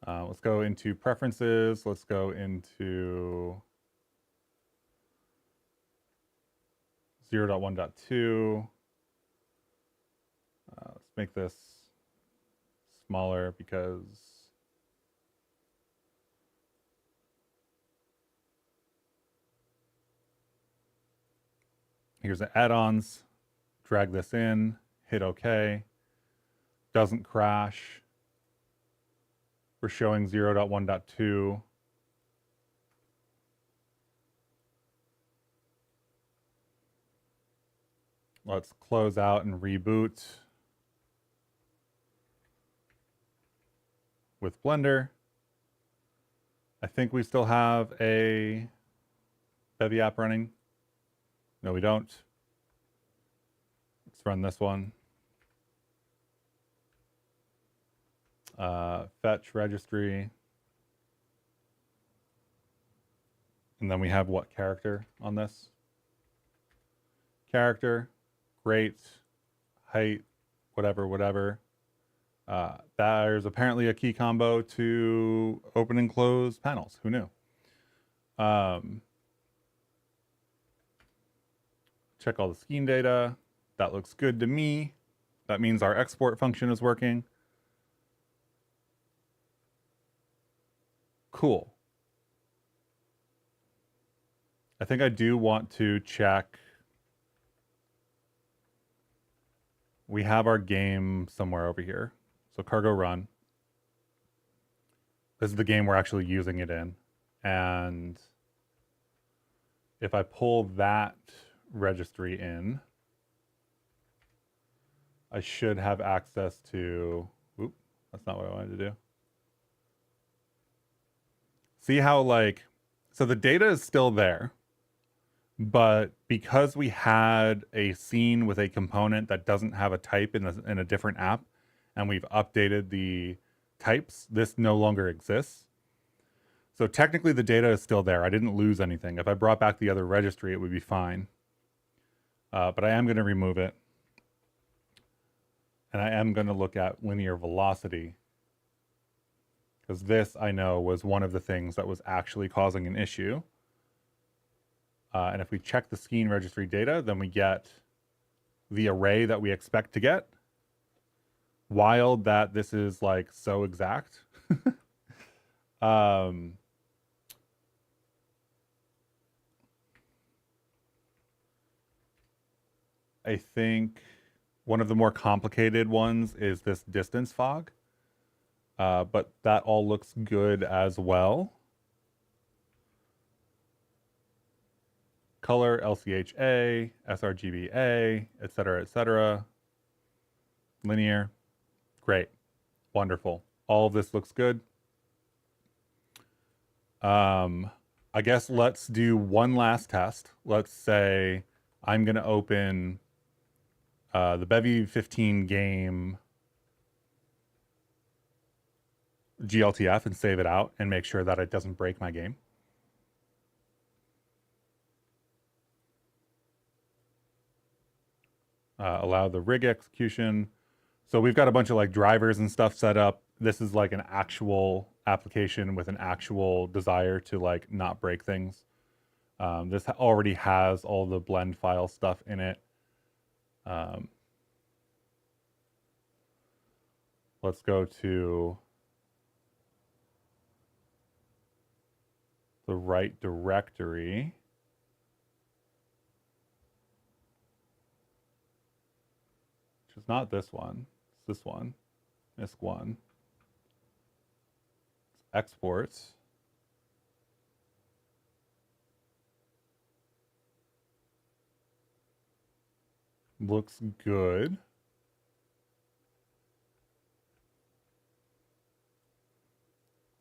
Let's go into preferences. Let's go into 0.1.2. Let's make this smaller because here's the add-ons. Drag this in, hit OK. Doesn't crash. We're showing 0.1.2. Let's close out and reboot with Blender. I think we still have a Bevy app running. No, we don't. Let's run this one. Fetch registry. And then we have what character on this? Character, great, height, whatever. There's apparently a key combo to open and close panels. Who knew? Check all the Skein data. That looks good to me. That means our export function is working. Cool. I think I do want to check. We have our game somewhere over here. So cargo run. This is the game we're actually using it in. And if I pull that registry in, I should have access to, oop, that's not what I wanted to do. See how like, so the data is still there, but because we had a scene with a component that doesn't have a type in a different app, and we've updated the types, this no longer exists. So technically the data is still there. I didn't lose anything. If I brought back the other registry, it would be fine. But I am going to remove it. And I am going to look at linear velocity, because this, I know, was one of the things that was actually causing an issue. And if we check the Skein registry data, then we get the array that we expect to get. Wild that this is like so exact. I think one of the more complicated ones is this distance fog. But that all looks good as well. Color, LCHA, sRGBA, etc. Linear. Great. Wonderful. All of this looks good. I guess let's do one last test. Let's say I'm going to open the Bevy 15 game GLTF and save it out and make sure that it doesn't break my game. Allow the rig execution. So we've got a bunch of like drivers and stuff set up. This is like an actual application with an actual desire to like not break things. This already has all the blend file stuff in it. Let's go to the right directory. Which is not this one. It's this one. ISK1. It's exports. Looks good.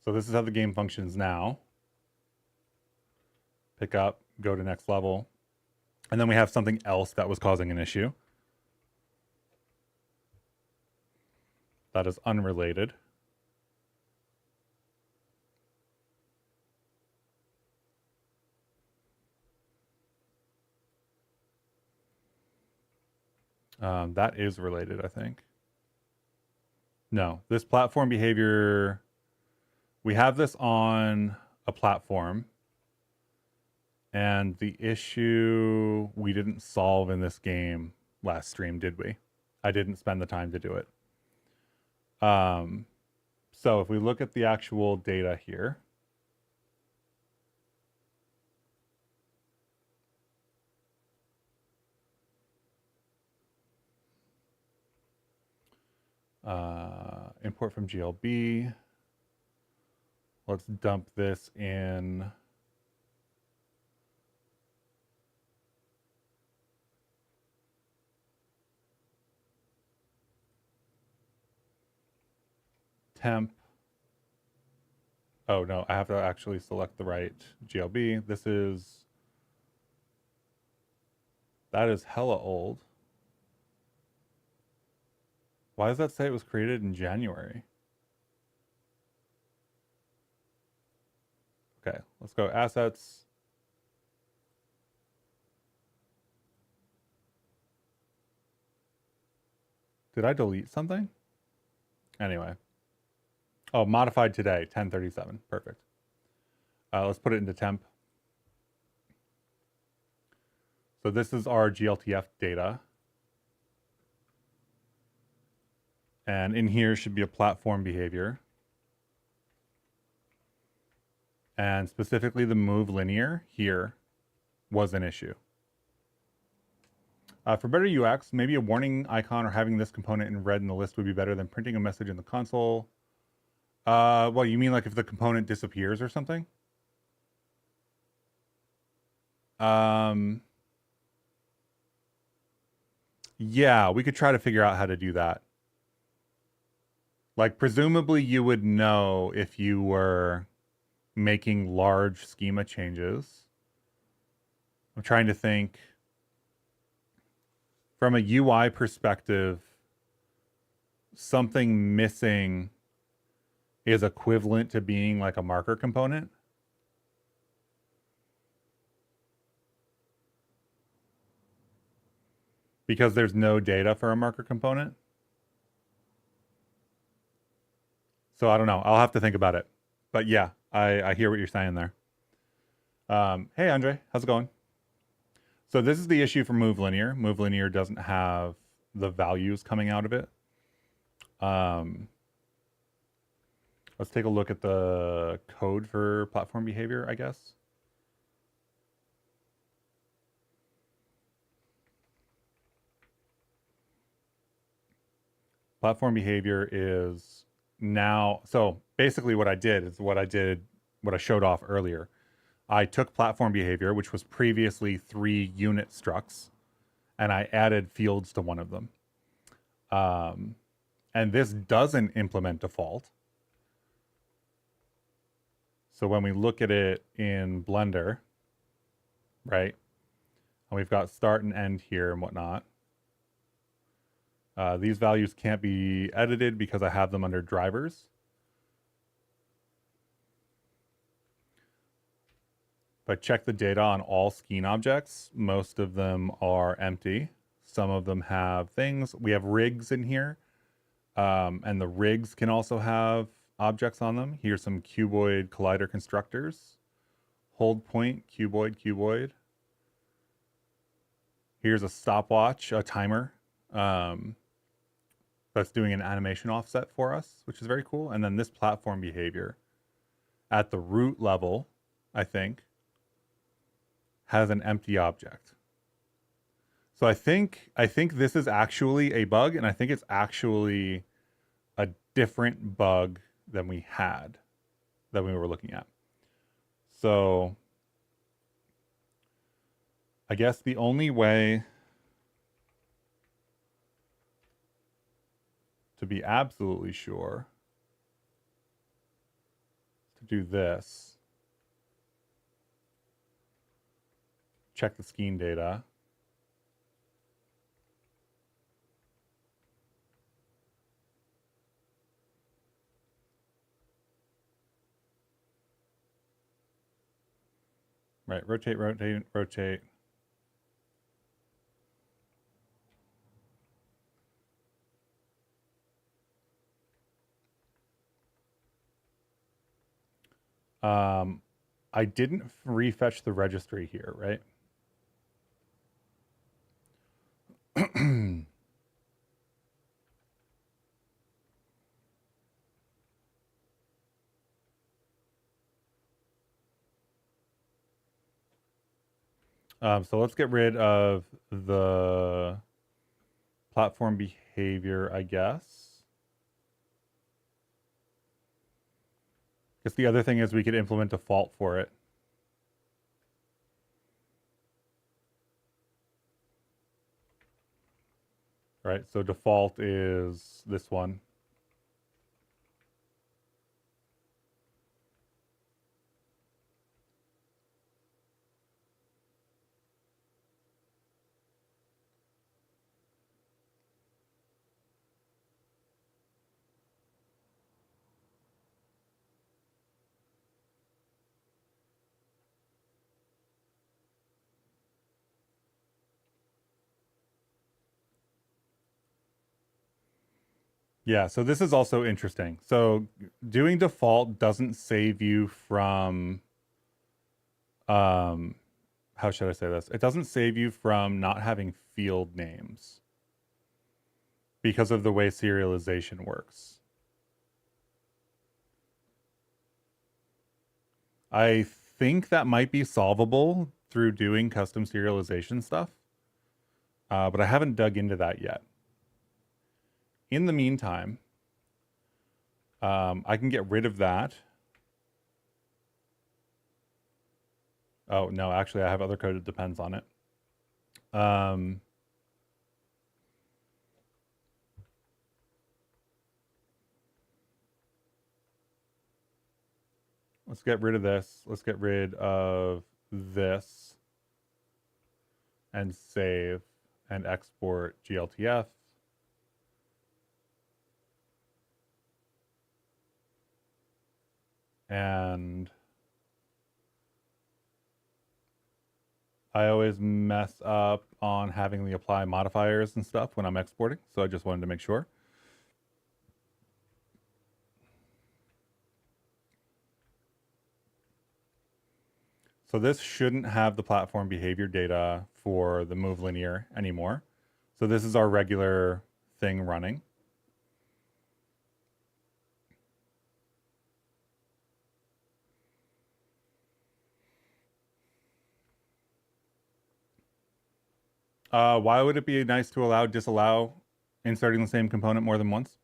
So this is how the game functions now. Pick up, go to next level. And then we have something else that was causing an issue. That is unrelated. That is related, I think. No, this platform behavior, we have this on a platform. And the issue we didn't solve in this game last stream, did we? I didn't spend the time to do it. So if we look at the actual data here, import from GLB. Let's dump this in temp. Oh no, I have to actually select the right GLB. That is hella old. Why does that say it was created in January? Okay, let's go assets. Did I delete something? Anyway. Oh, modified today, 1037. Perfect. Let's put it into temp. So this is our GLTF data. And in here should be a platform behavior. And specifically the move linear here was an issue. For better UX, maybe a warning icon or having this component in red in the list would be better than printing a message in the console. Well, you mean like if the component disappears or something? Yeah, we could try to figure out how to do that. Like, presumably you would know if you were making large schema changes. I'm trying to think. From a UI perspective, something missing is equivalent to being like a marker component. Because there's no data for a marker component. So I don't know. I'll have to think about it. But yeah, I hear what you're saying there. Hey, Andre, how's it going? So this is the issue for move linear. Move linear doesn't have the values coming out of it. Let's take a look at the code for platform behavior, I guess. Platform behavior is now, so basically what I did is what I showed off earlier. I took platform behavior, which was previously 3 unit structs, and I added fields to one of them. And this doesn't implement default. So when we look at it in Blender, right, and we've got start and end here and whatnot, these values can't be edited because I have them under drivers. If I check the data on all Skein objects, most of them are empty. Some of them have things. We have rigs in here, and the rigs can also have objects on them. Here's some cuboid collider constructors. Hold point, cuboid, cuboid. Here's a stopwatch, a timer. That's doing an animation offset for us, which is very cool. And then this platform behavior at the root level, I think, has an empty object. So I think this is actually a bug, and I think it's actually a different bug than we had, that we were looking at. So I guess the only way to be absolutely sure do this. Check the Skein data. Right, rotate, rotate, rotate. I didn't refetch the registry here, right? So let's get rid of the platform behavior, I guess. Because the other thing is we could implement default for it. Right, so default is this one. Yeah, so this is also interesting. So doing default doesn't save you from, how should I say this? It doesn't save you from not having field names because of the way serialization works. I think that might be solvable through doing custom serialization stuff, but I haven't dug into that yet. In the meantime, I can get rid of that. Oh, no, actually, I have other code that depends on it. Let's get rid of this. Let's get rid of this and save and export GLTF. And I always mess up on having the apply modifiers and stuff when I'm exporting, so I just wanted to make sure. So this shouldn't have the platform behavior data for the move linear anymore. So this is our regular thing running. Why would it be nice to allow, disallow inserting the same component more than once?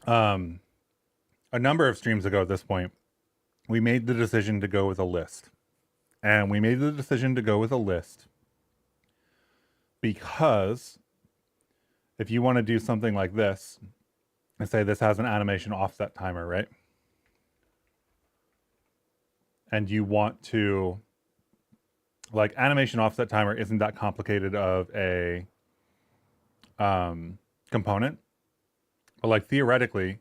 A number of streams ago at this point, we made the decision to go with a list. And we made the decision to go with a list because if you want to do something like this, and say this has an animation offset timer, right? And you want to, like, animation offset timer isn't that complicated of a component. But like theoretically,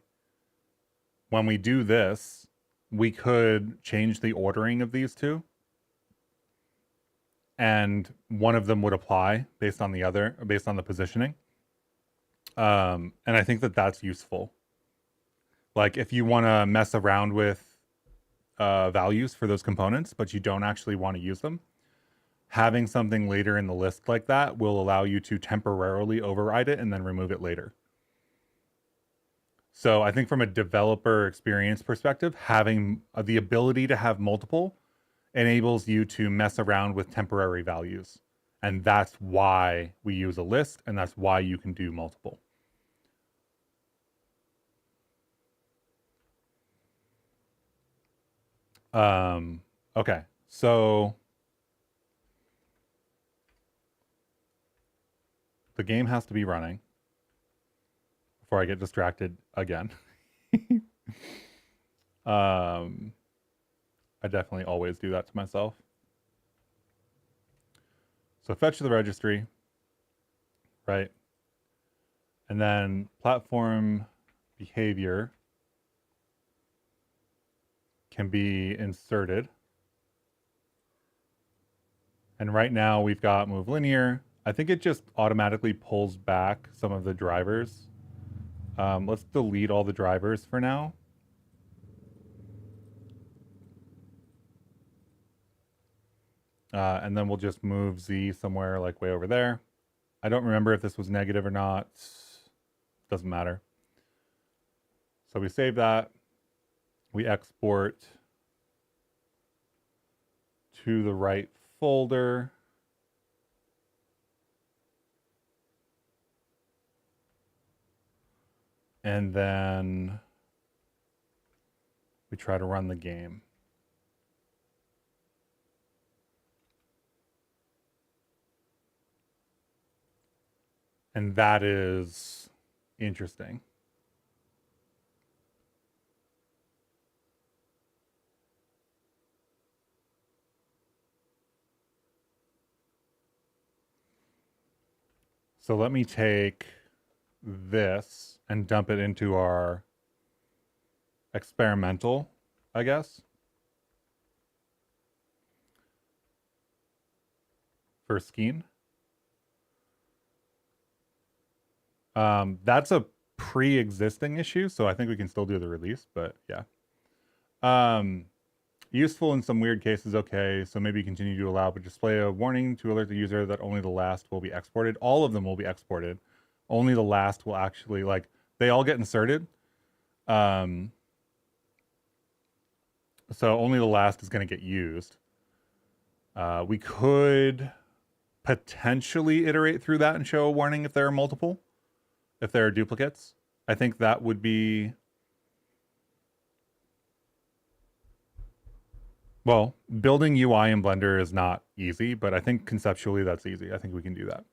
when we do this, we could change the ordering of these two. And one of them would apply based on the other, based on the positioning. And I think that that's useful. Like if you want to mess around with values for those components, but you don't actually want to use them, having something later in the list like that will allow you to temporarily override it and then remove it later. So I think from a developer experience perspective, having the ability to have multiple enables you to mess around with temporary values. And that's why we use a list, and that's why you can do multiple. Okay, So the game has to be running before I get distracted again. I definitely always do that to myself. So fetch the registry, right? And then platform behavior can be inserted. And right now we've got move linear. I think it just automatically pulls back some of the drivers. Let's delete all the drivers for now. And then we'll just move Z somewhere like way over there. I don't remember if this was negative or not. Doesn't matter. So we save that. We export to the right folder. And then we try to run the game. And that is interesting. So let me take this and dump it into our experimental, I guess, for Skein. That's a pre-existing issue, so I think we can still do the release, but yeah. Useful in some weird cases, okay, so maybe continue to allow, but display a warning to alert the user that only the last will be exported. All of them will be exported. Only the last will actually, like, they all get inserted. So only the last is going to get used. We could potentially iterate through that and show a warning if there are multiple, if there are duplicates. I think that would be... Well, building UI in Blender is not easy, but I think conceptually that's easy. I think we can do that.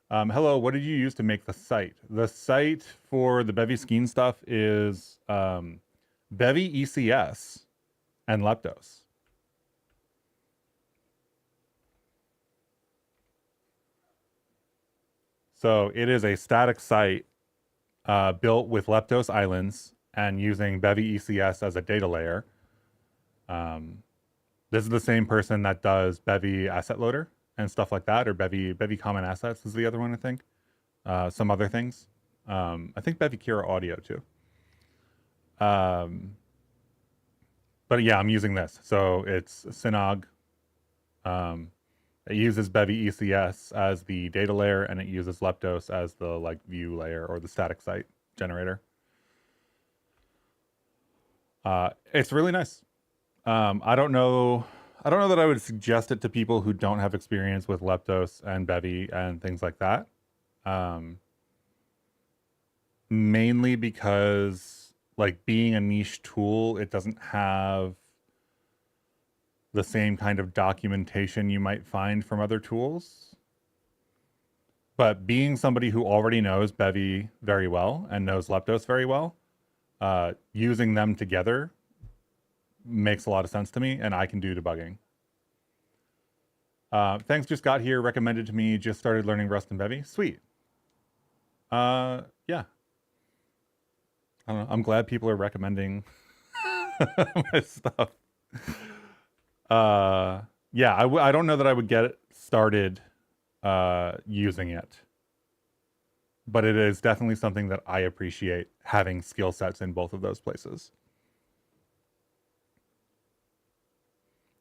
Hello, what did you use to make the site? The site for the Bevy Skein stuff is Bevy ECS and Leptos. So it is a static site built with Leptos islands and using Bevy ECS as a data layer. This is the same person that does Bevy Asset Loader and stuff like that, or Bevy Common Assets is the other one, I think. Some other things. I think Bevy Kira Audio too. But yeah, I'm using this. So it's Synog. It uses Bevy ECS as the data layer, and it uses Leptos as the like view layer or the static site generator. It's really nice. I don't know that I would suggest it to people who don't have experience with Leptos and Bevy and things like that. Mainly because, like, being a niche tool, it doesn't have the same kind of documentation you might find from other tools. But being somebody who already knows Bevy very well and knows Leptos very well, using them together makes a lot of sense to me, and I can do debugging. Thanks, just got here, recommended to me, just started learning Rust and Bevy. Sweet. Yeah. I don't know. I'm glad people are recommending my stuff. Yeah, I don't know that I would get started using it. But it is definitely something that I appreciate, having skill sets in both of those places.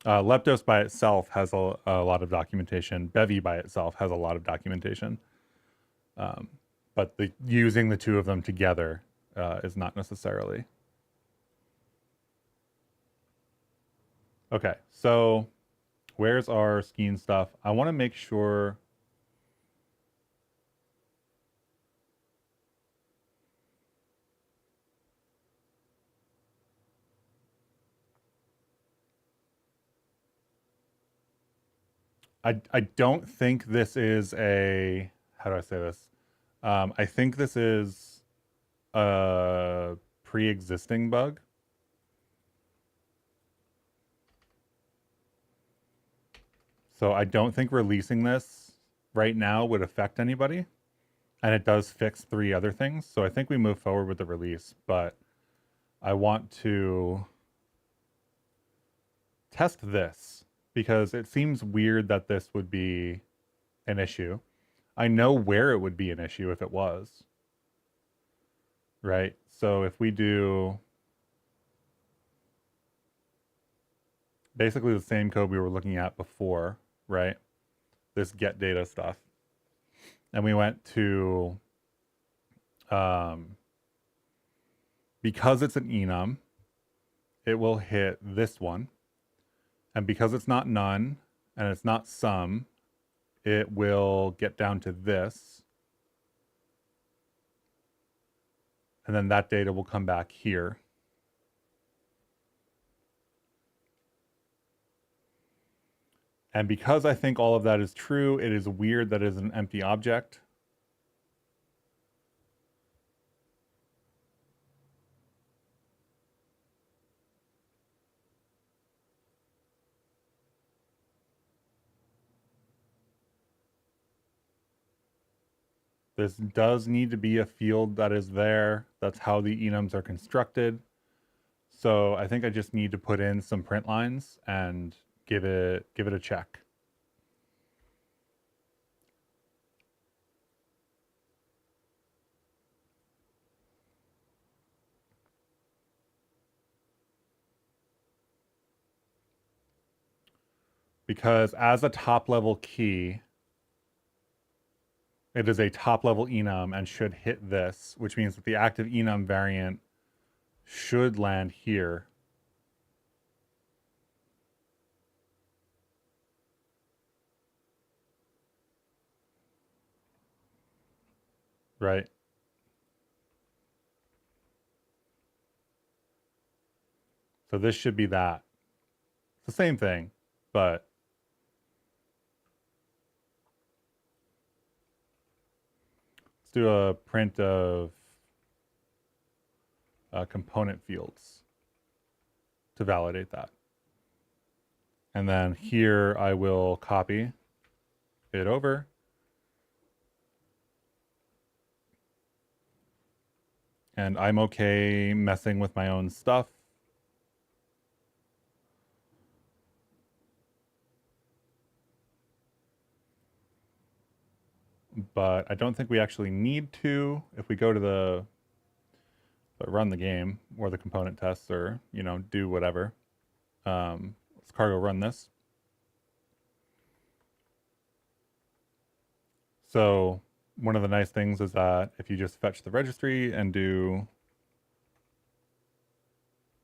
Leptos by itself has a lot of documentation. Bevy by itself has a lot of documentation. But using the two of them together is not necessarily. Okay, so where's our Skein stuff? I want to make sure... I don't think this is a, how do I say this? I think this is a pre-existing bug. So I don't think releasing this right now would affect anybody. And it does fix 3 other things. So I think we move forward with the release, but I want to test this because it seems weird that this would be an issue. I know where it would be an issue if it was, right? So if we do basically the same code we were looking at before, right? This get data stuff. And we went to, because it's an enum, it will hit this one. And because it's not none and it's not sum, it will get down to this. And then that data will come back here. And because I think all of that is true, it is weird that it is an empty object. This does need to be a field that is there. That's how the enums are constructed. So I think I just need to put in some print lines and give it a check. Because as a top level key, it is a top level enum and should hit this, which means that the active enum variant should land here. Right? So this should be that. It's the same thing, but let's do a print of component fields to validate that. And then here I will copy it over. And I'm okay messing with my own stuff. But I don't think we actually need to. If we go to the run the game or the component tests or, you know, do whatever. Let's cargo run this. So one of the nice things is that if you just fetch the registry and do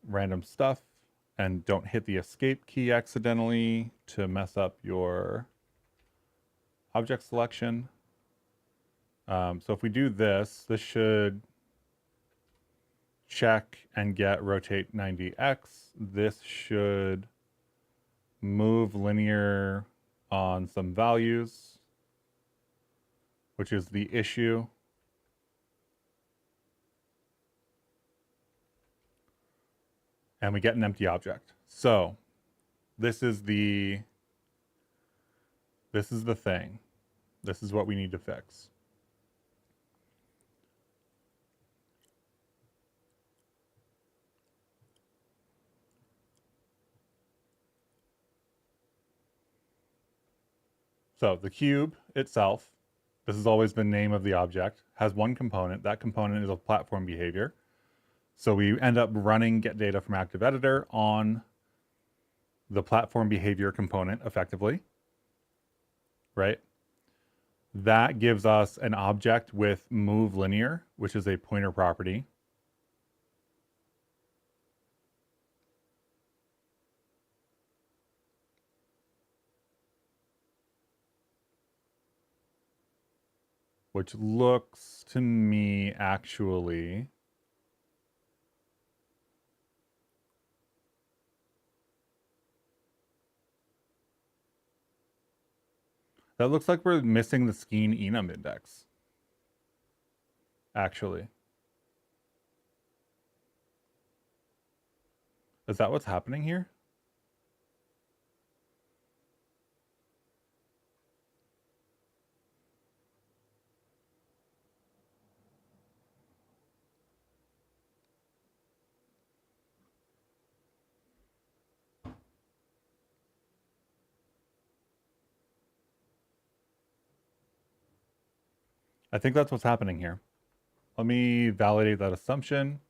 random stuff and don't hit the escape key accidentally to mess up your object selection. So if we do this, this should check and get rotate 90x. This should move linear on some values, which is the issue. And we get an empty object. So this is the thing. This is what we need to fix. So the cube itself, this has always been name of the object, has one component. That component is a platform behavior. So we end up running get data from active editor on the platform behavior component effectively, right? That gives us an object with move linear, which is a pointer property. Which looks to me actually That looks like we're missing the Skein enum index, actually. Is that what's happening here? I think that's what's happening here. Let me validate that assumption.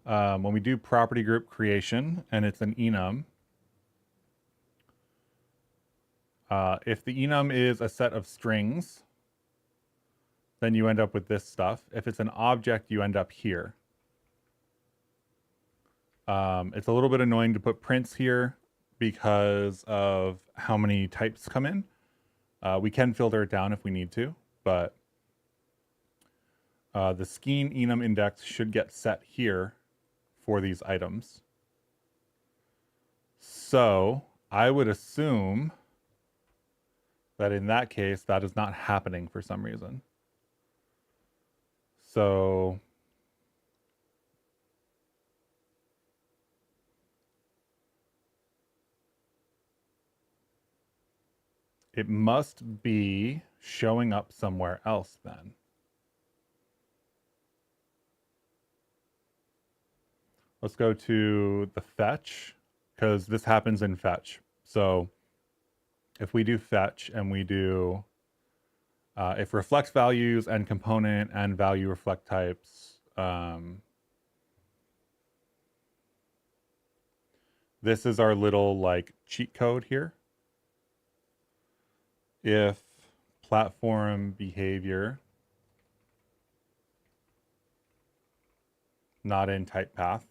When we do property group creation and it's an enum, if the enum is a set of strings, then you end up with this stuff. If it's an object, you end up here. It's a little bit annoying to put prints here because of how many types come in. We can filter it down if we need to, but the Skein enum index should get set here for these items. So I would assume that in that case, that is not happening for some reason. So it must be showing up somewhere else then. Let's go to the fetch, because this happens in fetch. So if we do fetch and we do, if reflect values and component and value reflect types, this is our little like cheat code here. If platform behavior not in type path,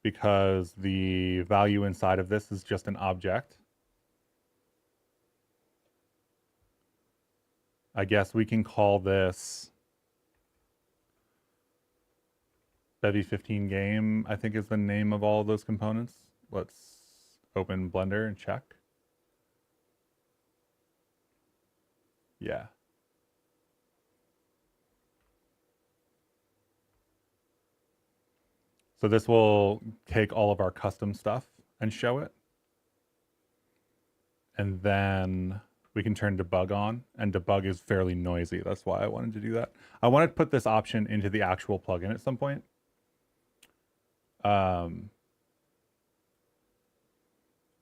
because the value inside of this is just an object. I guess we can call this Bevy 15 game, I think is the name of all of those components. Let's open Blender and check. Yeah. So this will take all of our custom stuff and show it. And then we can turn debug on, and debug is fairly noisy. That's why I wanted to do that. I wanted to put this option into the actual plugin at some point.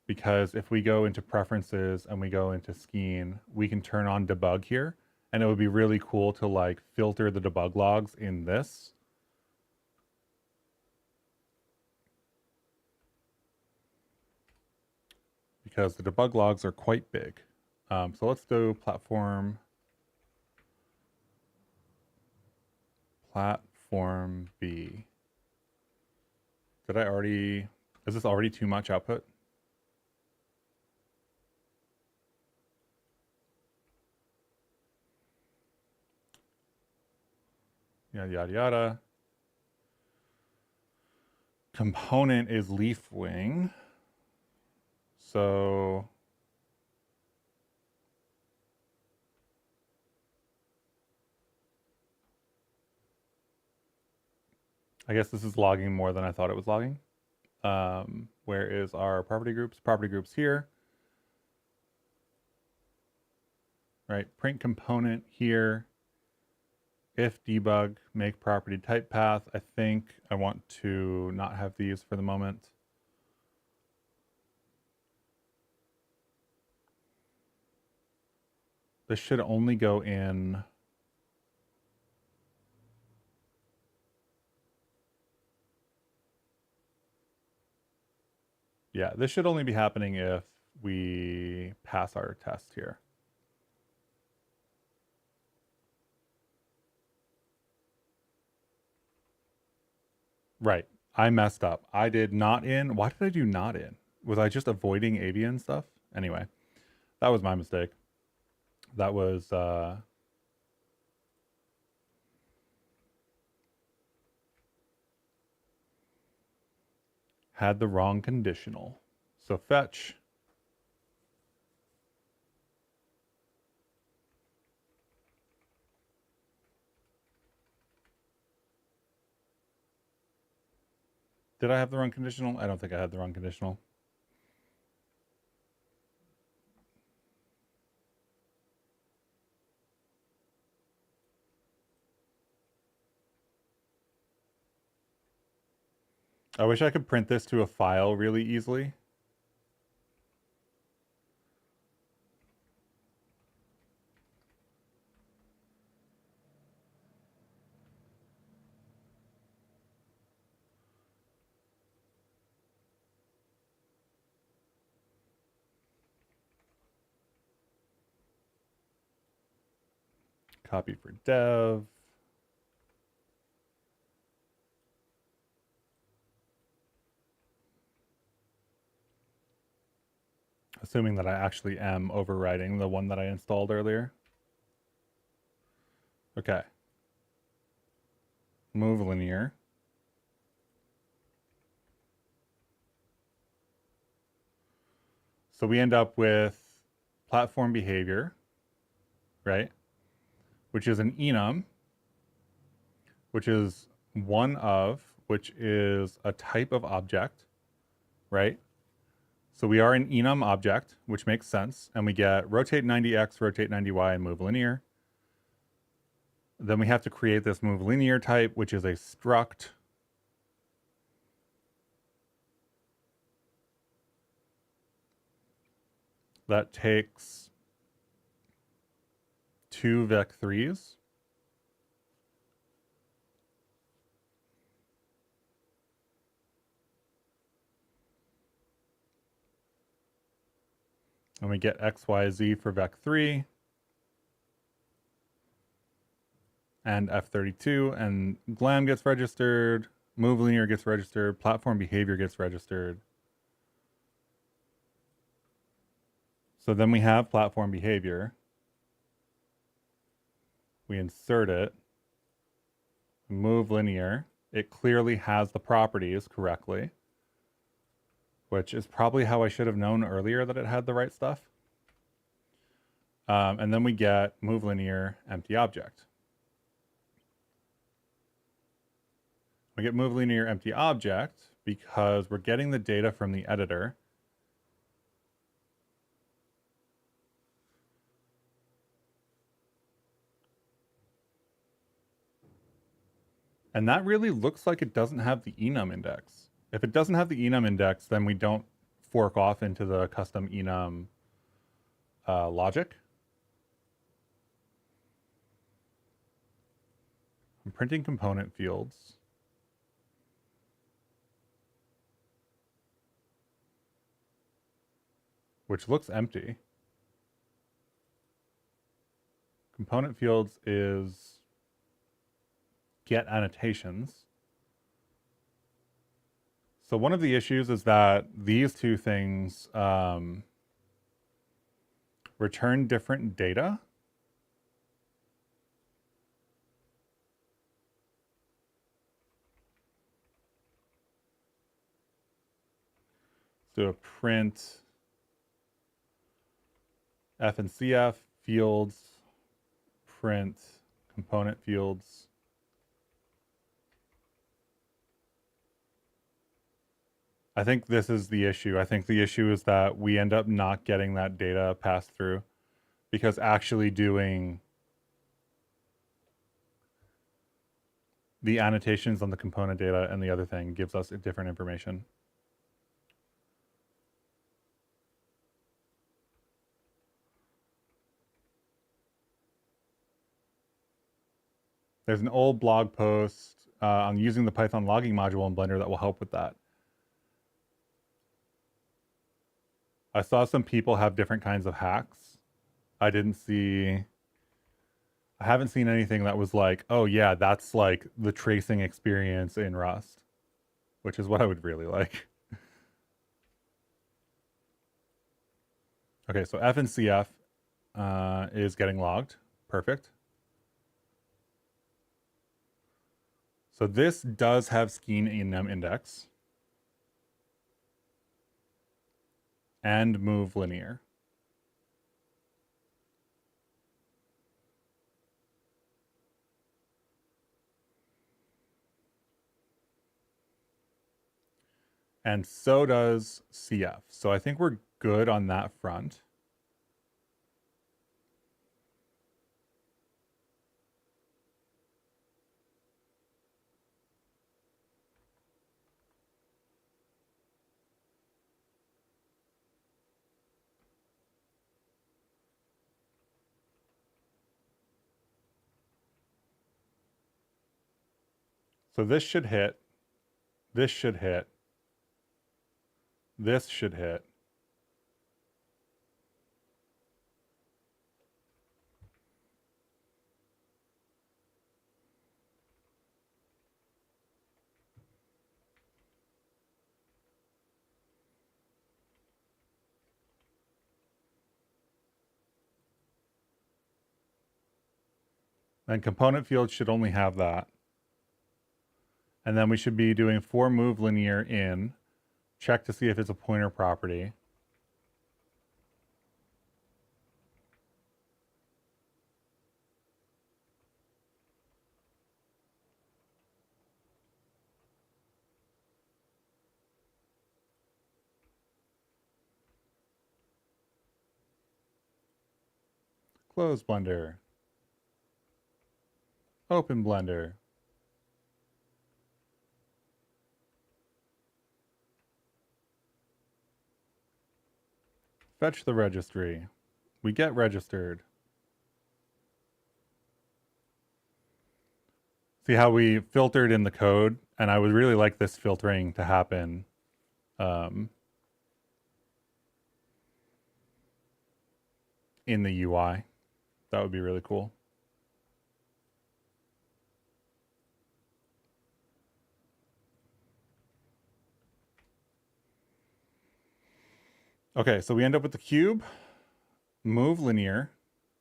Because if we go into preferences and we go into Skein, we can turn on debug here, and it would be really cool to like filter the debug logs in this. Because the debug logs are quite big. So let's do platform B. Did I already, is this already too much output? Yada, yada, yada. Component is leaf wing. So I guess this is logging more than I thought it was logging. Where is our property groups? Property groups here. Right, print component here. If debug, make property type path. I think I want to not have these for the moment. This should only go in. Yeah, this should only be happening if we pass our test here. Right. I messed up. I did not in. Why did I do not in? Was I just avoiding avian stuff? Anyway, that was my mistake. That was had the wrong conditional. So fetch Did I have the wrong conditional? I don't think I had the wrong conditional. I wish I could print this to a file really easily. Copy for dev. Assuming that I actually am overwriting the one that I installed earlier. Okay. Move linear. So we end up with platform behavior, right? Which is an enum, which is one of, which is a type of object, right? So we are an enum object, which makes sense. And we get rotate 90x, rotate 90y, and move linear. Then we have to create this move linear type, which is a struct. That takes two vec3s. And we get x, y, z for vec3. And F32, and glam gets registered, move linear gets registered, platform behavior gets registered. So then we have platform behavior. We insert it, move linear. It clearly has the properties correctly, which is probably how I should have known earlier that it had the right stuff. And then we get move linear empty object. We get move linear empty object because we're getting the data from the editor. And that really looks like it doesn't have the enum index. If it doesn't have the enum index, then we don't fork off into the custom enum logic. I'm printing component fields. Which looks empty. Component fields is get annotations. So one of the issues is that these two things return different data. So a print F and CF fields, print component fields. I think this is the issue. I think the issue is that we end up not getting that data passed through because actually doing the annotations on the component data and the other thing gives us different information. There's an old blog post on using the Python logging module in Blender that will help with that. I saw some people have different kinds of hacks. I haven't seen anything that was like, oh yeah, that's like the tracing experience in Rust, which is what I would really like. Okay, so F and CF is getting logged. Perfect. So this does have Skein enum index and move linear. and so does CF. So I think we're good on that front. So this should hit, this should hit, this should hit. And component field should only have that. And then we should be doing for move linear in, check to see if it's a pointer property. Close Blender. Open Blender. Fetch the registry. We get registered. See how we filtered in the code? And I would really like this filtering to happen in the UI. That would be really cool. Okay, so we end up with the cube, move linear.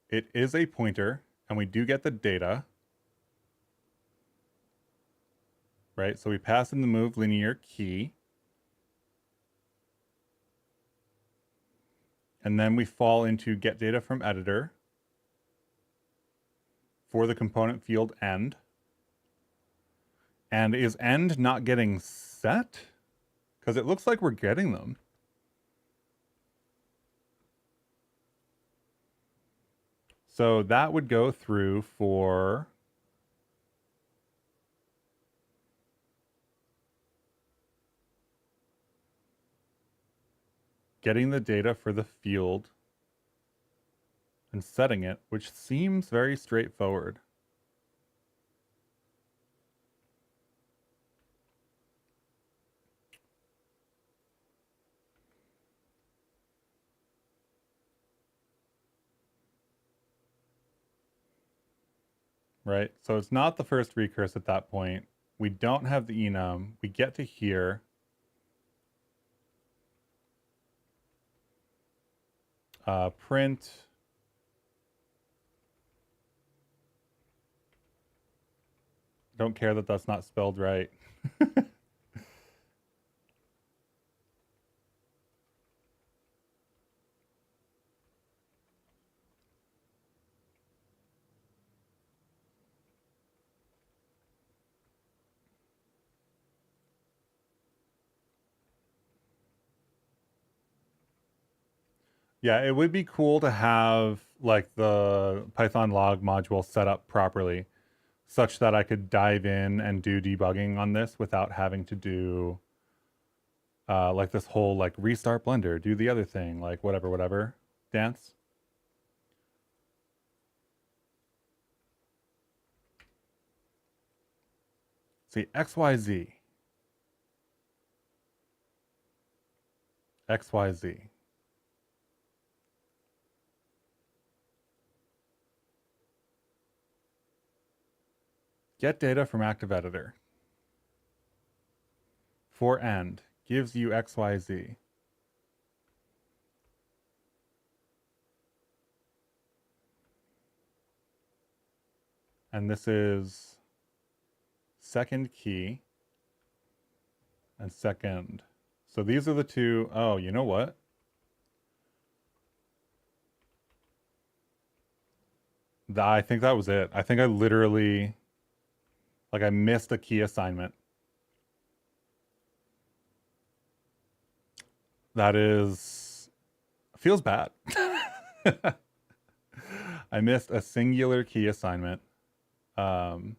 It is a pointer, and we do get the data. Right, so we pass in the move linear key. And then we fall into get data from editor for the component field end. And is end not getting set? Because it looks like we're getting them. So that would go through for getting the data for the field and setting it, which seems very straightforward. Right, so it's not the first recurse at that point. We don't have the enum. We get to here. Print. Don't care that that's not spelled right. Yeah, it would be cool to have like the Python log module set up properly such that I could dive in and do debugging on this without having to do like this whole like restart Blender, do the other thing, like whatever dance. See, XYZ. XYZ. Get data from active editor. For end gives you XYZ. And this is second key and second. So these are the two. Oh, you know what? I think that was it. I think I literally, like I missed a key assignment. That is, feels bad. I missed a singular key assignment. Um,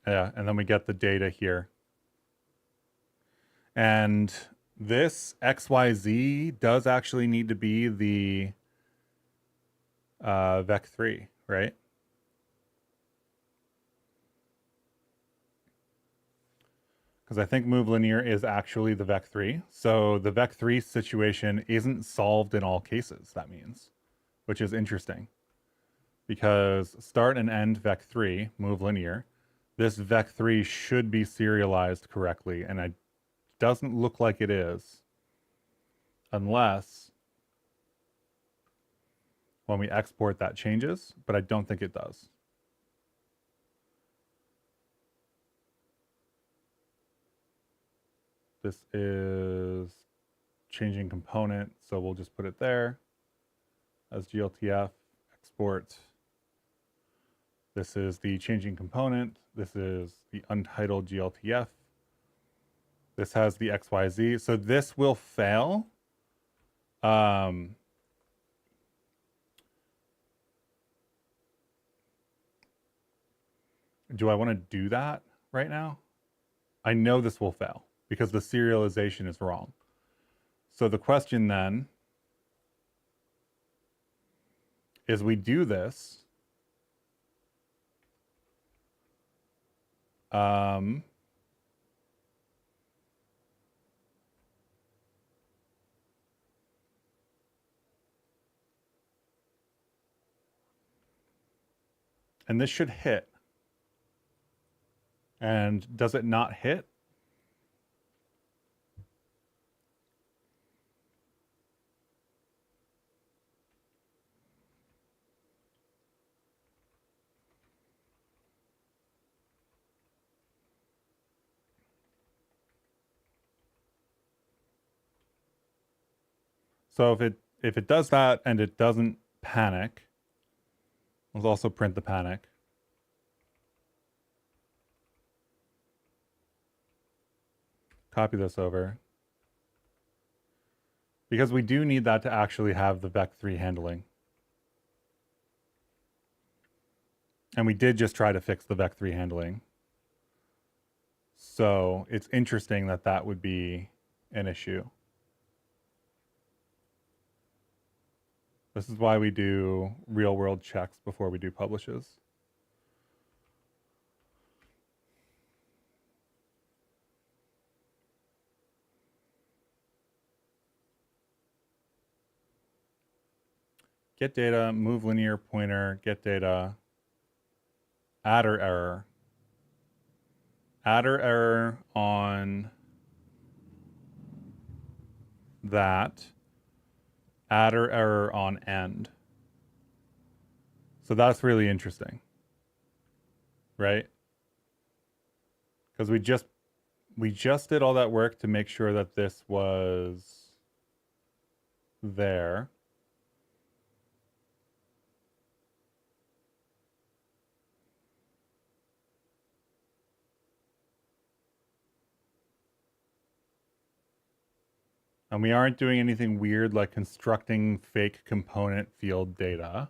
yeah, and then we get the data here. And this XYZ does actually need to be the vec3, right? Because I think move linear is actually the vec3. So the vec3 situation isn't solved in all cases, that means, which is interesting. Because start and end vec3, move linear, this vec3 should be serialized correctly, and it doesn't look like it is, unless when we export that changes, but I don't think it does. This is changing component, so we'll just put it there as GLTF, export. This is the changing component. This is the untitled GLTF. This has the XYZ. So this will fail. Do I want to do that right now? I know this will fail because the serialization is wrong. So the question then is we do this. And this should hit. And does it not hit? So if it does that and it doesn't panic, let's also print the panic. Copy this over. Because we do need that to actually have the vec3 handling. And we did just try to fix the vec3 handling. So it's interesting that that would be an issue. This is why we do real world checks before we do publishes. Get data, move linear pointer, get data, adder error. Adder error on that, adder error on end. So that's really interesting, right? Because we just did all that work to make sure that this was there. And we aren't doing anything weird like constructing fake component field data.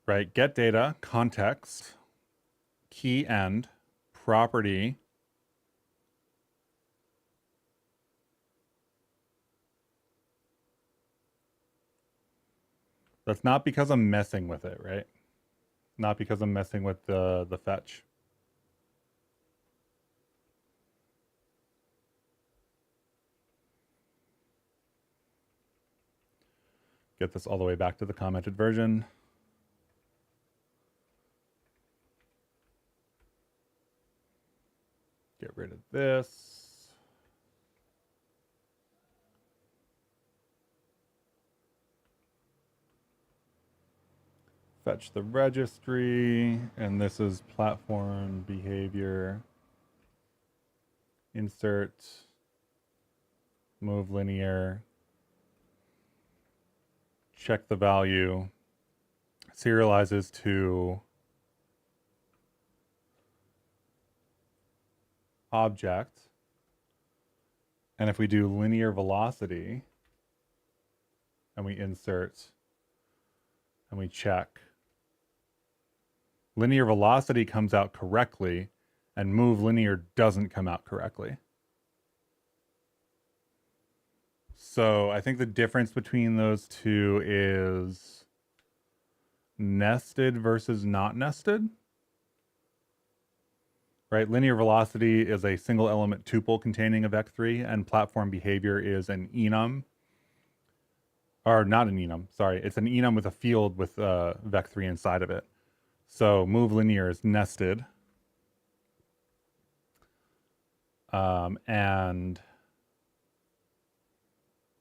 Right, get data, context, key end, property. That's not because I'm messing with it, right? Not because I'm messing with the fetch. Get this all the way back to the commented version. Get rid of this. Fetch the registry, and this is platform behavior. Insert, move linear, check the value, serializes to object. And if we do linear velocity and we insert and we check, linear velocity comes out correctly and move linear doesn't come out correctly. So I think the difference between those two is nested versus not nested. Right? Linear velocity is a single element tuple containing a vec3, and platform behavior is an enum. Or not an enum, sorry. It's an enum with a field with vec3 inside of it. So move linear is nested. And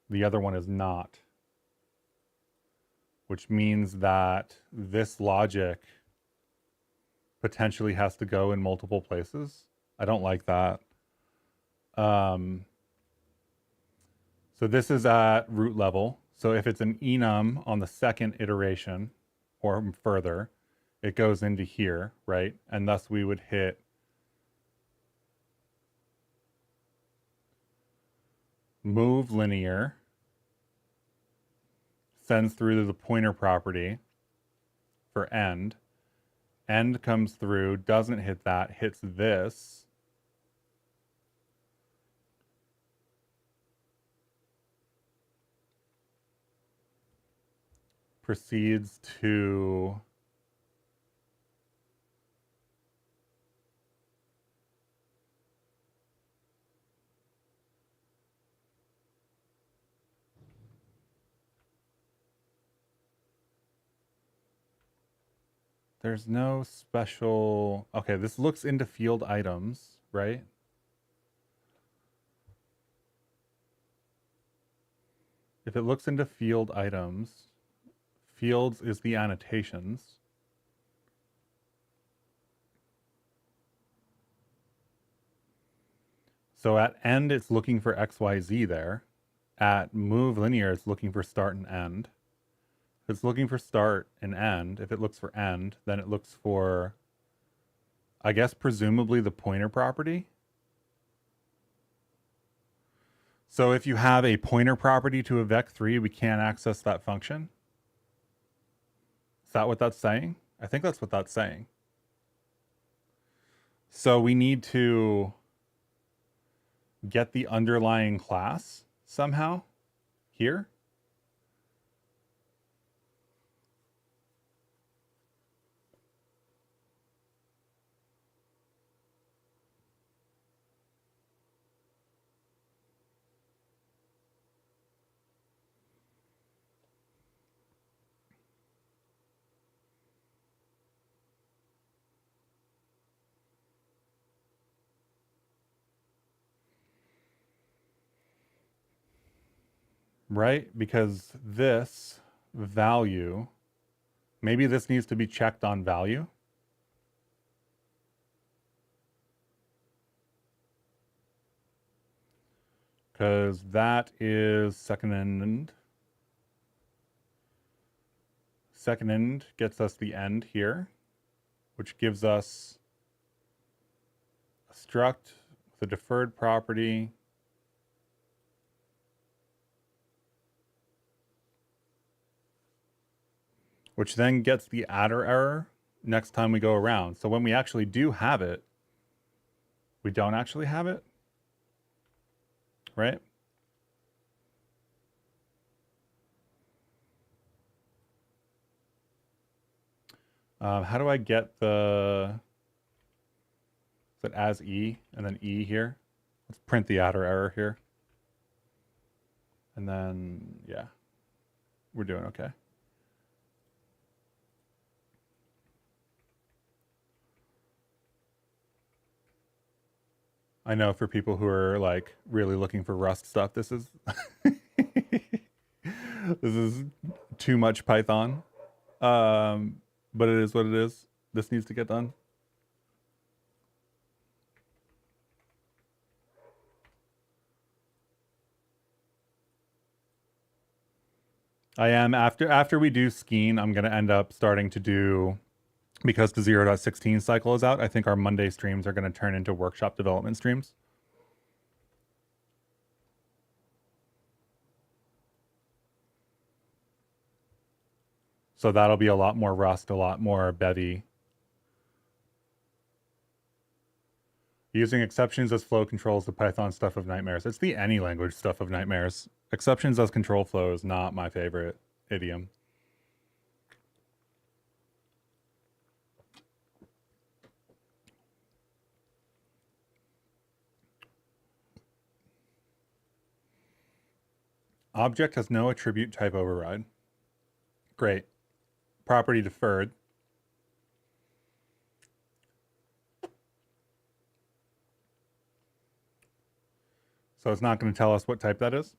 the other one is not. Which means that this logic potentially has to go in multiple places. I don't like that. So this is at root level. So if it's an enum on the second iteration or further, it goes into here, right? And thus we would hit move linear, sends through the pointer property for end. End comes through, doesn't hit that, hits this. Proceeds to there's no special, okay, this looks into field items, right? If it looks into field items, fields is the annotations. So at end, it's looking for XYZ there. At move linear, it's looking for start and end. If it's looking for start and end, if it looks for end, then it looks for, I guess, presumably the pointer property. So if you have a pointer property to a vec3, we can't access that function. Is that what that's saying? I think that's what that's saying. So we need to get the underlying class somehow here. Right? Because this value, maybe this needs to be checked on value. Because that is second end. Second end gets us the end here, which gives us a struct with a deferred property. Which then gets the adder error next time we go around. So when we actually do have it, we don't actually have it, right? How do I get the, is it as E and then E here? Let's print the adder error here. And then, yeah, we're doing okay. I know for people who are like really looking for Rust stuff, this is this is too much Python. but it is what it is. This needs to get done. I am after we do Skein, I'm gonna end up starting to do, because the 0.16 cycle is out, I think our Monday streams are gonna turn into workshop development streams. So that'll be a lot more Rust, a lot more Bevy. Using exceptions as flow controls the Python stuff of nightmares. It's the any language stuff of nightmares. Exceptions as control flow is not my favorite idiom. Object has no attribute type override. Great. Property deferred. So it's not going to tell us what type that is.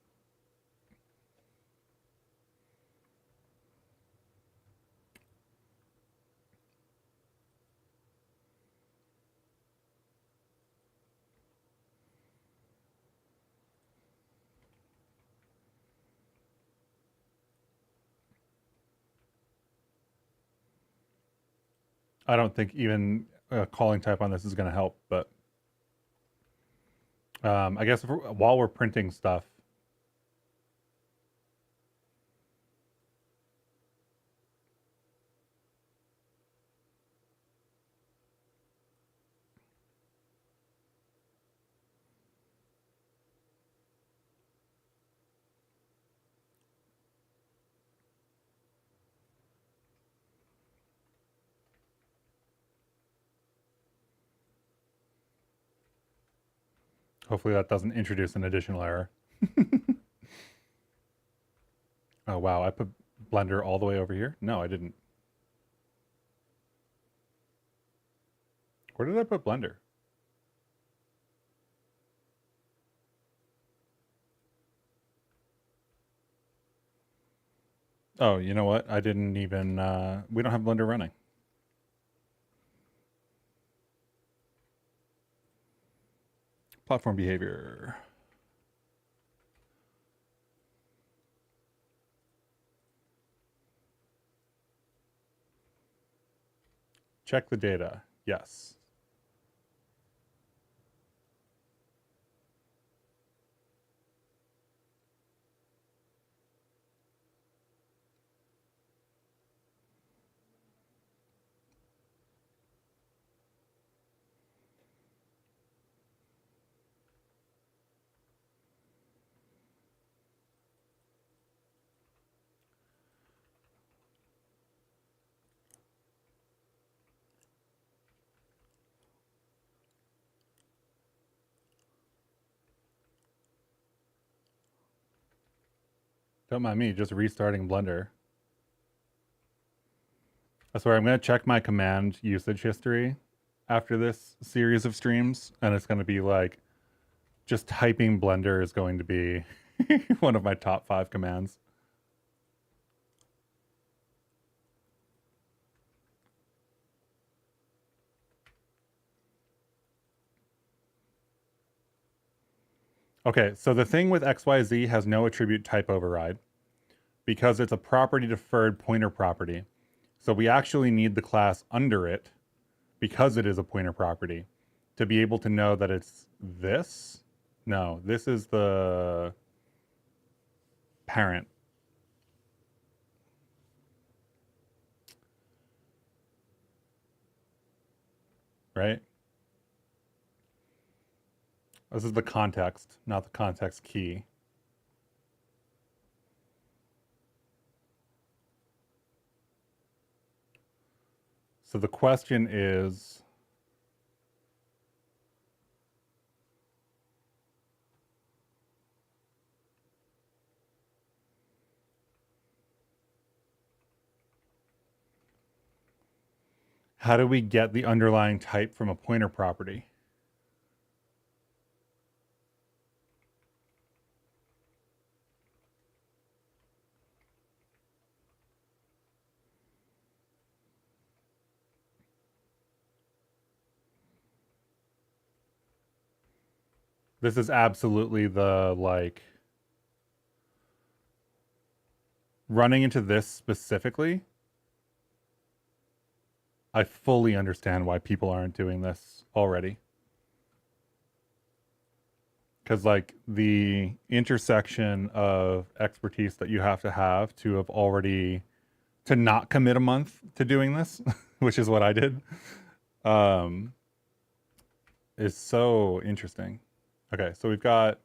I don't think even calling type on this is going to help, but I guess while we're printing stuff, hopefully that doesn't introduce an additional error. Oh, wow. I put Blender all the way over here? No, I didn't. Where did I put Blender? Oh, you know what? I didn't even, we don't have Blender running. Platform behavior. Check the data. Yes. Don't mind me, just restarting Blender. I swear, I'm going to check my command usage history after this series of streams, and it's going to be like, just typing Blender is going to be one of my top 5 commands. Okay, so the thing with XYZ has no attribute type override because it's a property deferred pointer property. So we actually need the class under it, because it is a pointer property, to be able to know that it's this. No, this is the parent. Right? This is the context, not the context key. So the question is, how do we get the underlying type from a pointer property? This is absolutely the like running into this specifically. I fully understand why people aren't doing this already. Because like the intersection of expertise that you have to have already to not commit a month to doing this, which is what I did, um, is so interesting. Okay, so we've got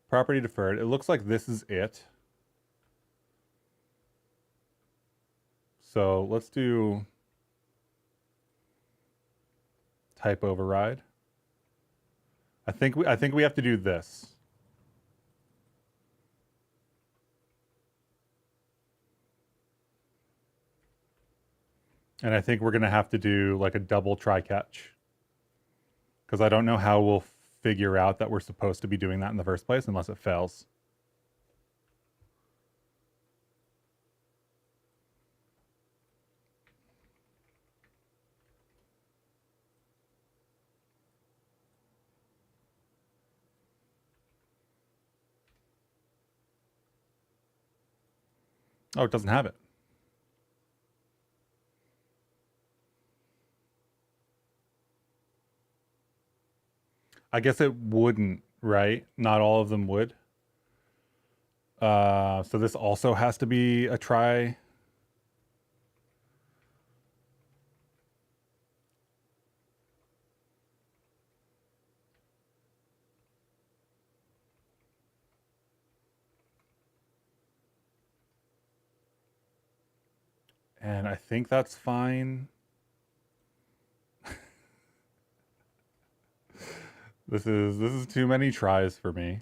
property deferred. It looks like this is it. So let's do type override. I think we have to do this. And I think we're going to have to do like a double try catch. Because I don't know how we'll figure out that we're supposed to be doing that in the first place unless it fails. Oh, it doesn't have it. I guess it wouldn't, right? Not all of them would. So this also has to be a try. And I think that's fine. This is too many tries for me.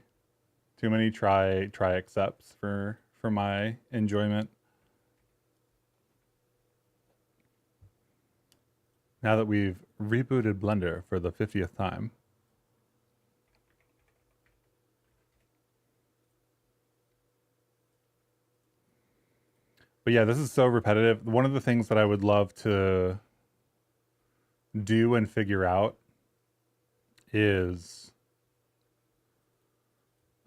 Too many try accepts for my enjoyment. Now that we've rebooted Blender for the 50th time. But yeah, this is so repetitive. One of the things that I would love to do and figure out is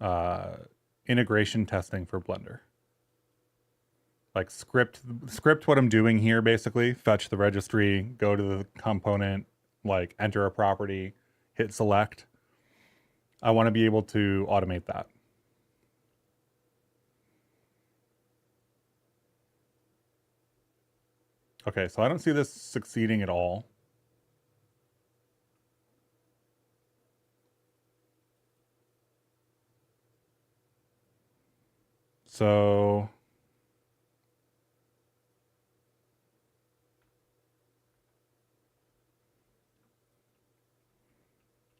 uh, integration testing for Blender. Like script what I'm doing here basically, fetch the registry, go to the component, like enter a property, hit select. I want to be able to automate that. Okay, so I don't see this succeeding at all. So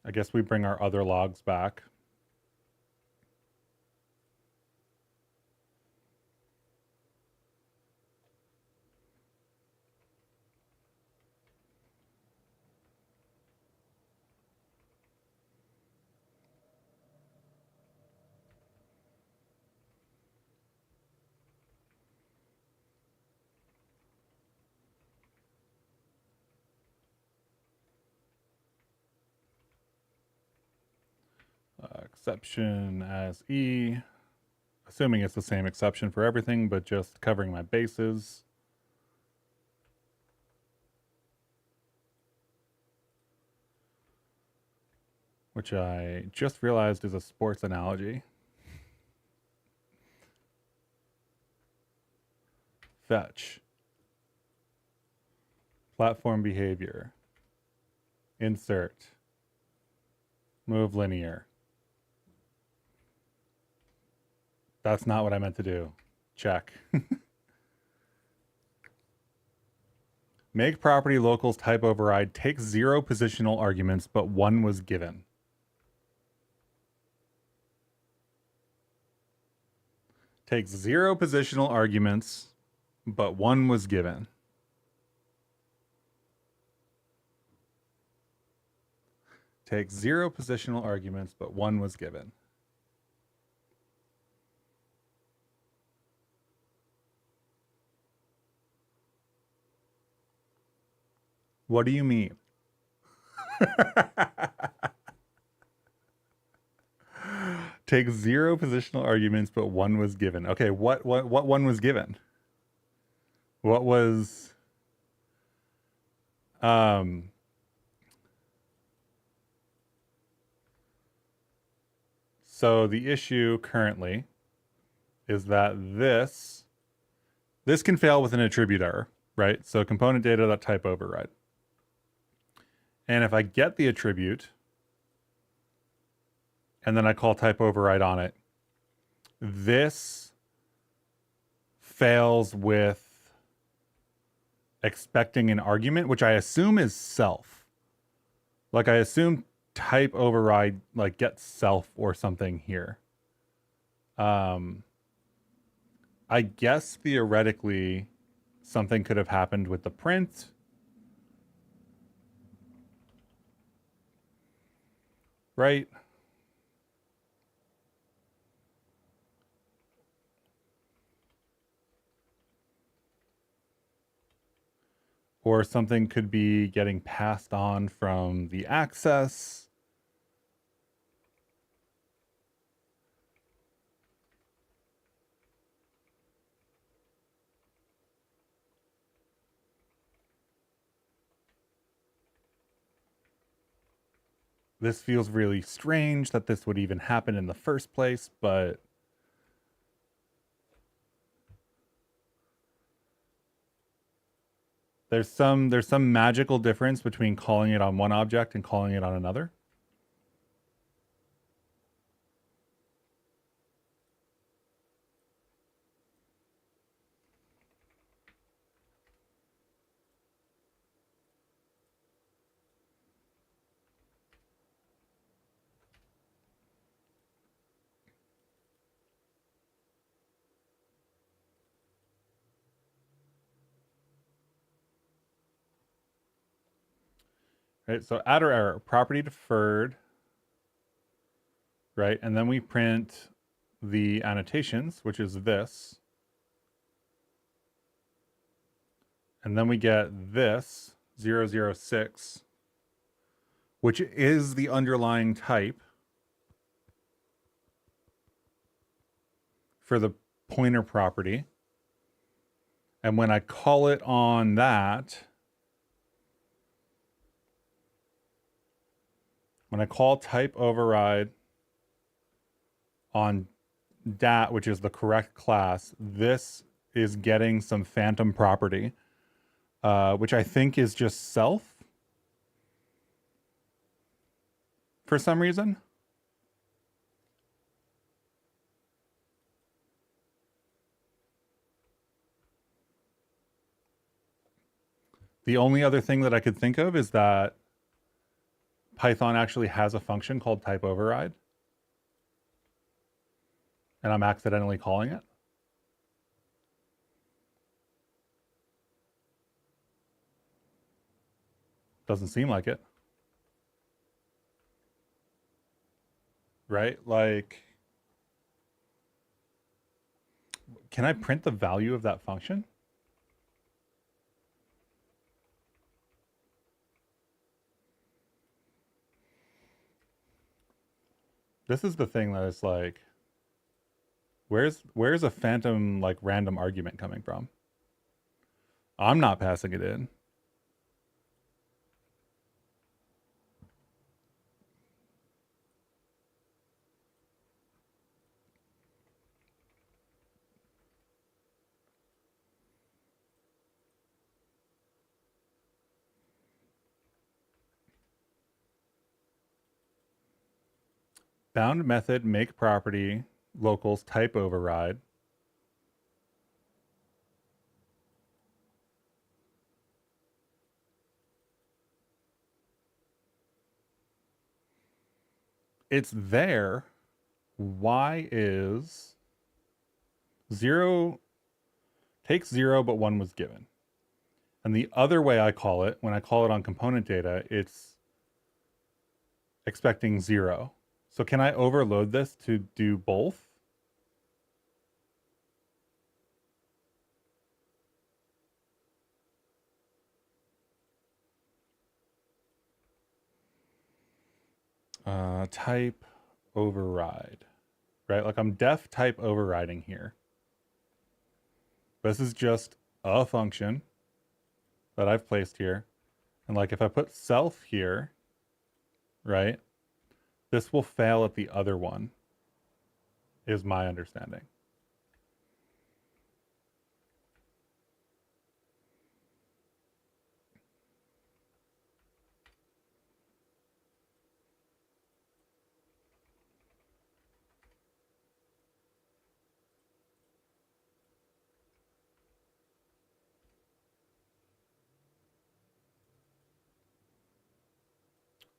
I guess we bring our other logs back. Exception as E, assuming it's the same exception for everything, but just covering my bases. Which I just realized is a sports analogy. Fetch. Platform behavior. Insert. Move linear. That's not what I meant to do. Check. Make property locals type override takes 0 positional arguments, but 1 was given. Takes 0 positional arguments, but 1 was given. Takes 0 positional arguments, but 1 was given. What do you mean? Take 0 positional arguments, but 1 was given. Okay, what 1 was given? What was so the issue currently is that this can fail with an attribute error, right? So component data.type override. And if I get the attribute and then I call type override on it, this fails with expecting an argument, which I assume is self. Like I assume type override like gets self or something here. I guess theoretically something could have happened with the print. Right? Or something could be getting passed on from the access. This feels really strange that this would even happen in the first place, but there's some magical difference between calling it on one object and calling it on another. Right? So adder error, property deferred, right? And then we print the annotations, which is this. And then we get this 006, which is the underlying type for the pointer property. And when I call it on that, when I call type override on dat, which is the correct class, this is getting some phantom property, which I think is just self for some reason. The only other thing that I could think of is that Python actually has a function called type override, and I'm accidentally calling it. Doesn't seem like it. Right? Like, can I print the value of that function? This is the thing that is like, where's a phantom like random argument coming from? I'm not passing it in. Bound method make property locals type override. It's there. Y is 0, takes 0, but 1 was given. And the other way I call it, when I call it on component data, it's expecting 0. So can I overload this to do both? Type override, right? Like I'm def type overriding here. This is just a function that I've placed here. And like if I put self here, right, this will fail at the other one, is my understanding.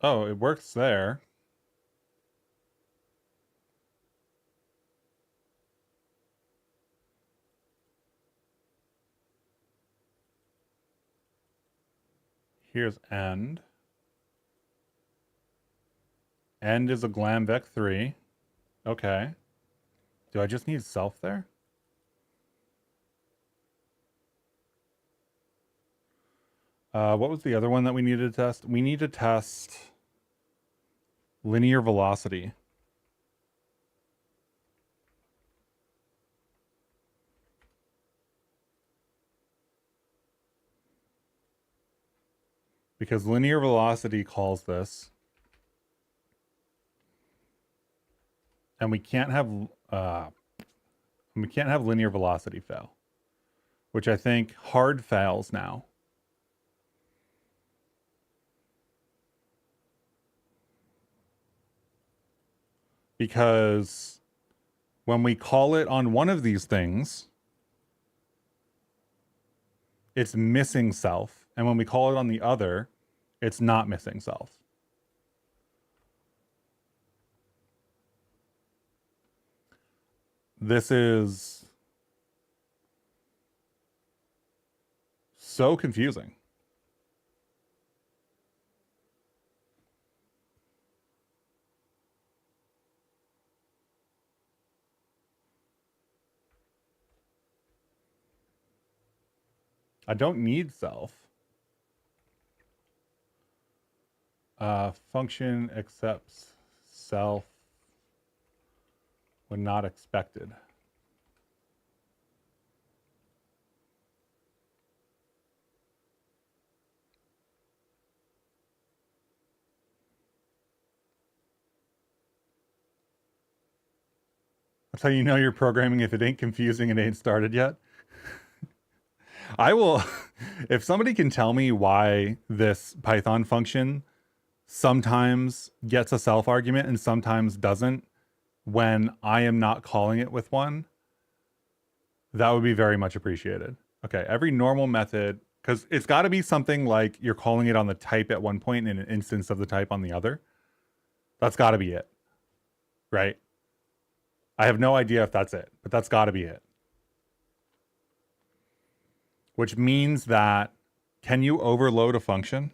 Oh, it works there. Here's end. End is a glamvec3. Okay. Do I just need self there? What was the other one that we needed to test? We need to test linear velocity. Because linear velocity calls this. And we can't have linear velocity fail, which I think hard fails now. Because when we call it on one of these things, it's missing self. And when we call it on the other, it's not missing self. This is so confusing. I don't need self. Function accepts self when not expected. That's how you know you're programming. If it ain't confusing, it ain't started yet. I will, if somebody can tell me why this Python function sometimes gets a self argument and sometimes doesn't when I am not calling it with one, that would be very much appreciated. Okay, every normal method, because it's got to be something like you're calling it on the type at one point and an instance of the type on the other. That's got to be it, right? I have no idea if that's it, but that's got to be it. Which means that, can you overload a function?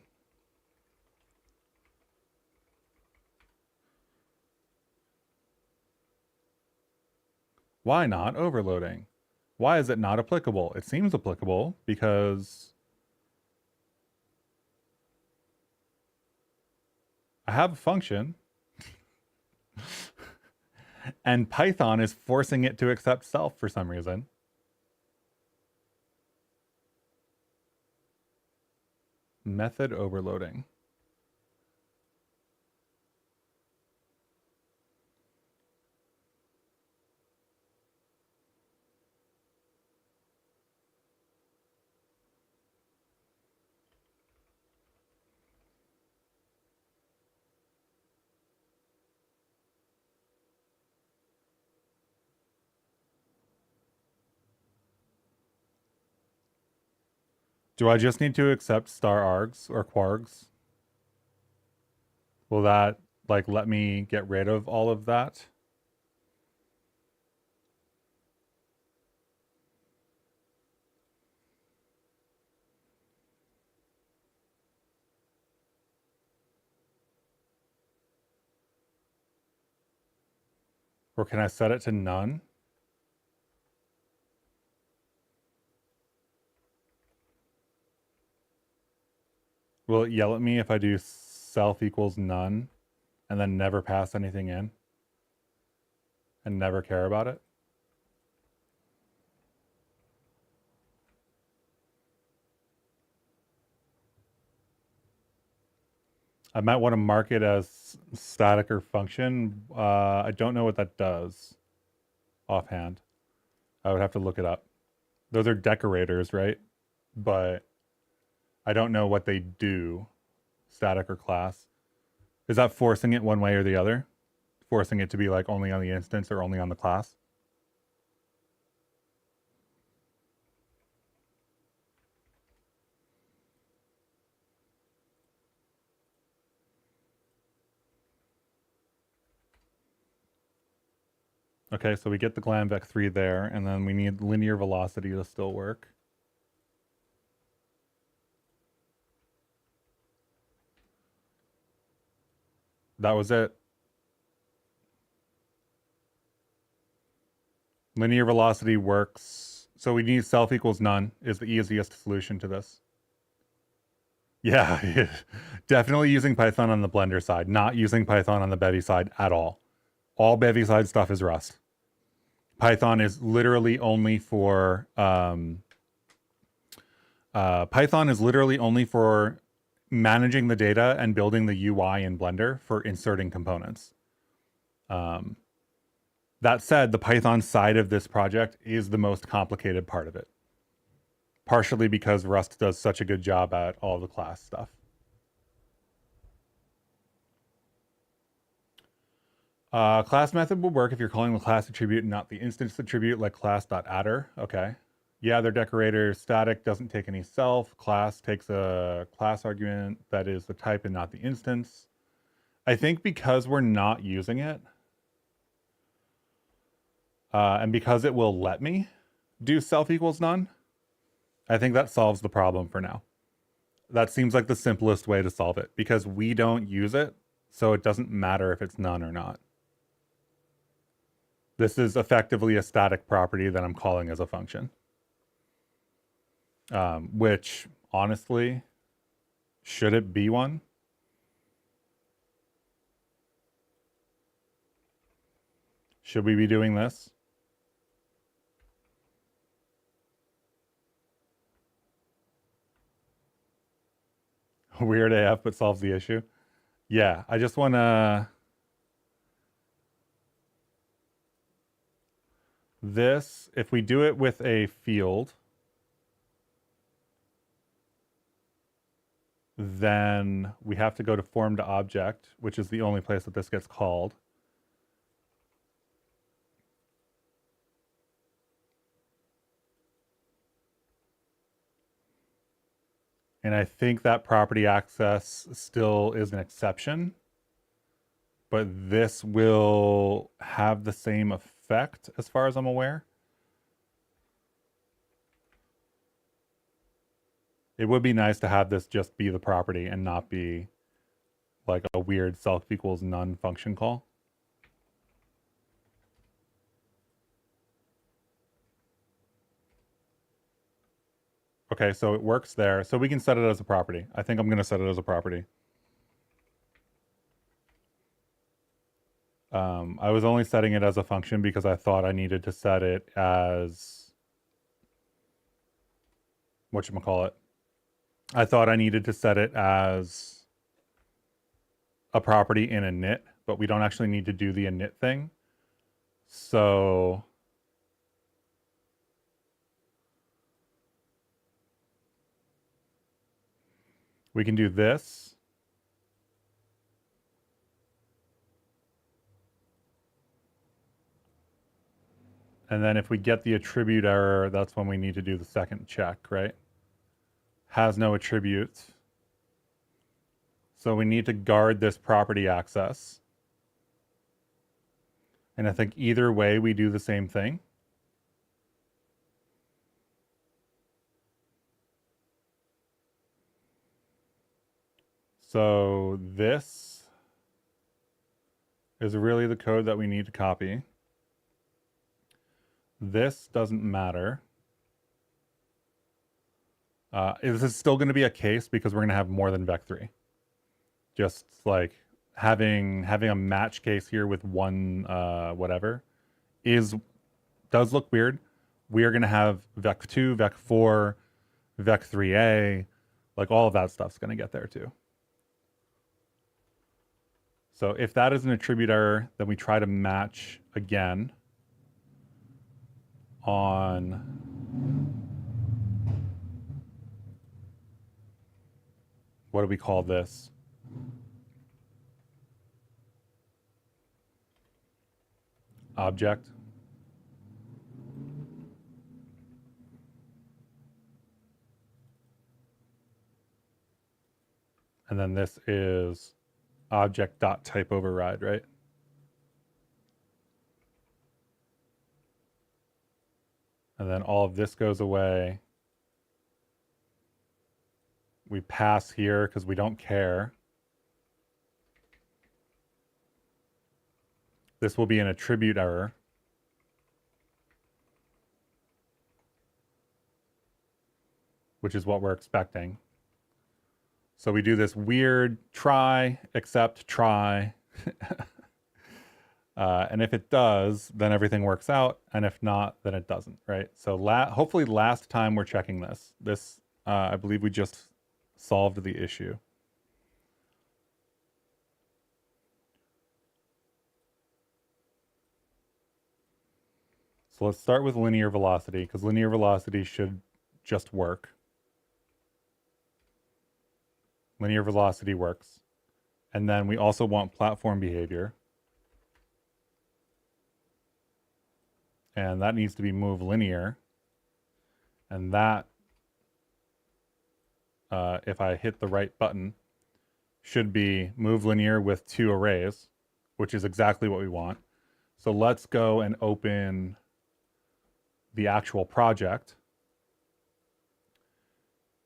Why not overloading? Why is it not applicable? It seems applicable because I have a function and Python is forcing it to accept self for some reason. Method overloading. Do I just need to accept star args or quargs? Will that like let me get rid of all of that? Or can I set it to none? Will it yell at me if I do self equals none and then never pass anything in and never care about it? I might want to mark it as static or function. I don't know what that does offhand. I would have to look it up. Those are decorators, right? But I don't know what they do, static or class. Is that forcing it one way or the other? Forcing it to be like only on the instance or only on the class? Okay, so we get the glamvec3 there, and then we need linear velocity to still work. That was it. Linear velocity works. So we need self equals none is the easiest solution to this. Yeah, definitely using Python on the Blender side, not using Python on the Bevy side at all. All Bevy side stuff is Rust. Python is literally only for Python is literally only for managing the data and building the UI in Blender for inserting components. That said, the Python side of this project is the most complicated part of it, partially because Rust does such a good job at all the class stuff. Class method will work if you're calling the class attribute and not the instance attribute, like class.adder. Okay. Yeah, they're decorators. Static doesn't take any self. Class takes a class argument that is the type and not the instance. I think because we're not using it, and because it will let me do self equals none, I think that solves the problem for now. That seems like the simplest way to solve it because we don't use it, so it doesn't matter if it's none or not. This is effectively a static property that I'm calling as a function. Which, honestly, should it be one? Should we be doing this? Weird AF, but solves the issue. Yeah, I just want to... This, if we do it with a field, then we have to go to form to object, which is the only place that this gets called. And I think that property access still is an exception, but this will have the same effect as far as I'm aware. It would be nice to have this just be the property and not be like a weird self equals none function call. Okay, so it works there. So we can set it as a property. I think I'm going to set it as a property. I was only setting it as a function because I thought I needed to set it as... whatchamacallit? I thought I needed to set it as a property in init, but we don't actually need to do the init thing. So... we can do this. And then if we get the attribute error, that's when we need to do the second check, right? Has no attributes. So we need to guard this property access. And I think either way, we do the same thing. So this is really the code that we need to copy. This doesn't matter. This is still going to be a case because we're going to have more than vec3. Just like having a match case here with one whatever does look weird. We are going to have vec2, vec4, vec3a, like all of that stuff's going to get there too. So if that is an attribute error, then we try to match again on what do we call this? Object. And then this is object.type override, right? And then all of this goes away. We pass here because we don't care. This will be an attribute error. Which is what we're expecting. So we do this weird try, except try. And if it does, then everything works out. And if not, then it doesn't, right? So hopefully last time we're checking this. This, I believe we just solved the issue. So let's start with linear velocity, because linear velocity should just work. Linear velocity works. And then we also want platform behavior. And that needs to be move linear. And that, if I hit the right button, should be move linear with 2 arrays, which is exactly what we want. So let's go and open the actual project.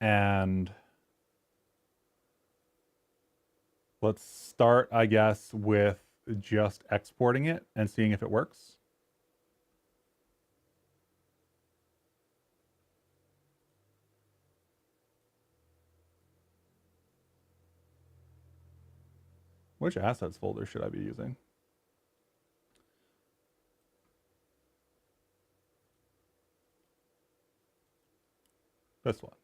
And let's start, I guess, with just exporting it and seeing if it works. Which assets folder should I be using? This one.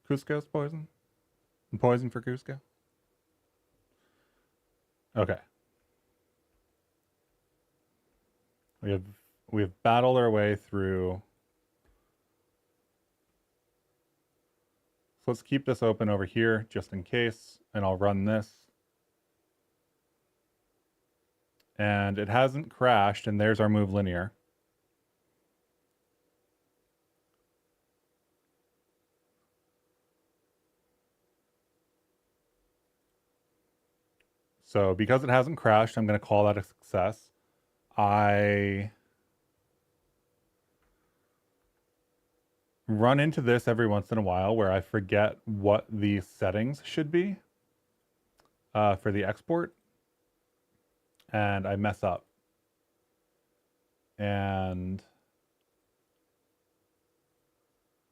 Cusco's poison? Poison for Cusco? Okay. We have battled our way through. So let's keep this open over here just in case, and I'll run this. And it hasn't crashed, and there's our move linear. So because it hasn't crashed, I'm going to call that a success. I run into this every once in a while where I forget what the settings should be for the export. And I mess up. And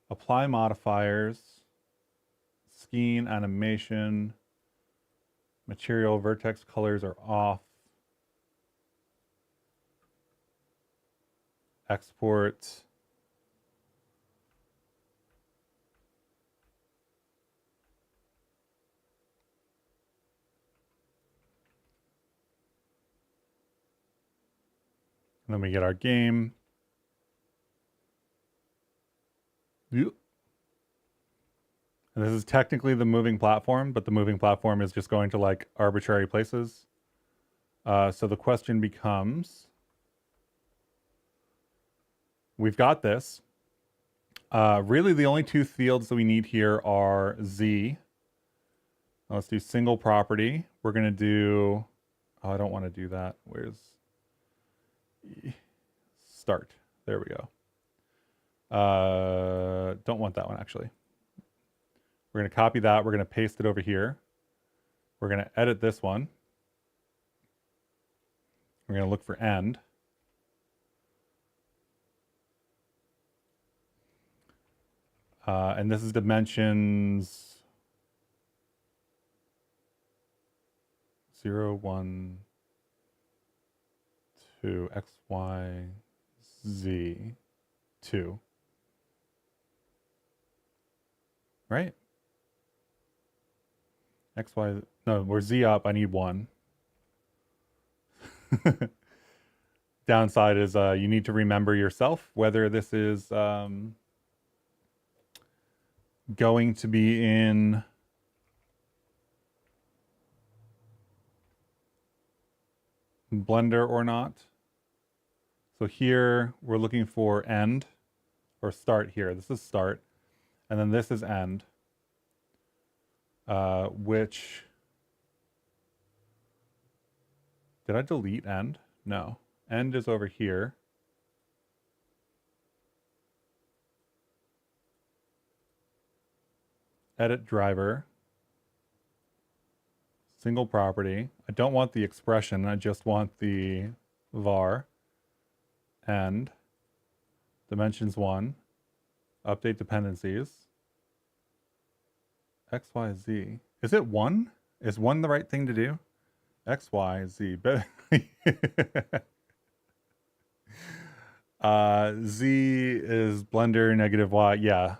apply modifiers, Skein animation, material vertex colors are off. Export. And then we get our game. And this is technically the moving platform, but the moving platform is just going to like arbitrary places. So the question becomes, we've got this. Really the only 2 fields that we need here are Z. Let's do single property. We're going to do, oh, I don't want to do that. Where's start? There we go. Don't want that one actually. We're going to copy that. We're going to paste it over here. We're going to edit this one. We're going to look for end. And this is dimensions 0, 1, 2, x, y, z, 2. Right? X, y, no, we're z up. I need 1. Downside is you need to remember yourself whether this is going to be in Blender or not. So here we're looking for end or start here. This is start. And then this is end, which, did I delete end? No. End is over here. Edit driver. Single property. I don't want the expression. I just want the var. End. Dimensions 1. Update dependencies. X, Y, Z. Is it 1? Is 1 the right thing to do? X, Y, Z. Z is Blender negative Y. Yeah.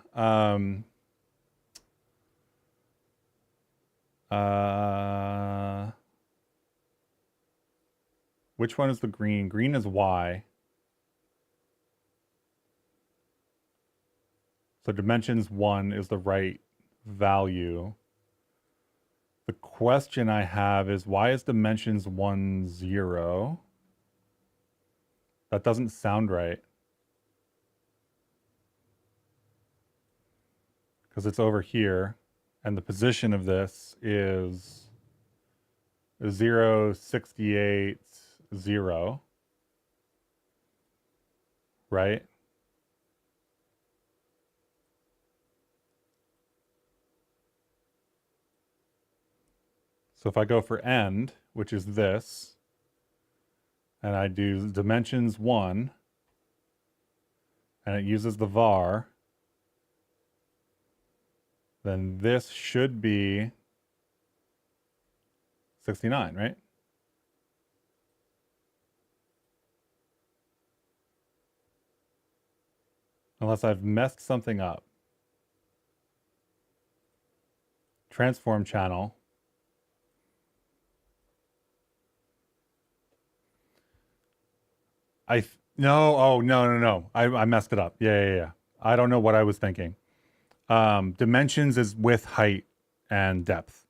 Which one is the green? Green is Y. So dimensions 1 is the right value. The question I have is, why is dimensions 1, 0? That doesn't sound right. Because it's over here. And the position of this is 0, 68, 0. Right? So if I go for end, which is this, and I do dimensions 1, and it uses the var, then this should be 69, right? Unless I've messed something up. Transform channel. No. I messed it up. Yeah. I don't know what I was thinking. Dimensions is width, height, and depth.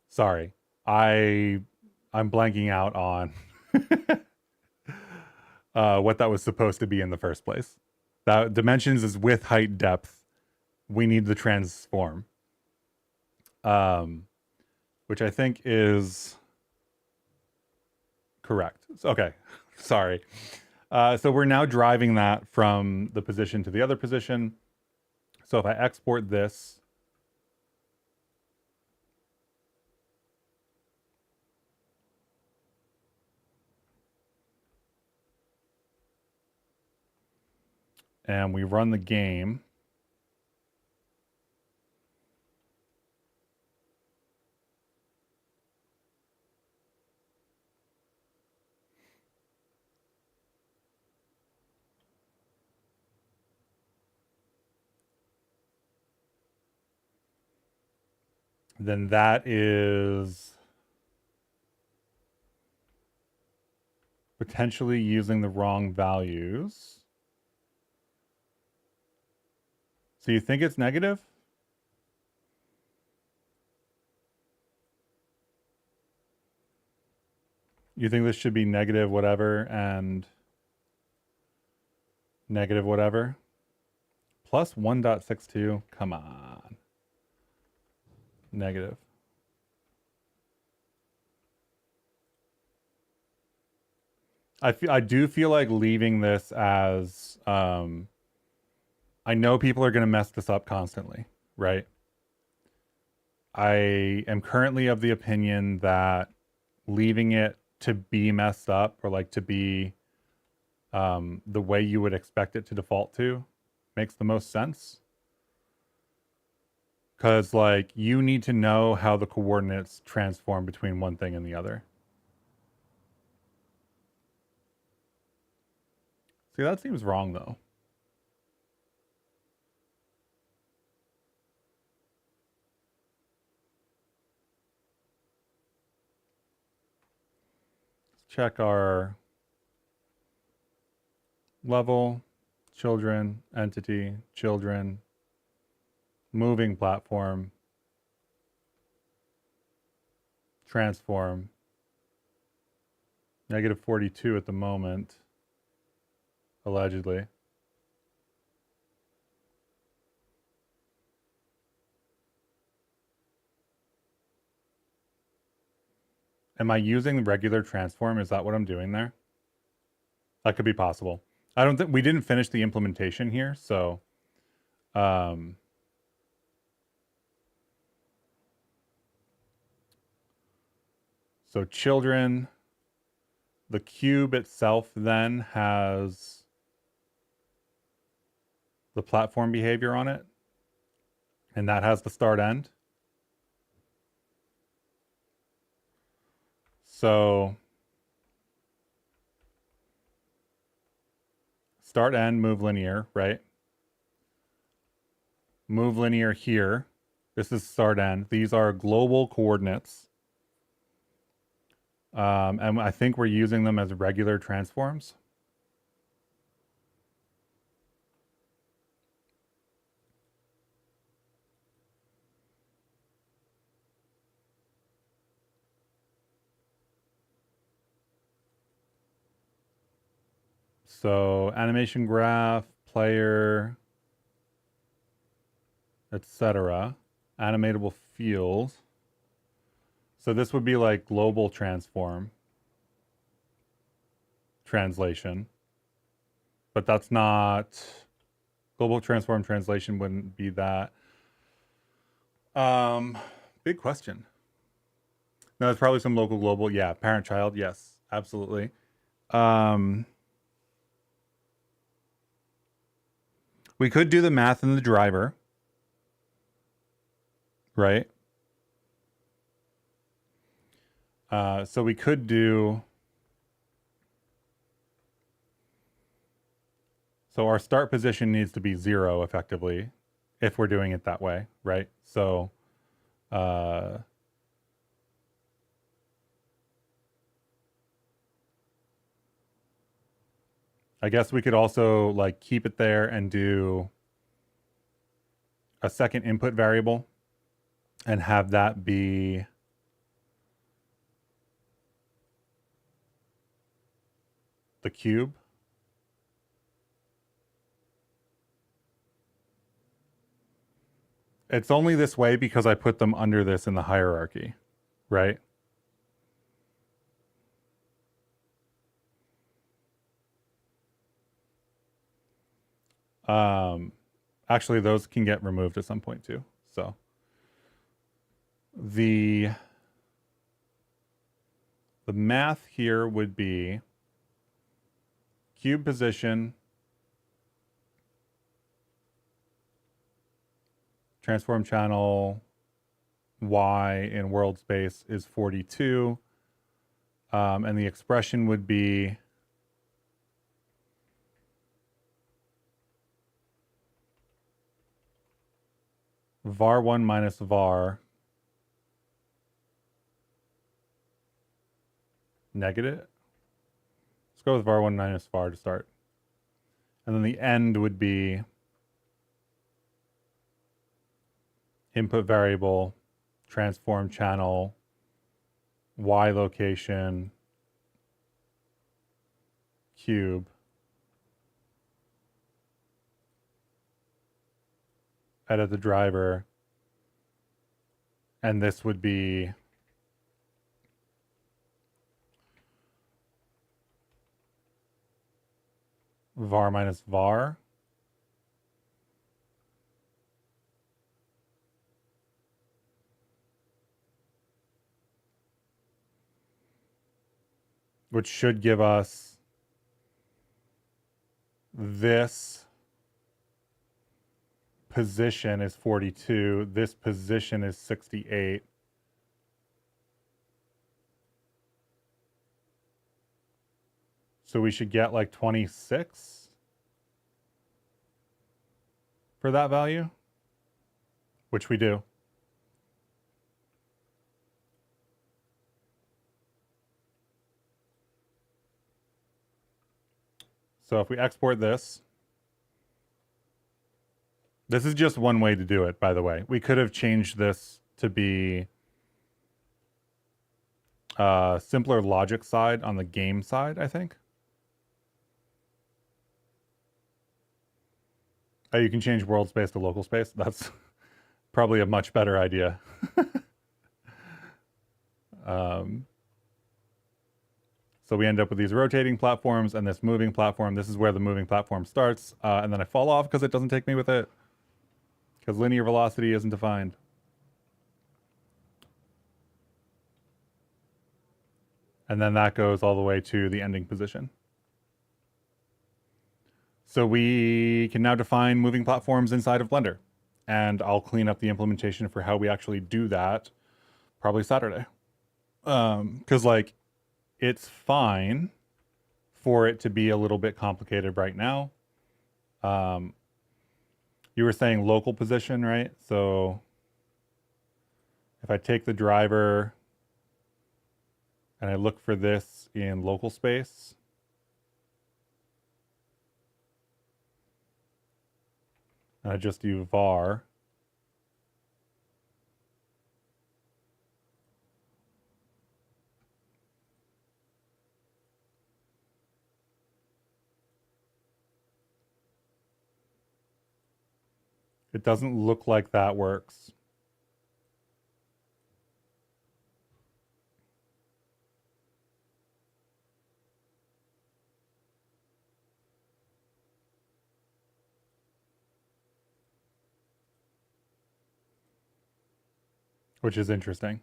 Sorry. I'm blanking out on what that was supposed to be in the first place. That dimensions is width, height, depth. We need the transform. Which I think is correct. Okay. Sorry. So we're now driving that from the position to the other position. So if I export this, and we run the game, then that is potentially using the wrong values. So you think it's negative? You think this should be negative whatever and negative whatever? Plus 1.62? Come on. Negative. I do feel like leaving this as I know people are going to mess this up constantly, right? I am currently of the opinion that leaving it to be messed up or like to be the way you would expect it to default to makes the most sense. Because, like, you need to know how the coordinates transform between one thing and the other. See, that seems wrong, though. Let's check our level, children, entity, children, moving platform, transform. Negative 42 at the moment, allegedly. Am I using the regular transform? Is that what I'm doing there? That could be possible. I don't think we didn't finish the implementation here, so so children, the cube itself then has the platform behavior on it, and that has the start end. So start end, move linear, right? Move linear here. This is start end. These are global coordinates. And I think we're using them as regular transforms. So animation graph, player, etc. Animatable field. So this would be like global transform translation. But that's not global transform translation wouldn't be that. Big question. No, it's probably some local global. Yeah, parent child. Yes, absolutely. We could do the math in the driver, right? So we could do. So our start position needs to be 0 effectively if we're doing it that way, right? So I guess we could also like keep it there and do a second input variable and have that be the cube. It's only this way because I put them under this in the hierarchy, right? Actually, those can get removed at some point too. So the math here would be cube position, transform channel y in world space is 42. And the expression would be var1 minus var negative. Let's go with var1 minus var to start. And then the end would be input variable, transform channel, y location, cube, edit the driver, and this would be var minus var. Which should give us this position is 42. This position is 68. So we should get like 26 for that value, which we do. So if we export this, this is just one way to do it, by the way. We could have changed this to be simpler logic side on the game side, I think. Oh, you can change world space to local space. That's probably a much better idea. So we end up with these rotating platforms and this moving platform. This is where the moving platform starts. And then I fall off because it doesn't take me with it. Because linear velocity isn't defined. And then that goes all the way to the ending position. So we can now define moving platforms inside of Blender. And I'll clean up the implementation for how we actually do that probably Saturday. Because like, it's fine for it to be a little bit complicated right now. You were saying local position, right? So if I take the driver and I look for this in local space, and I just do var, it doesn't look like that works. Which is interesting.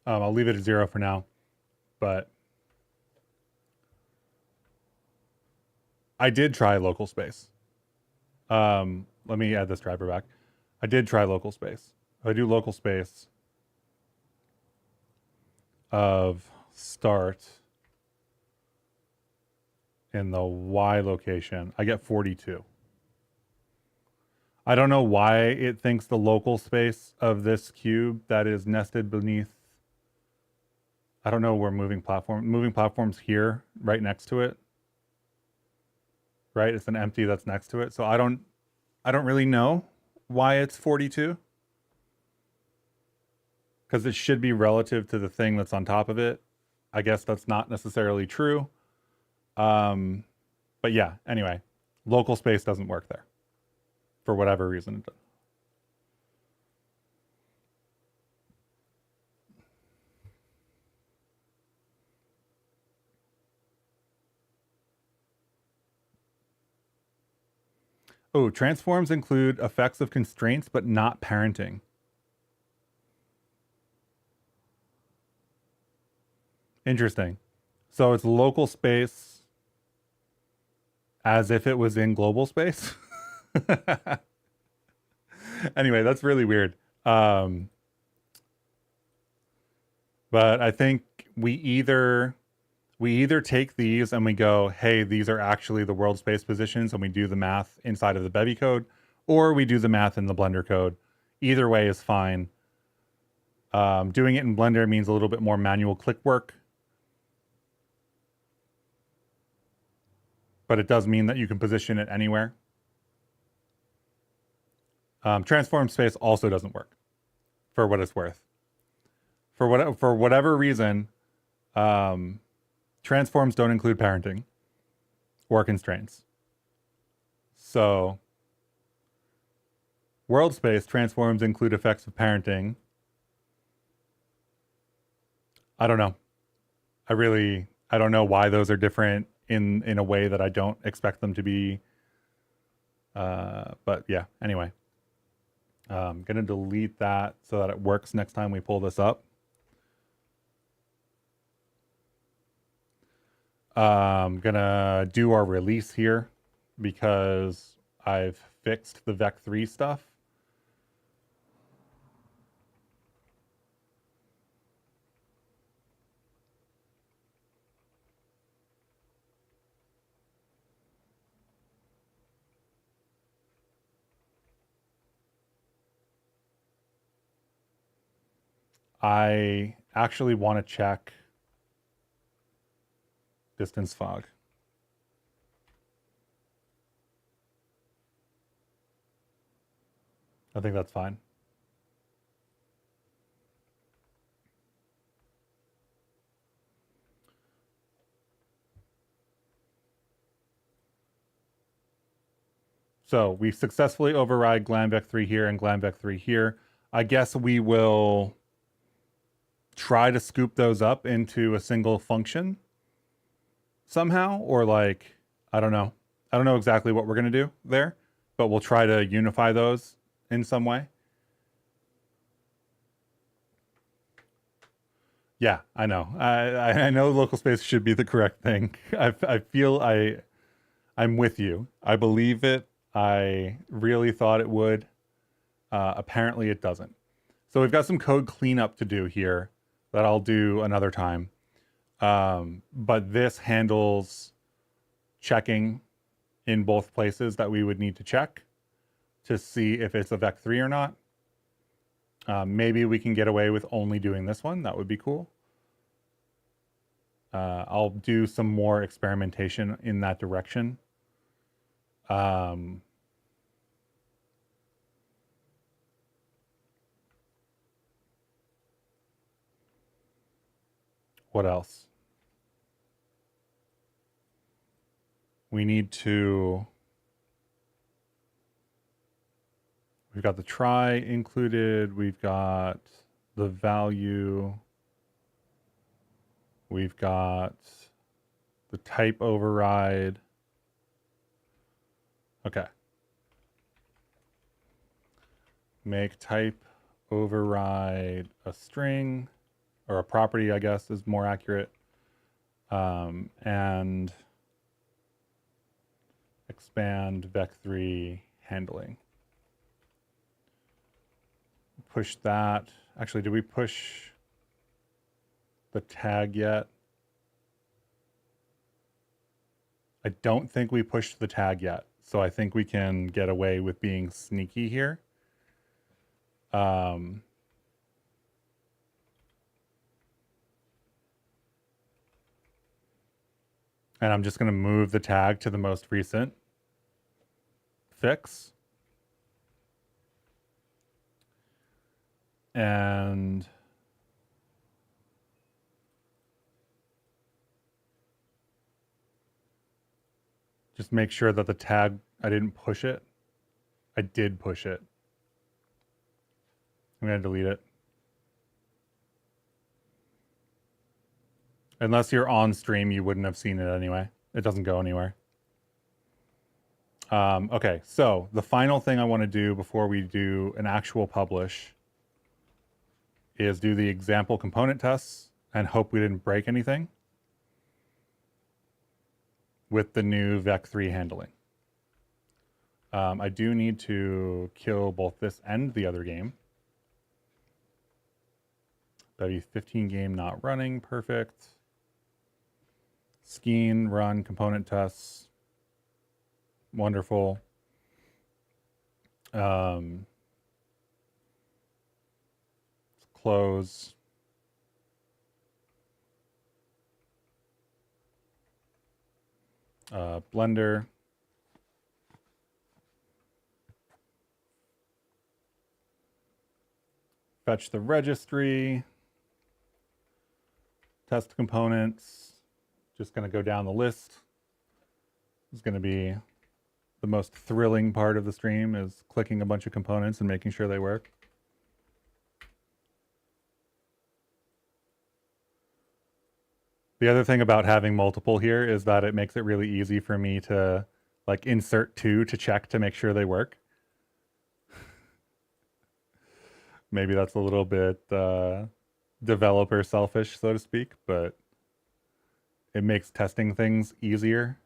I'll leave it at 0 for now, but I did try local space. Let me add this driver back. I did try local space. If I do local space of start in the Y location, I get 42. I don't know why it thinks the local space of this cube that is nested beneath. I don't know where moving platform's here, right next to it. Right? It's an empty that's next to it. So I don't really know why it's 42. Because it should be relative to the thing that's on top of it. I guess that's not necessarily true. But yeah, anyway, local space doesn't work there for whatever reason. Oh, transforms include effects of constraints, but not parenting. Interesting. So it's local space as if it was in global space. Anyway, that's really weird. But I think we either take these and we go, hey, these are actually the world space positions, and we do the math inside of the Bevy code, or we do the math in the Blender code. Either way is fine. Doing it in Blender means a little bit more manual click work, but it does mean that you can position it anywhere. Transform space also doesn't work, for what it's worth. For whatever reason, transforms don't include parenting or constraints. So world space transforms include effects of parenting. I don't know. I don't know why those are different in a way that I don't expect them to be But yeah, anyway, I'm going to delete that so that it works next time we pull this up. I'm going to do our release here because I've fixed the vec3 stuff. I actually want to check distance fog. I think that's fine. So we successfully override glamvec3 here and glamvec3 here. I guess we will try to scoop those up into a single function somehow, or like, I don't know. I don't know exactly what we're going to do there, but we'll try to unify those in some way. Yeah, I know. I know local space should be the correct thing. I feel I'm with you. I believe it. I really thought it would. Apparently it doesn't. So we've got some code cleanup to do here that I'll do another time. But this handles checking in both places that we would need to check to see if it's a vec3 or not. Maybe we can get away with only doing this one. That would be cool. I'll do some more experimentation in that direction. What else? We need to, we've got the try included. We've got the value. We've got the type override. Okay. Make type override a string, or a property, I guess, is more accurate. And expand vec3 handling. Push that. Actually, did we push the tag yet? I don't think we pushed the tag yet. So I think we can get away with being sneaky here. And I'm just going to move the tag to the most recent fix. And just make sure that the tag, I didn't push it. I did push it. I'm going to delete it. Unless you're on stream, you wouldn't have seen it anyway. It doesn't go anywhere. Okay, so the final thing I want to do before we do an actual publish is do the example component tests and hope we didn't break anything with the new vec3 handling. I do need to kill both this and the other game. Bevy 15 game not running, perfect. Skein run component tests, wonderful. Close. Blender. Fetch the registry. Test components. Just going to go down the list. It's going to be the most thrilling part of the stream, is clicking a bunch of components and making sure they work. The other thing about having multiple here is that it makes it really easy for me to like insert two to check to make sure they work. Maybe that's a little bit developer selfish, so to speak, but it makes testing things easier.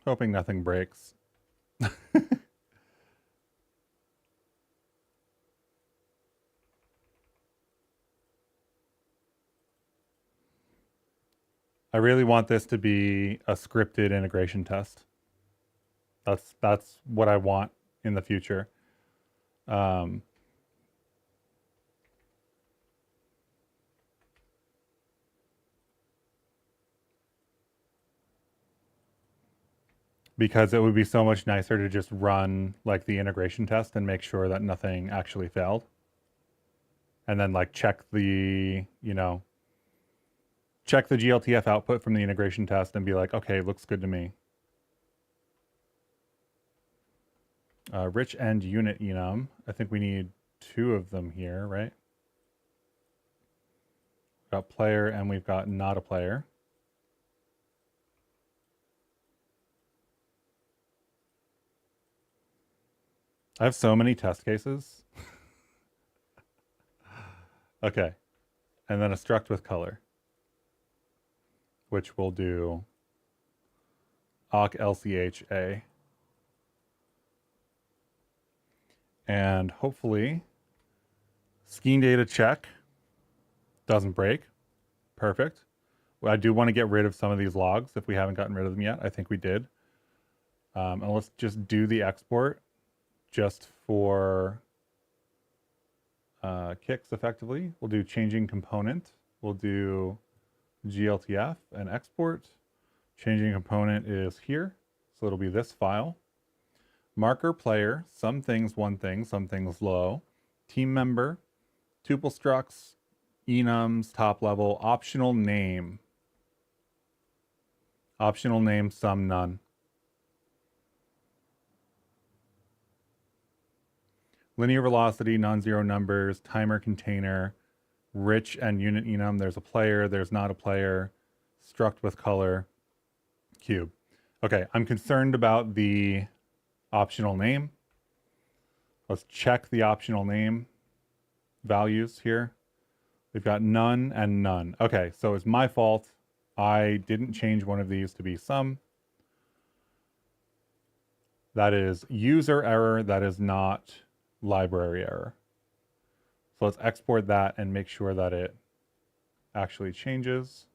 Hoping nothing breaks. I really want this to be a scripted integration test. That's what I want in the future. Um, because it would be so much nicer to just run like the integration test and make sure that nothing actually failed. And then like check the, check the GLTF output from the integration test and be like, okay, looks good to me. Rich end unit enum. I think we need two of them here, right? We've got player and we've got not a player. I have so many test cases. Okay. And then a struct with color, which will do awk lcha. And hopefully Skein data check doesn't break. Perfect. I do want to get rid of some of these logs if we haven't gotten rid of them yet. I think we did. And let's just do the export just for kicks effectively. We'll do changing component. We'll do GLTF and export. Changing component is here. So it'll be this file. Marker player, some things one thing, some things low. Team member, tuple structs, enums, top level, optional name. Optional name, some, none. Linear velocity, non-zero numbers, timer container, rich and unit enum. There's a player, there's not a player, struct with color, cube. Okay, I'm concerned about the optional name. Let's check the optional name values here. We've got none and none. Okay, so it's my fault. I didn't change one of these to be some. That is user error. That is not library error. So let's export that and make sure that it actually changes.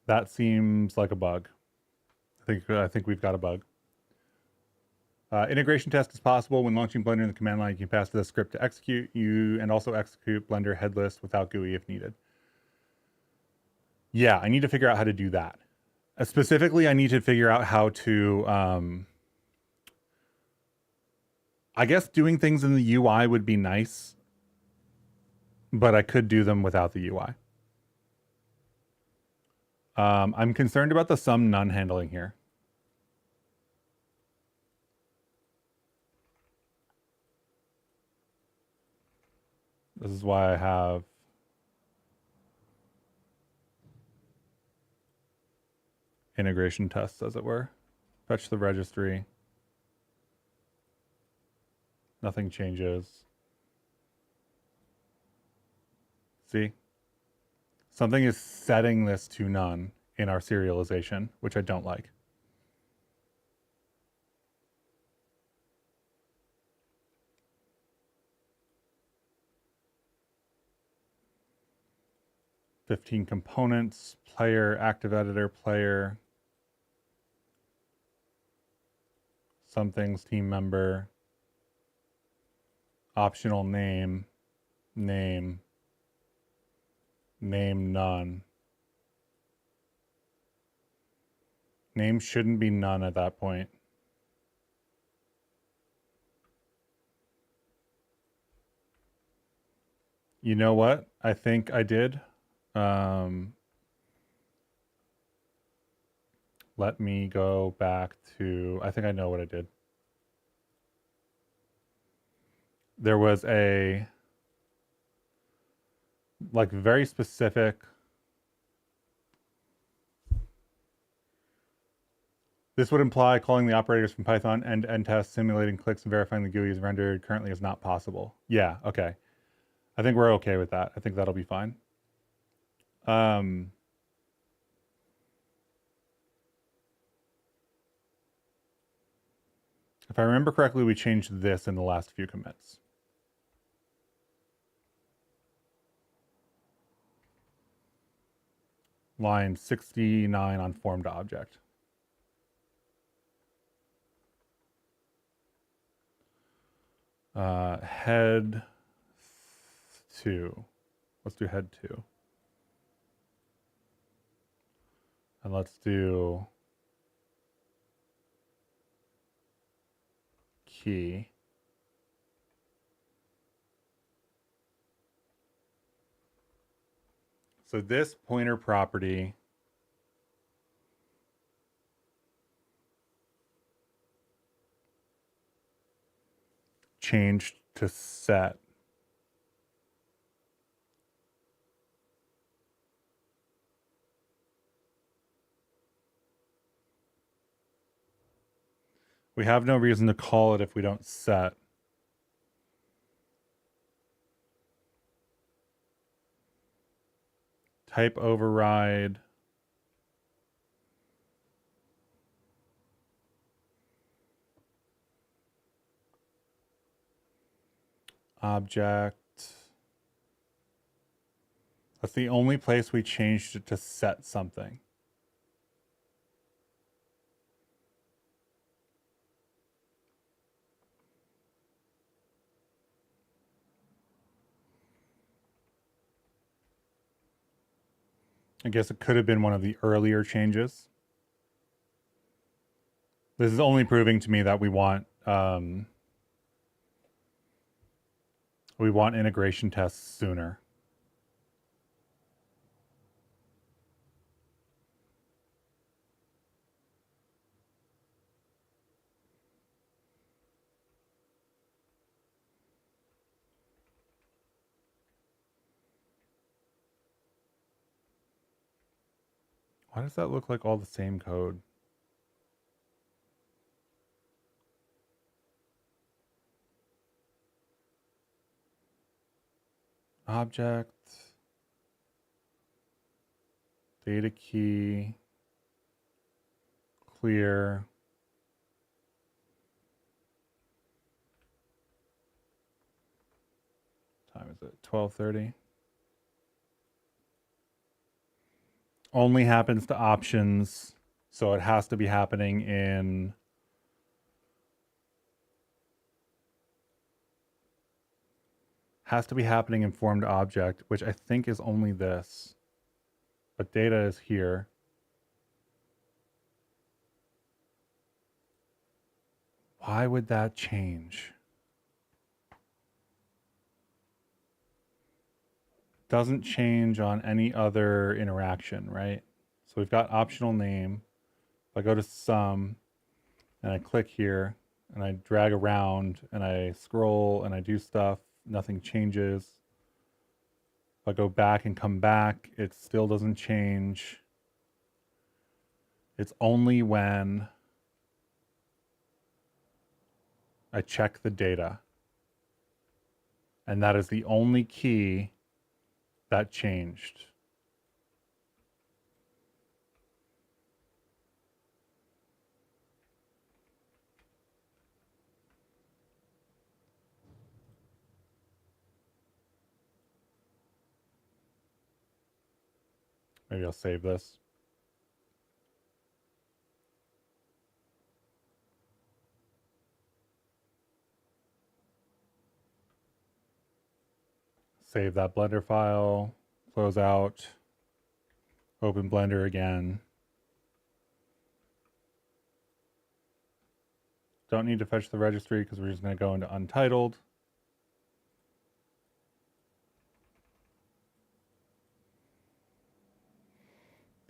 That seems like a bug. I think we've got a bug. Integration test is possible when launching Blender in the command line. You can pass the script to execute and also execute Blender headless without GUI if needed. Yeah, I need to figure out how to do that. Specifically, I need to figure out how to. I guess doing things in the UI would be nice, but I could do them without the UI. I'm concerned about the some none handling here. This is why I have integration tests, as it were. Fetch the registry. Nothing changes. See? Something is setting this to none in our serialization, which I don't like. "15 components, player, active editor, player, some things, team member, optional name, name, name none. Name shouldn't be none at that point. You know what? I think I did. Let me go back to, I think I know what I did. There was a, like, very specific, this would imply calling the operators from Python end-to-end test, simulating clicks and verifying the GUI is rendered currently is not possible. Yeah, okay. I think we're okay with that. I think that'll be fine. If I remember correctly, we changed this in the last few commits. Line 69 on form to object. Head 2. Let's do head 2. And let's do key. So this pointer property changed to set. We have no reason to call it if we don't set. Type override. Object. That's the only place we changed it to set something. I guess it could have been one of the earlier changes. This is only proving to me that we want integration tests sooner. Why does that look like all the same code? Object, data key, clear. Time is it? 12:30. Only happens to options, so it has to be happening in formed object, which I think is only this. But data is here. Why would that change? Doesn't change on any other interaction, right? So we've got optional name. If I go to sum and I click here and I drag around and I scroll and I do stuff, nothing changes. If I go back and come back, it still doesn't change. It's only when I check the data. And that is the only key that changed. Maybe I'll save this. save that Blender file, close out, open Blender again. Don't need to fetch the registry because we're just going to go into untitled.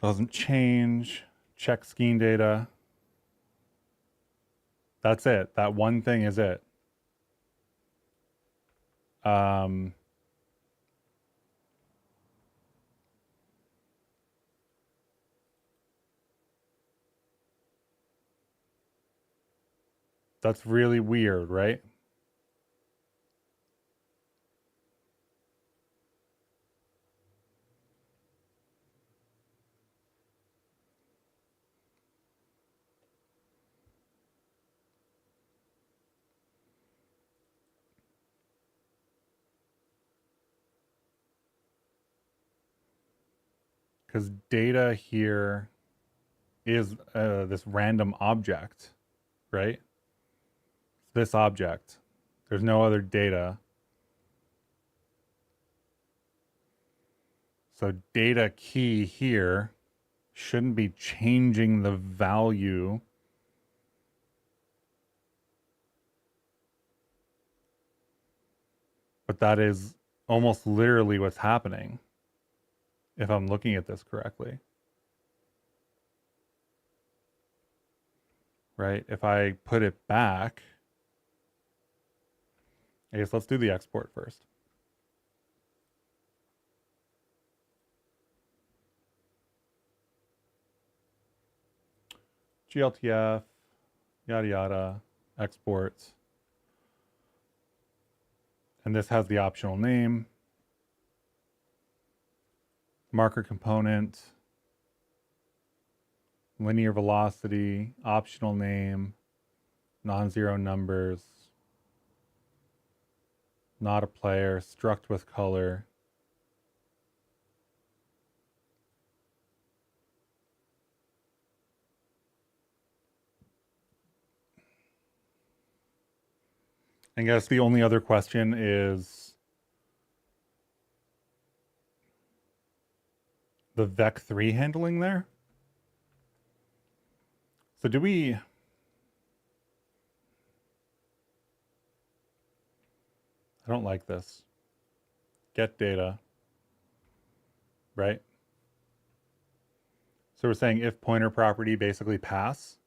Doesn't change. Check Skein data. That's it. That one thing is it. That's really weird, right? Because data here is this random object, right? This object. There's no other data. So data key here shouldn't be changing the value. But that is almost literally what's happening, if I'm looking at this correctly. Right? If I put it back, I guess let's do the export first. GLTF, yada yada, exports. And this has the optional name, marker component, linear velocity, optional name, non-zero numbers, not a player, struct with color. I guess the only other question is the vec3 handling there. So do we... I don't like this. Get data, right? So we're saying if pointer property basically pass.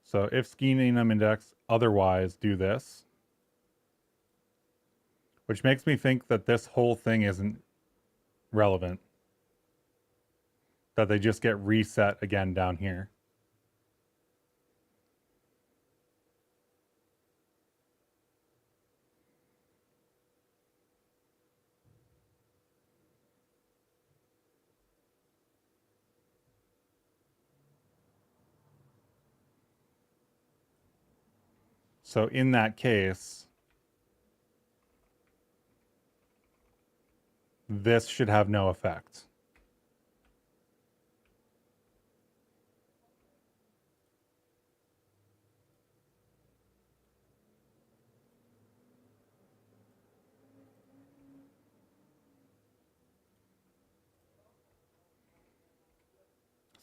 So if Skein enum index, otherwise do this. Which makes me think that this whole thing isn't relevant. That they just get reset again down here. So in that case, this should have no effect.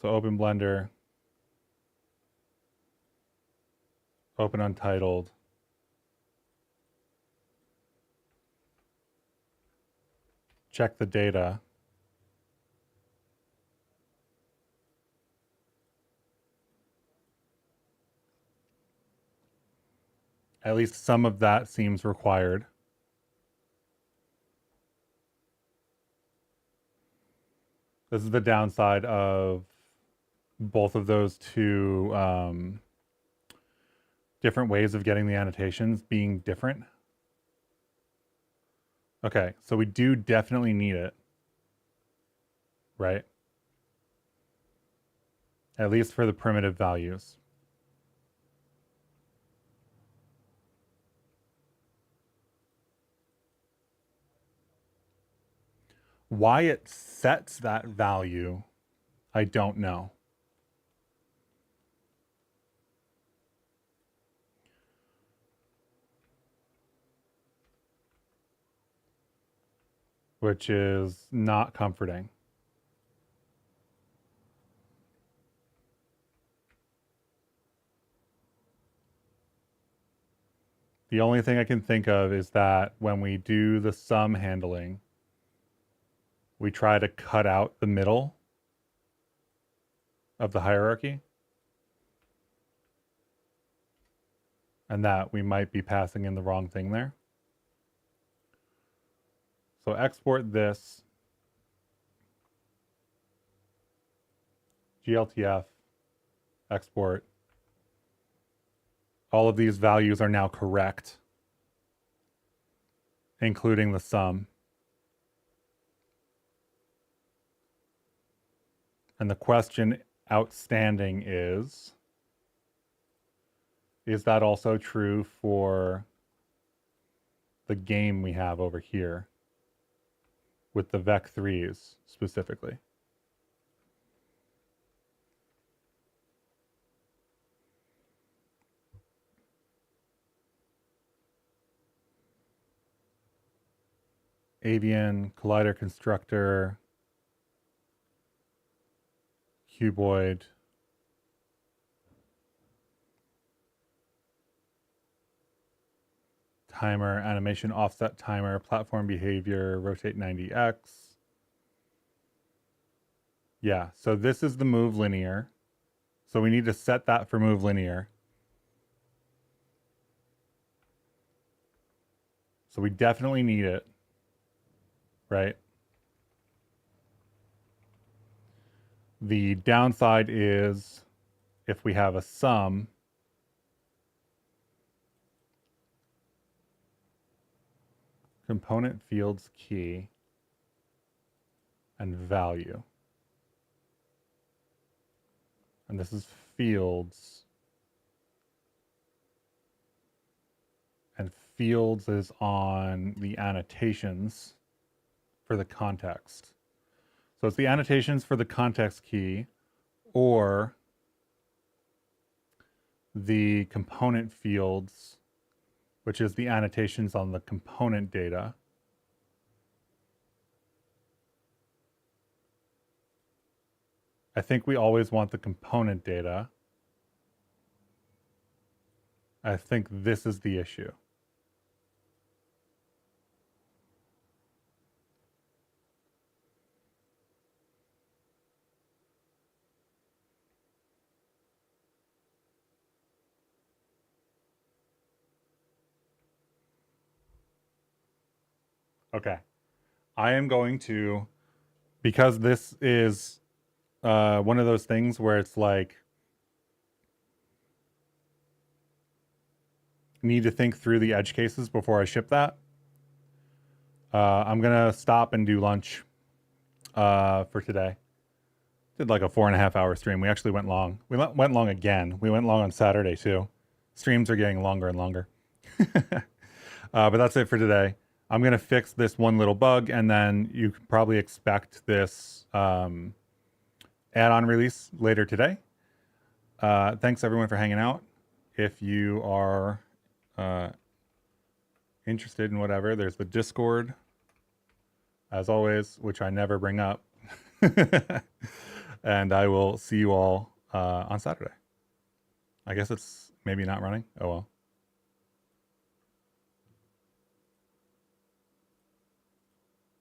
So open Blender, open untitled. Check the data. At least some of that seems required. This is the downside of both of those two different ways of getting the annotations being different. Okay, so we do definitely need it, right? At least for the primitive values. Why it sets that value, I don't know. Which is not comforting. The only thing I can think of is that when we do the sum handling, we try to cut out the middle of the hierarchy, and that we might be passing in the wrong thing there. So export this, GLTF, export. All of these values are now correct, including the sum. And the question outstanding is that also true for the game we have over here with the vec3s specifically? Avian, collider constructor, cuboid, timer, animation offset timer, platform behavior, rotate 90x. Yeah, so this is the move linear. So we need to set that for move linear. So we definitely need it, right? The downside is if we have a sum, component fields key, and value. And this is fields. And fields is on the annotations for the context. So it's the annotations for the context key or the component fields, which is the annotations on the component data. I think we always want the component data. I think this is the issue. Okay. I am going to, because this is one of those things where it's like, need to think through the edge cases before I ship that. I'm going to stop and do lunch for today. Did like a 4.5 hour stream. We actually went long. We went long again. We went long on Saturday too. Streams are getting longer and longer. But that's it for today. I'm going to fix this one little bug, and then you can probably expect this add-on release later today. Thanks everyone for hanging out. If you are interested in whatever, there's the Discord, as always, which I never bring up. And I will see you all on Saturday. I guess it's maybe not running. Oh well.